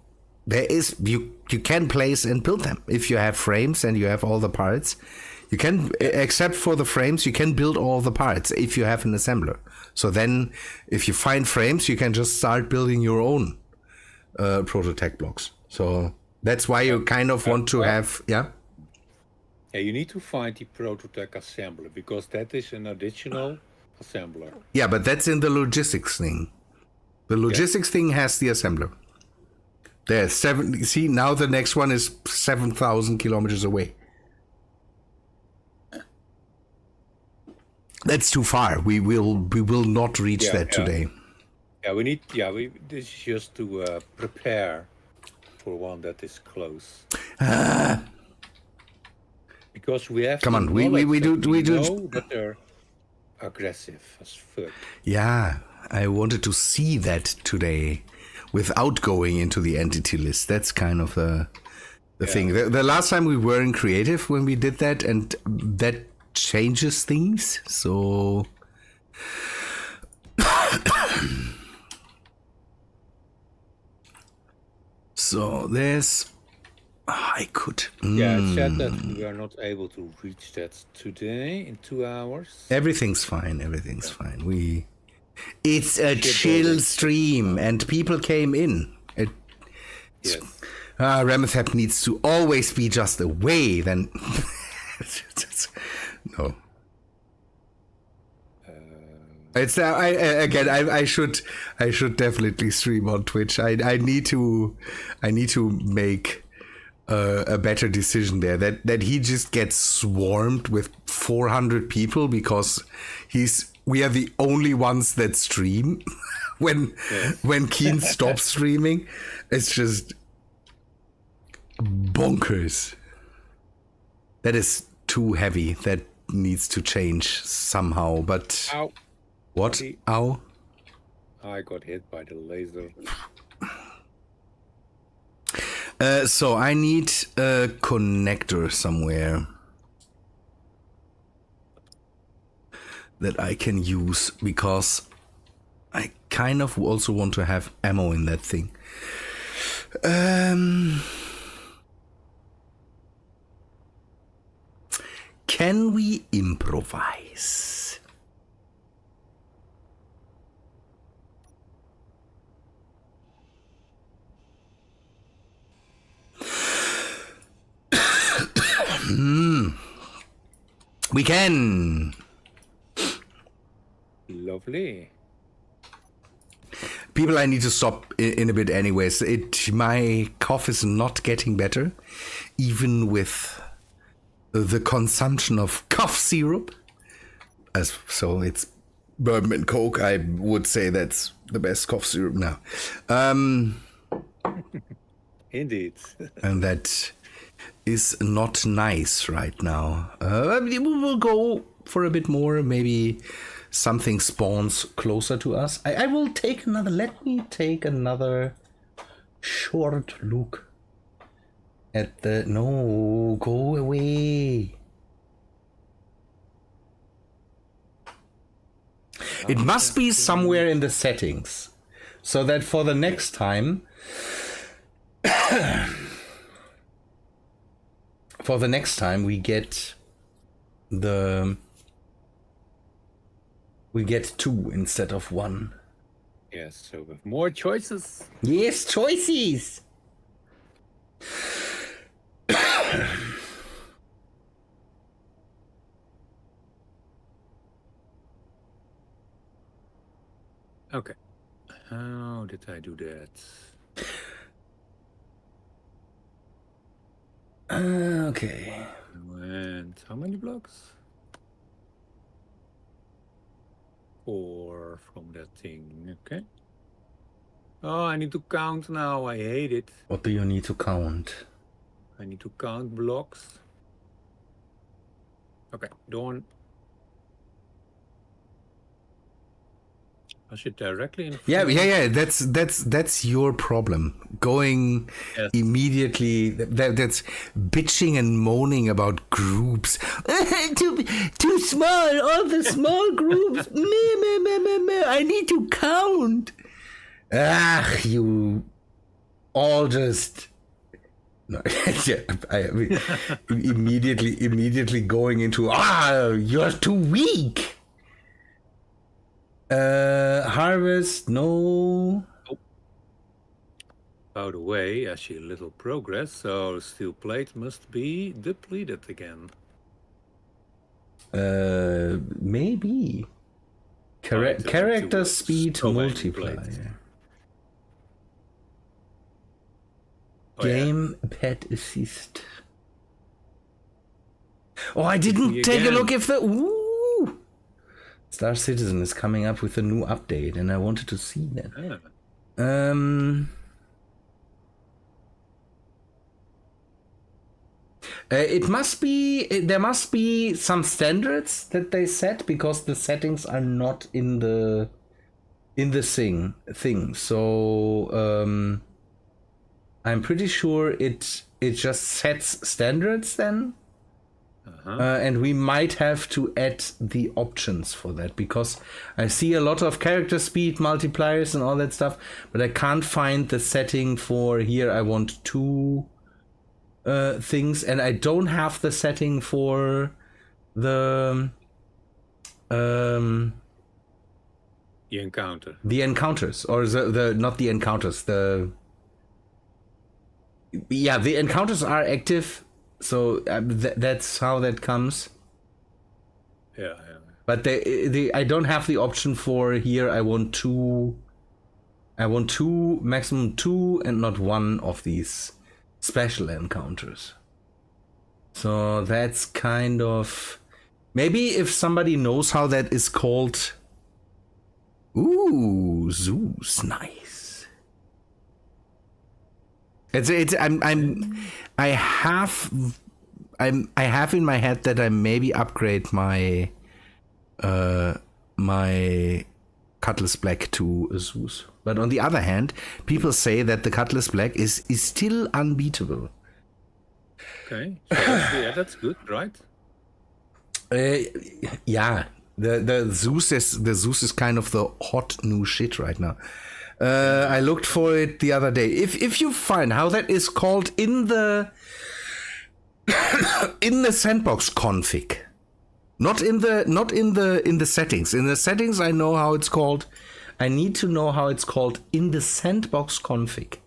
there is you can place and build them if you have frames and you have all the parts. You can, except for the frames, you can build all the parts if you have an assembler. So then, if you find frames, you can just start building your own prototype blocks. So that's why you kind of want to have, Yeah, you need to find the prototype assembler because that is an additional assembler. Yeah, but that's in the logistics thing. The logistics thing has the assembler. There's 7. See, now the next one is 7,000 kilometers away. That's too far. We will not reach that today. Yeah, we need. Yeah, this is just to prepare for one that is close. Because we have. Come on, we do know that they're aggressive as fuck. Yeah, I wanted to see that today, without going into the entity list. That's kind of the thing. The last time we were in creative when we did that, and that changes things. So. So there's. I could. Yeah, it said that we are not able to reach that today in 2 hours. Everything's fine. Everything's fine. It's a chill stream, and people came in. Yes. Ramethep needs to always be just away. Then, no. It's I should definitely stream on Twitch. I need to make a better decision there. That he just gets swarmed with 400 people because we are the only ones that stream when Keen stops streaming. It's just bonkers. That is too heavy. That needs to change somehow. But Ow. What? Ow. I got hit by the laser. So I need a connector somewhere that I can use because I kind of also want to have ammo in that thing. Can we improvise? We can. Lovely. People, I need to stop in a bit anyways. My cough is not getting better, even with the consumption of cough syrup. So it's bourbon and Coke. I would say that's the best cough syrup now. Indeed. And that is not nice right now. We will go for a bit more. Maybe something spawns closer to us. I will take another. Let me take another short look at the. No, go away. It must be somewhere in the settings, so that for the next time. For the next time, we get 2 instead of 1. Yes, so with more choices. Yes, choices. Okay. How did I do that? Okay. And how many blocks? 4 from that thing. Okay. Oh, I need to count now. I hate it. What do you need to count? I need to count blocks. Okay, Dawn. I should directly in front. Yeah. That's your problem. Going Yes. immediately. That's bitching and moaning about groups. too small. All the small groups. Meh. I need to count. You all just. No, yeah, immediately going into you're too weak. Harvest, no. By the way, I see a little progress, so steel plate must be depleted again. Maybe. Character speed multiplier. Game pet assist. Oh, I didn't take a look if the Star Citizen is coming up with a new update, and I wanted to see that. It must be. There must be some standards that they set, because the settings are not in the thing. So I'm pretty sure it just sets standards then. And we might have to add the options for that, because I see a lot of character speed multipliers and all that stuff, but I can't find the setting for here. I want 2 things, and I don't have the setting for the encounter. The encounters, or the not the encounters. The encounters are active. So that's how that comes. Yeah. But I don't have the option for here. I want 2. I want 2, maximum 2, and not 1 of these special encounters. So that's kind of, maybe if somebody knows how that is called. Ooh, Zeus, nice. I have in my head that I maybe upgrade my my Cutlass Black to a Zeus. But on the other hand, people say that the Cutlass Black is still unbeatable. Okay, so that's good, right? Yeah, the Zeus is kind of the hot new shit right now. I looked for it the other day. If you find how that is called in the in the sandbox config, not in the settings. In the settings, I know how it's called. I need to know how it's called in the sandbox config,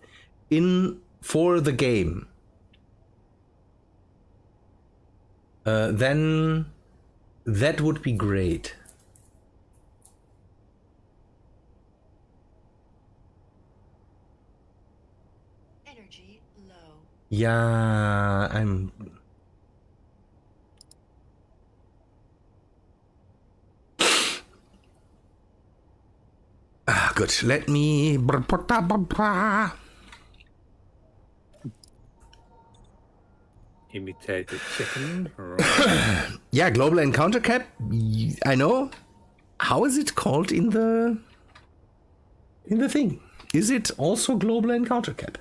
for the game. Then that would be great. Yeah, I'm. Good. Let me. Imitated chicken. Yeah, global encounter cap. I know. How is it called in the thing? Is it also global encounter cap?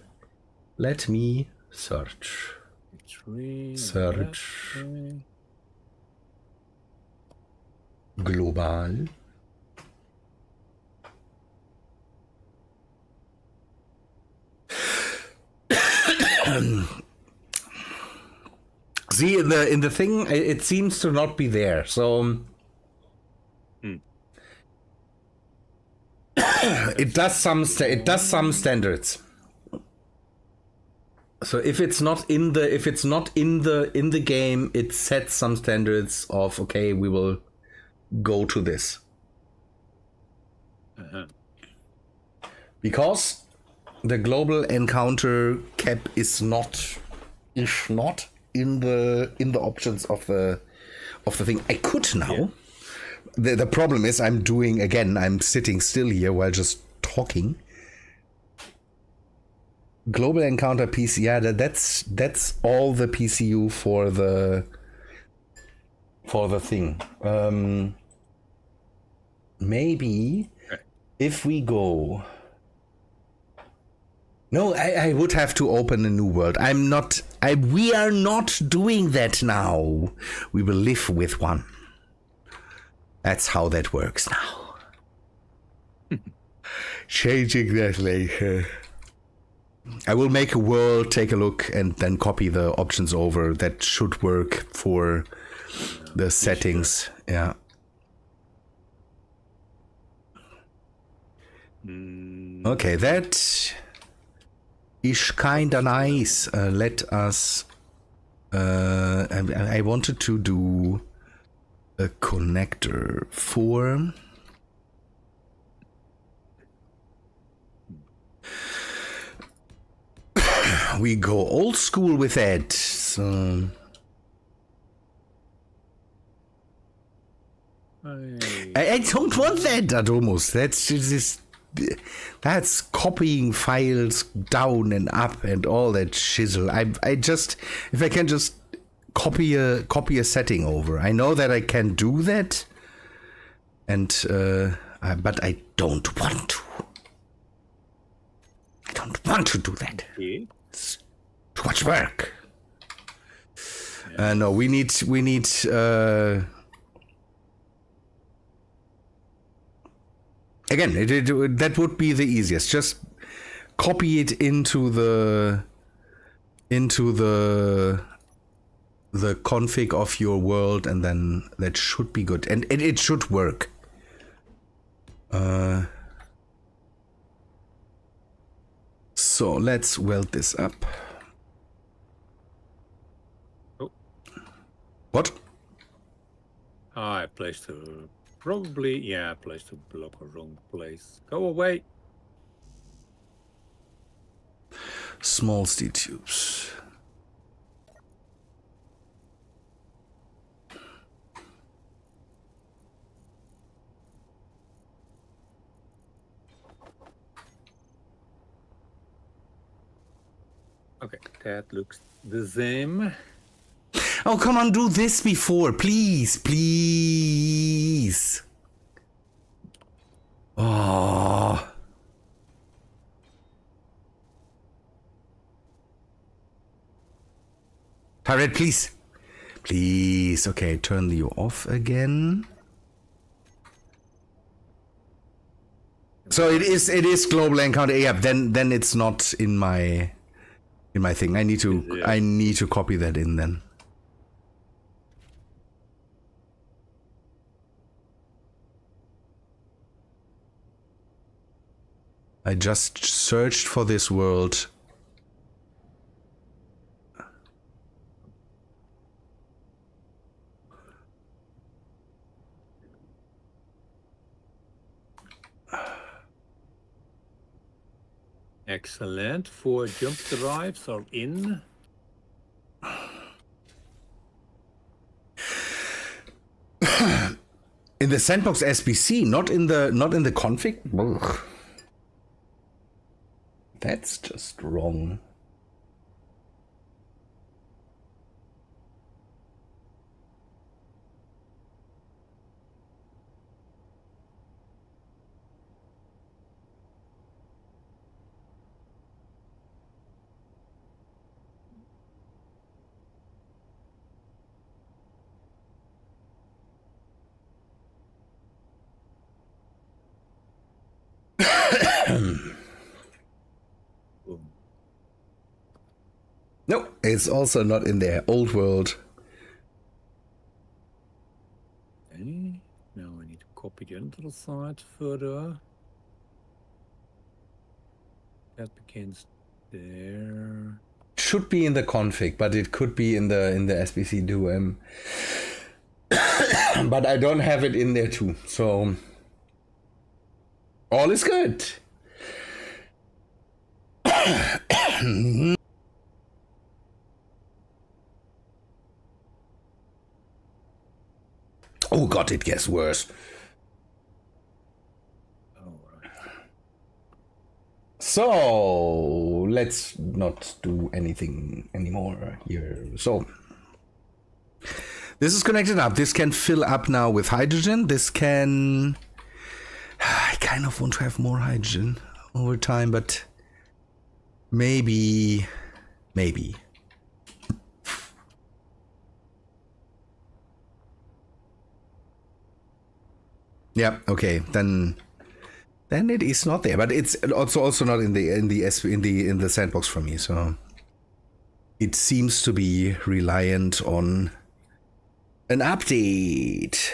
Let me search. Global. See, in the thing, it seems to not be there. So it does some standards. So if it's not in the game, it sets some standards of, okay, we will go to this. Because the global encounter cap is not in the options of the thing. I could now. Yeah. The problem is I'm sitting still here while just talking. Global encounter PC, yeah, that's all the PCU for the thing. Maybe if we go. No, I would have to open a new world. We are not doing that now. We will live with one. That's how that works now. Changing that later. I will make a world, take a look, and then copy the options over. That should work for the settings. Sure. Yeah. Okay, that is kinda nice. Let us. I wanted to do a connector for. We go old school with that. So I don't want that, Adomos. That's copying files down and up and all that shizzle. I just, if I can just copy a setting over. I know that I can do that, and but I don't want to. I don't want to do that. It's too much work. No, we need. Again, that would be the easiest. Just copy it into the config of your world, and then that should be good, and it should work. So let's weld this up. Oh. What? I placed a placed a block a wrong place. Go away. Small steel tubes. Okay, that looks the same. Oh, come on, do this before, please, please. Oh. Terad, please. Please. Okay, turn you off again. So it is global encounter. Yeah, then it's not in my thing. I need to copy that in then. I just searched for this world. Excellent. 4 jump drives are in. In the sandbox SBC, not in the config. Ugh. That's just wrong. No, it's also not in the old world. Okay. Now I need to copy the other side further. That begins there. Should be in the config, but it could be in the SBC do. But I don't have it in there too, so all is good. Oh god, it gets worse. So let's not do anything anymore here. So this is connected up. This can fill up now with hydrogen. This can... I kind of want to have more hydrogen over time, but maybe. Yeah, okay, then it is not there, but it's also not in the sandbox for me. So it seems to be reliant on an update.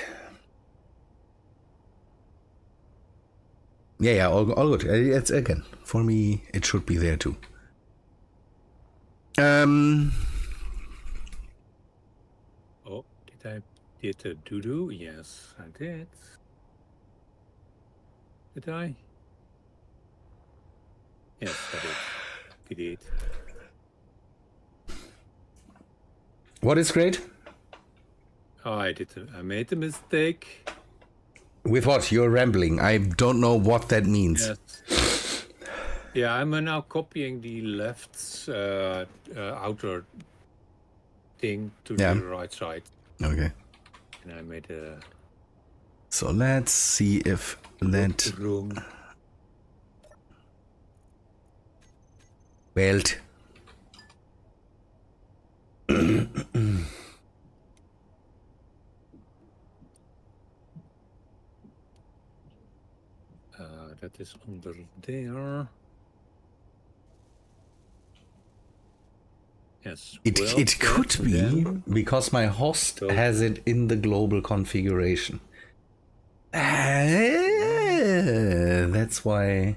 Yeah, all good. It's again for me. It should be there too. Oh, did a doo-doo? Yes, I did. Did I? Yes, I did. You did. What is great? Oh, I made a mistake. With what? You're rambling. I don't know what that means. Yes. Yeah, I'm now copying the left's outer thing to the right side. Okay. And I made a... So let's see if that... Wrong. Welt. That is under there. Yes. It could be because my host has it in the global configuration. That's why.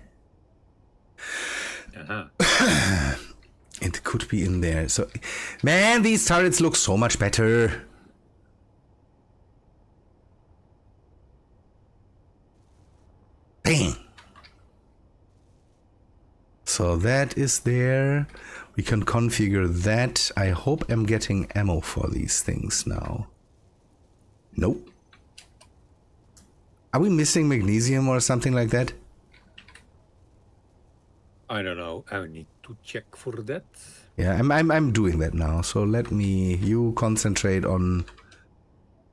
It could be in there. So, man, these turrets look so much better. Dang. So that is there. We can configure that. I hope I'm getting ammo for these things now. Nope. Are we missing magnesium or something like that? I don't know. I need to check for that. Yeah, I'm doing that now. So you concentrate on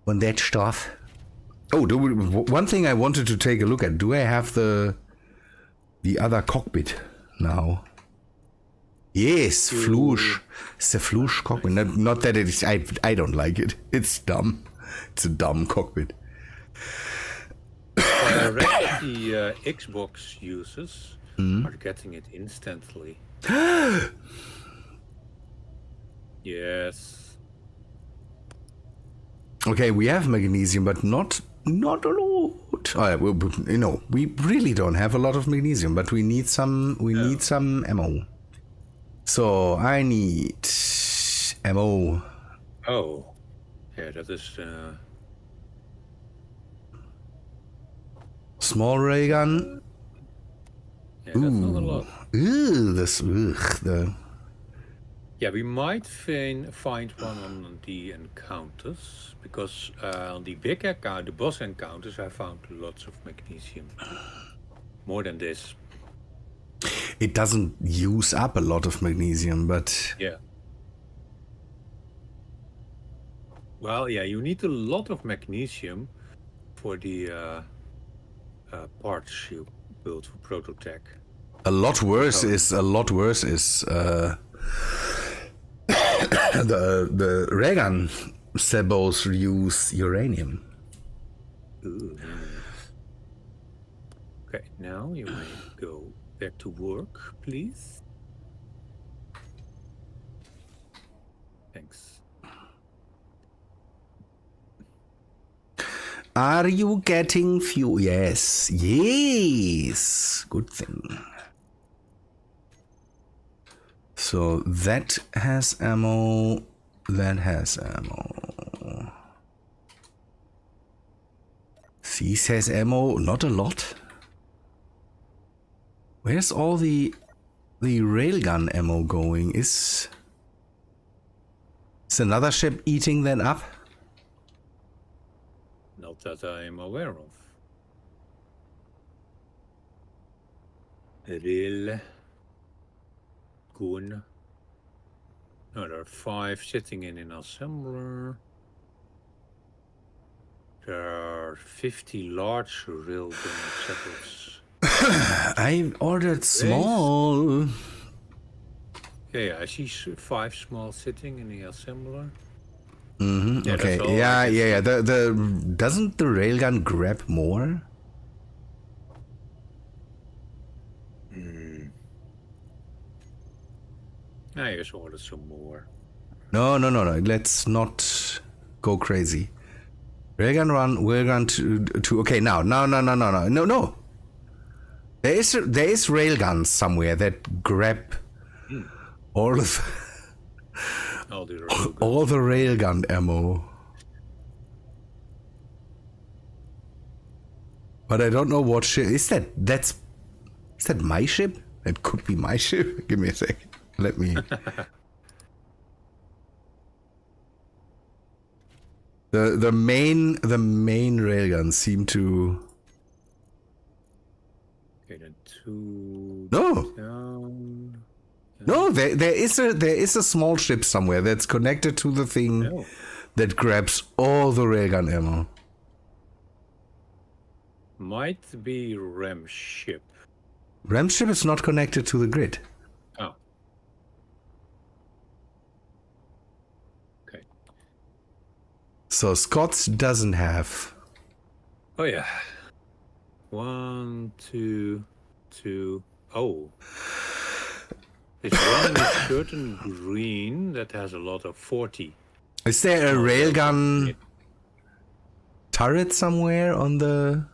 that stuff. Oh, one thing I wanted to take a look at. Do I have the other cockpit now? Yes, Flush. It's a Flush cockpit. Not that it is. I don't like it. It's dumb. It's a dumb cockpit. The rest of the Xbox users are getting it instantly. Yes. Okay, we have magnesium, but not a lot. We really don't have a lot of magnesium, but we need some. Need some ammo. So I need ammo. Oh, yeah, that is. Small ray gun. Yeah, that's not a lot. Yeah, we might find one on the encounters, because on the big account, the boss encounters, I found lots of magnesium. More than this. It doesn't use up a lot of magnesium, but... Yeah. Well, yeah, you need a lot of magnesium for the parts you build for Prototech. A lot worse is the ray gun sabos use uranium. Ooh. Okay, now you may go back to work, please. Thanks. Are you getting fuel? Yes. Yes. Good thing. So that has ammo. That has ammo. This has ammo. Not a lot. Where's all the... the railgun ammo going? Is another ship eating that up? Not that I'm aware of. Rail gun. No, there are 5 sitting in an assembler. There are 50 large railgun setups. I ordered small. Yeah, I see 5 small sitting in the assembler. Mm-hmm. Yeah, Okay. that's all I Yeah. can see. The doesn't the railgun grab more? I just ordered some more. No. Let's not go crazy. Railgun 1, railgun 2. Okay, now. No. There is railguns somewhere that grab all of All the railguns. all the railgun ammo. But I don't know what ship is that. Is that my ship? That could be my ship. Give me a sec. Let me. the main railguns seem to. Okay, then 2 No. down. No, there is a small ship somewhere that's connected to the thing Oh. that grabs all the railgun ammo. Might be Ram ship. Ram's ship is not connected to the grid. Oh. Okay. So Scott's doesn't have. Oh yeah. 1, 2, 2. Oh. It's running a certain green that has a lot of 40. Is there a railgun turret somewhere on the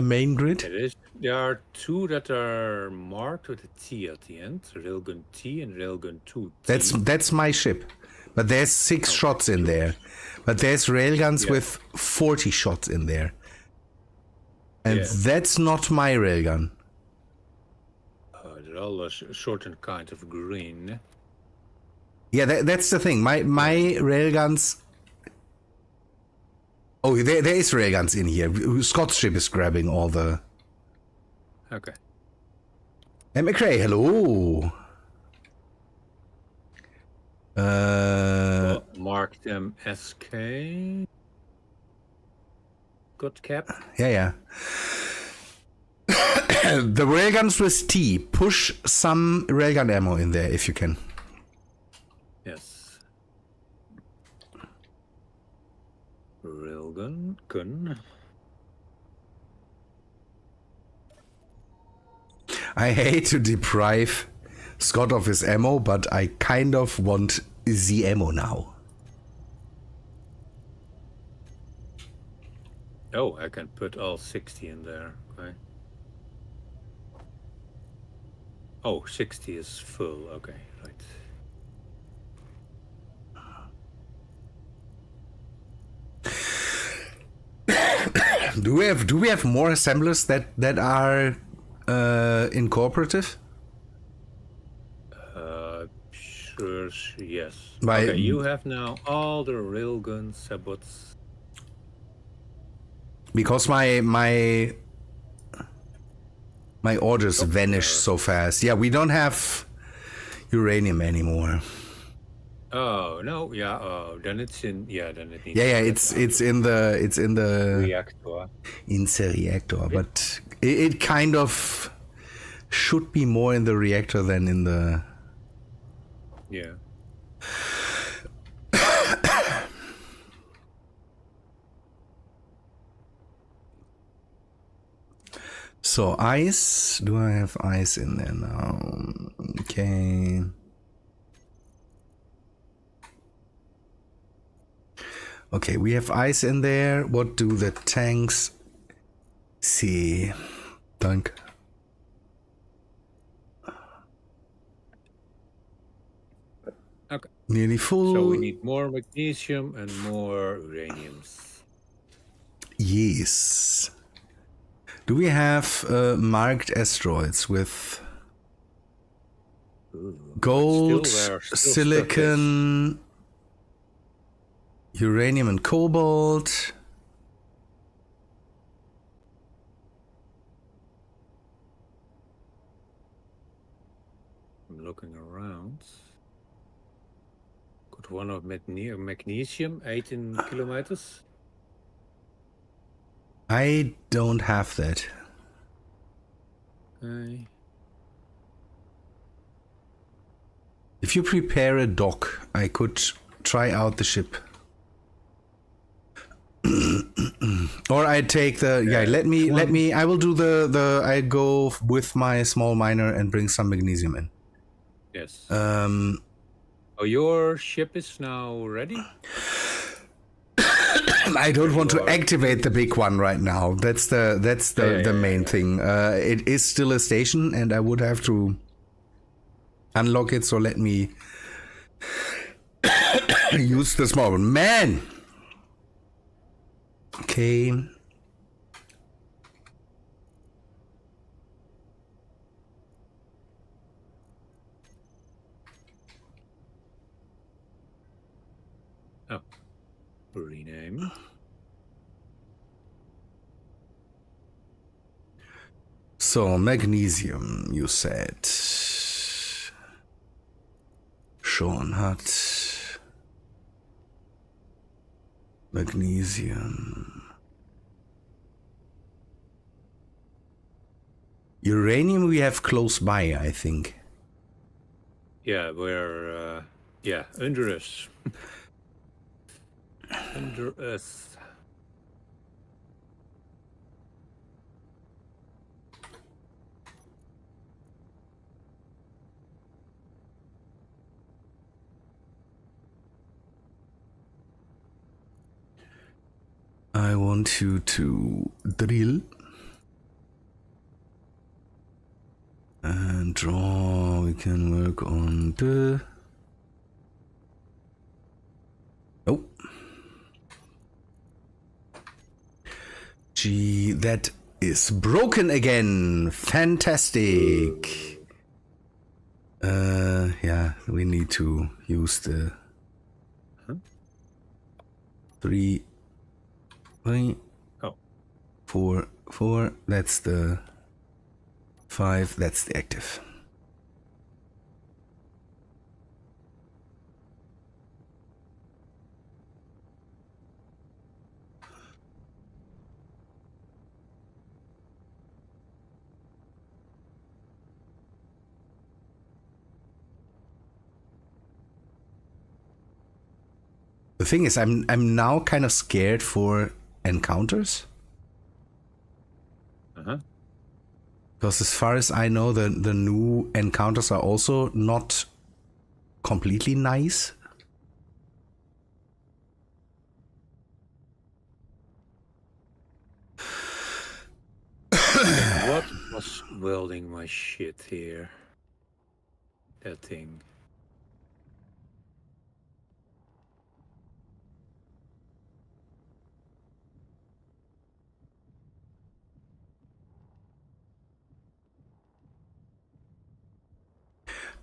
main grid? It is. There are 2 that are marked with a T at the end. Railgun T and Railgun 2T. That's my ship. But there's 6 shots in there. But there's railguns with 40 shots in there. And that's not my railgun. They're all a certain kind of green. Yeah, that's the thing. My railguns. Oh, there is railguns in here. Scott's ship is grabbing all the. Okay. Hey, McRae, hello. Well, mark them SK. Good cap. Yeah. The railguns with T. Push some railgun ammo in there if you can. Yes. Railgun. Gun. I hate to deprive Scott of his ammo, but I kind of want the ammo now. Oh, I can put all 60 in there. Okay. Oh, 60 is full. Okay, right. Do we have more assemblers that are in cooperative? Sure, yes. By- Okay, you have now all the railgun sabots. Because my orders vanish so fast. Yeah, we don't have uranium anymore. Oh no, yeah. Oh, then it's in. Yeah, then it needs. Yeah, to it's in the reactor. in the reactor, but it kind of should be more in the reactor than in the. Yeah. So ice, do I have ice in there now? Okay. Okay, we have ice in there. What do the tanks see? Dunk. Okay. Nearly full. So we need more magnesium and more uraniums. Yes. Do we have marked asteroids with gold, Still there, still silicon, uranium and cobalt? I'm looking around. Got one of magnesium, 18 kilometers. I don't have that. If you prepare a dock, I could try out the ship. Or I take the let me I will do the I go with my small miner and bring some magnesium in. Yes. Oh, your ship is now ready? I don't want to activate the big one right now. That's the main thing. It is still a station and I would have to unlock it, so let me use the small one. Man! Okay. Oh. Rename. So, magnesium, you said. Sean hat. Magnesium. Uranium we have close by, I think. Yeah, we're under us. Under us. I want you to drill and draw. We can work on the... Oh. Gee, that is broken again. Fantastic. Yeah, we need to use the 3, 4, 4. That's the 5. That's the active. The thing is, I'm now kind of scared for encounters. Because as far as I know, the new encounters are also not completely nice. What was welding my shit here? That thing.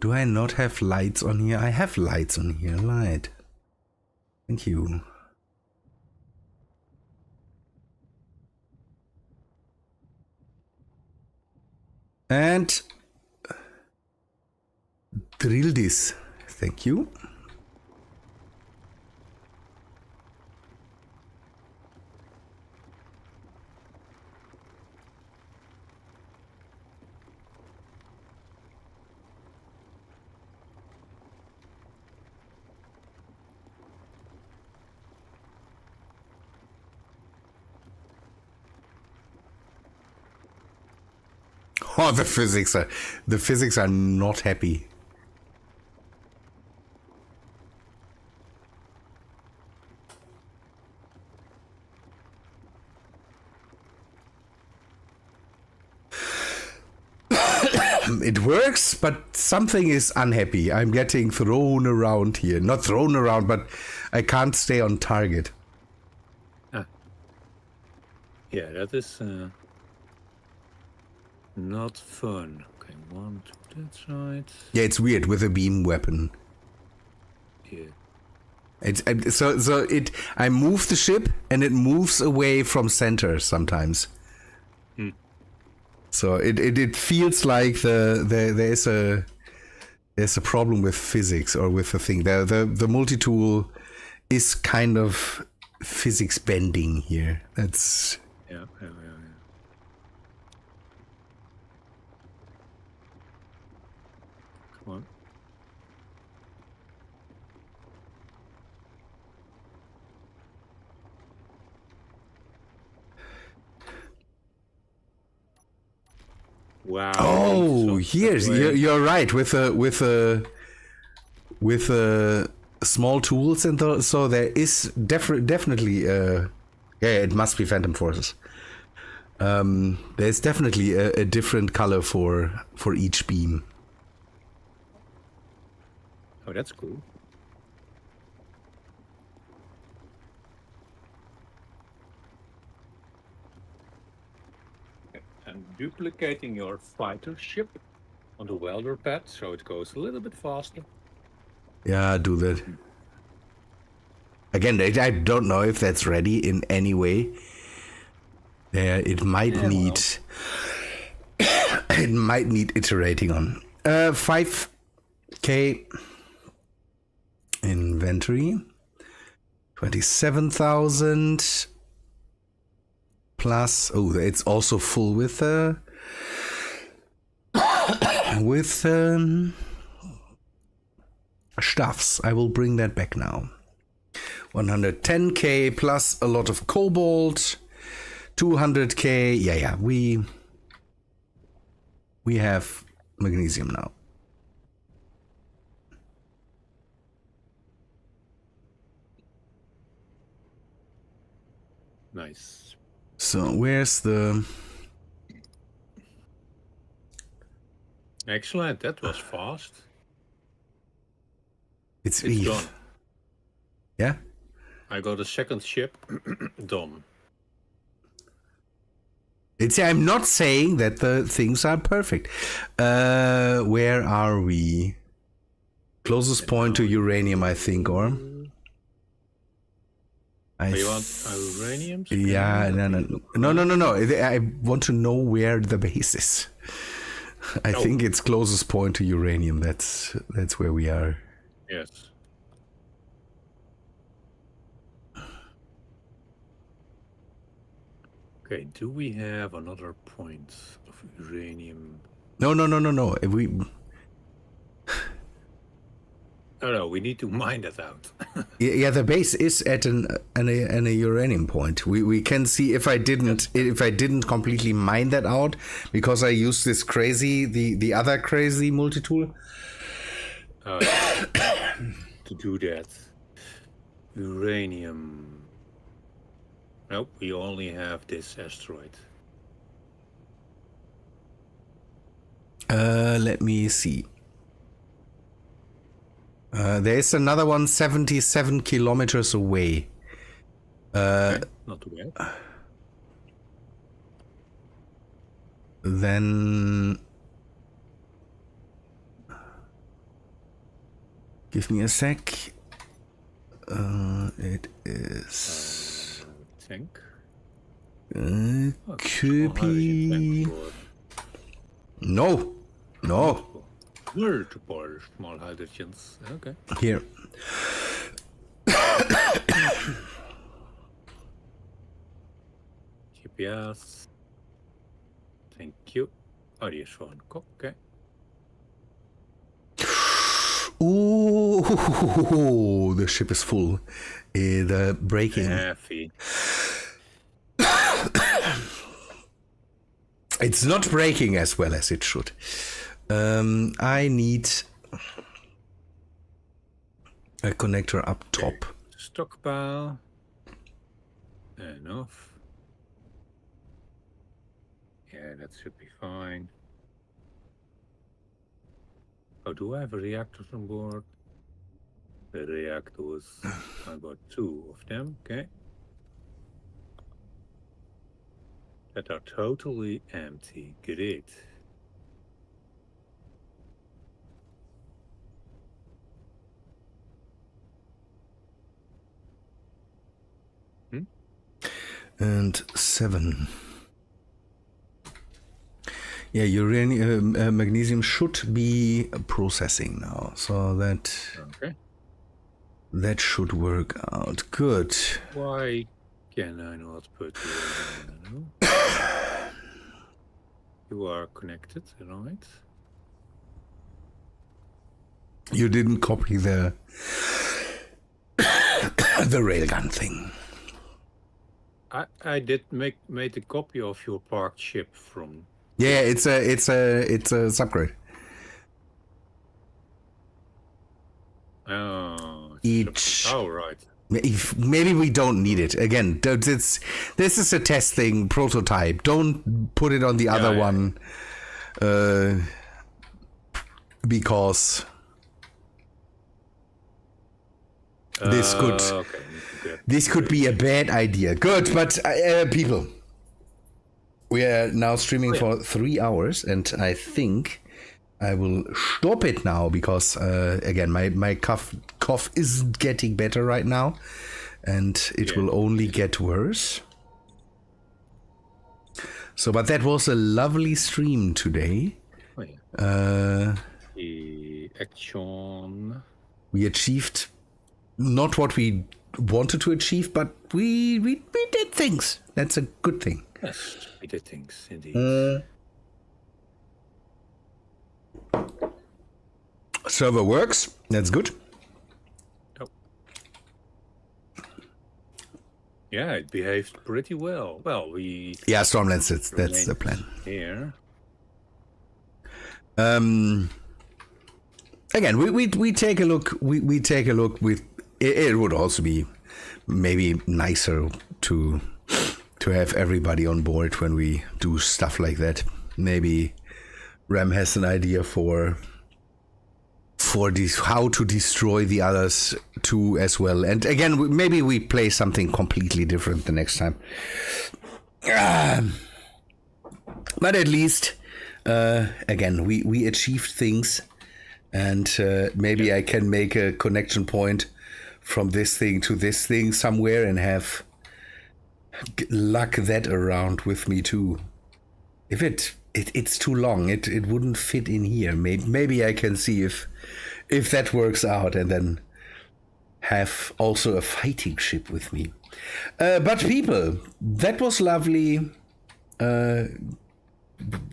Do I not have lights on here? I have lights on here. Light. Thank you. And drill this. Thank you. Oh, the physics are not happy. It works, but something is unhappy. I'm getting thrown around here. Not thrown around, but I can't stay on target. Yeah, that is Not fun. Okay, one to that side. Yeah, it's weird with a beam weapon. Yeah. I move the ship and it moves away from center sometimes. So it feels like there's a problem with physics or with the thing. The multi-tool is kind of physics bending here. That's Yeah. Come on. Wow. oh, here's you're right with small tools and so there is definitely yeah, it must be Phantom Forces. There's definitely a different color for each beam. Oh, that's cool. And duplicating your fighter ship on the welder pad so it goes a little bit faster. Yeah, do that. Again, I don't know if that's ready in any way. It might need it might need iterating on. 5K inventory. 27,000 plus. Oh, it's also full with stuffs. I will bring that back now. 110K plus a lot of cobalt. 200K. Yeah. We have magnesium now. Nice. So where's the... Excellent. That was fast. It's done. Yeah? I got a second ship. Done. I'm not saying that the things are perfect. Where are we? Closest point to uranium, I think, or... You want uranium? Yeah, no. I want to know where the base is. I think it's closest point to uranium. That's where we are. Yes. Okay, do we have another point of uranium? No. We... No, we need to mine that out. Yeah, the base is at a uranium point. We can see if I didn't completely mine that out because I used this crazy the other crazy multi-tool. To do that. Uranium. Nope, we only have this asteroid. Let me see. There's another one 77 kilometers away. Okay, not too bad. Then give me a sec. It is Tank. Köpi. No. Multiple small hydrogens. Okay. Here. GPS. Thank you. Oh, die is gewoon kop. Okay. Ooh, the ship is full. The braking. Heavy. It's not braking as well as it should. I need a connector up top. Stockpile. Enough. Yeah, that should be fine. Oh, do I have reactors on board? The reactors. I got 2 of them. Okay. that are totally empty. Great. And 7. Yeah, uranium, magnesium should be processing now, so Okay. that should work out good. Why can I not put you? You are connected, right? You didn't copy the the railgun thing. I did made a copy of your parked ship from. Yeah, it's a subgrade. Oh, Each. Oh, right. Maybe we don't need it again. This is a test thing, prototype. Don't put it on the other one, because this could be a bad idea. Good, but people, we are now streaming for 3 hours, and I think I will stop it now because again my cough isn't getting better right now, and it will only get worse. So, but that was a lovely stream today. Oh, yeah. The action. We achieved not what we wanted to achieve, but we did things. That's a good thing. Yes, we did things indeed. Server works. That's good. Oh. Yeah, it behaved pretty well. Well, we. Yeah, Stormlands. That's the plan. Here. Again, we take a look. We take a look with. It would also be maybe nicer to have everybody on board when we do stuff like that. Maybe Ram has an idea for how to destroy the others too as well. And again, maybe we play something completely different the next time. But at least, again, we achieved things, and maybe I can make a connection point from this thing to this thing somewhere and have luck that around with me too. If it's too long, it wouldn't fit in here. Maybe I can see if that works out, and then have also a fighting ship with me. But people, that was lovely.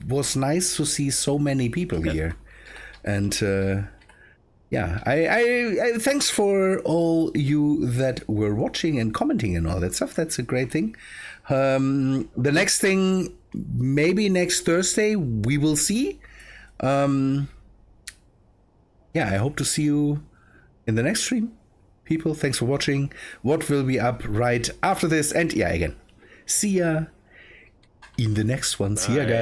Was nice to see so many people here, and yeah, I thanks for all you that were watching and commenting and all that stuff. That's a great thing. The next thing, maybe next Thursday, we will see. Yeah, I hope to see you in the next stream. People, thanks for watching. What will be up right after this? And yeah, again, see ya in the next one. See ya, guys.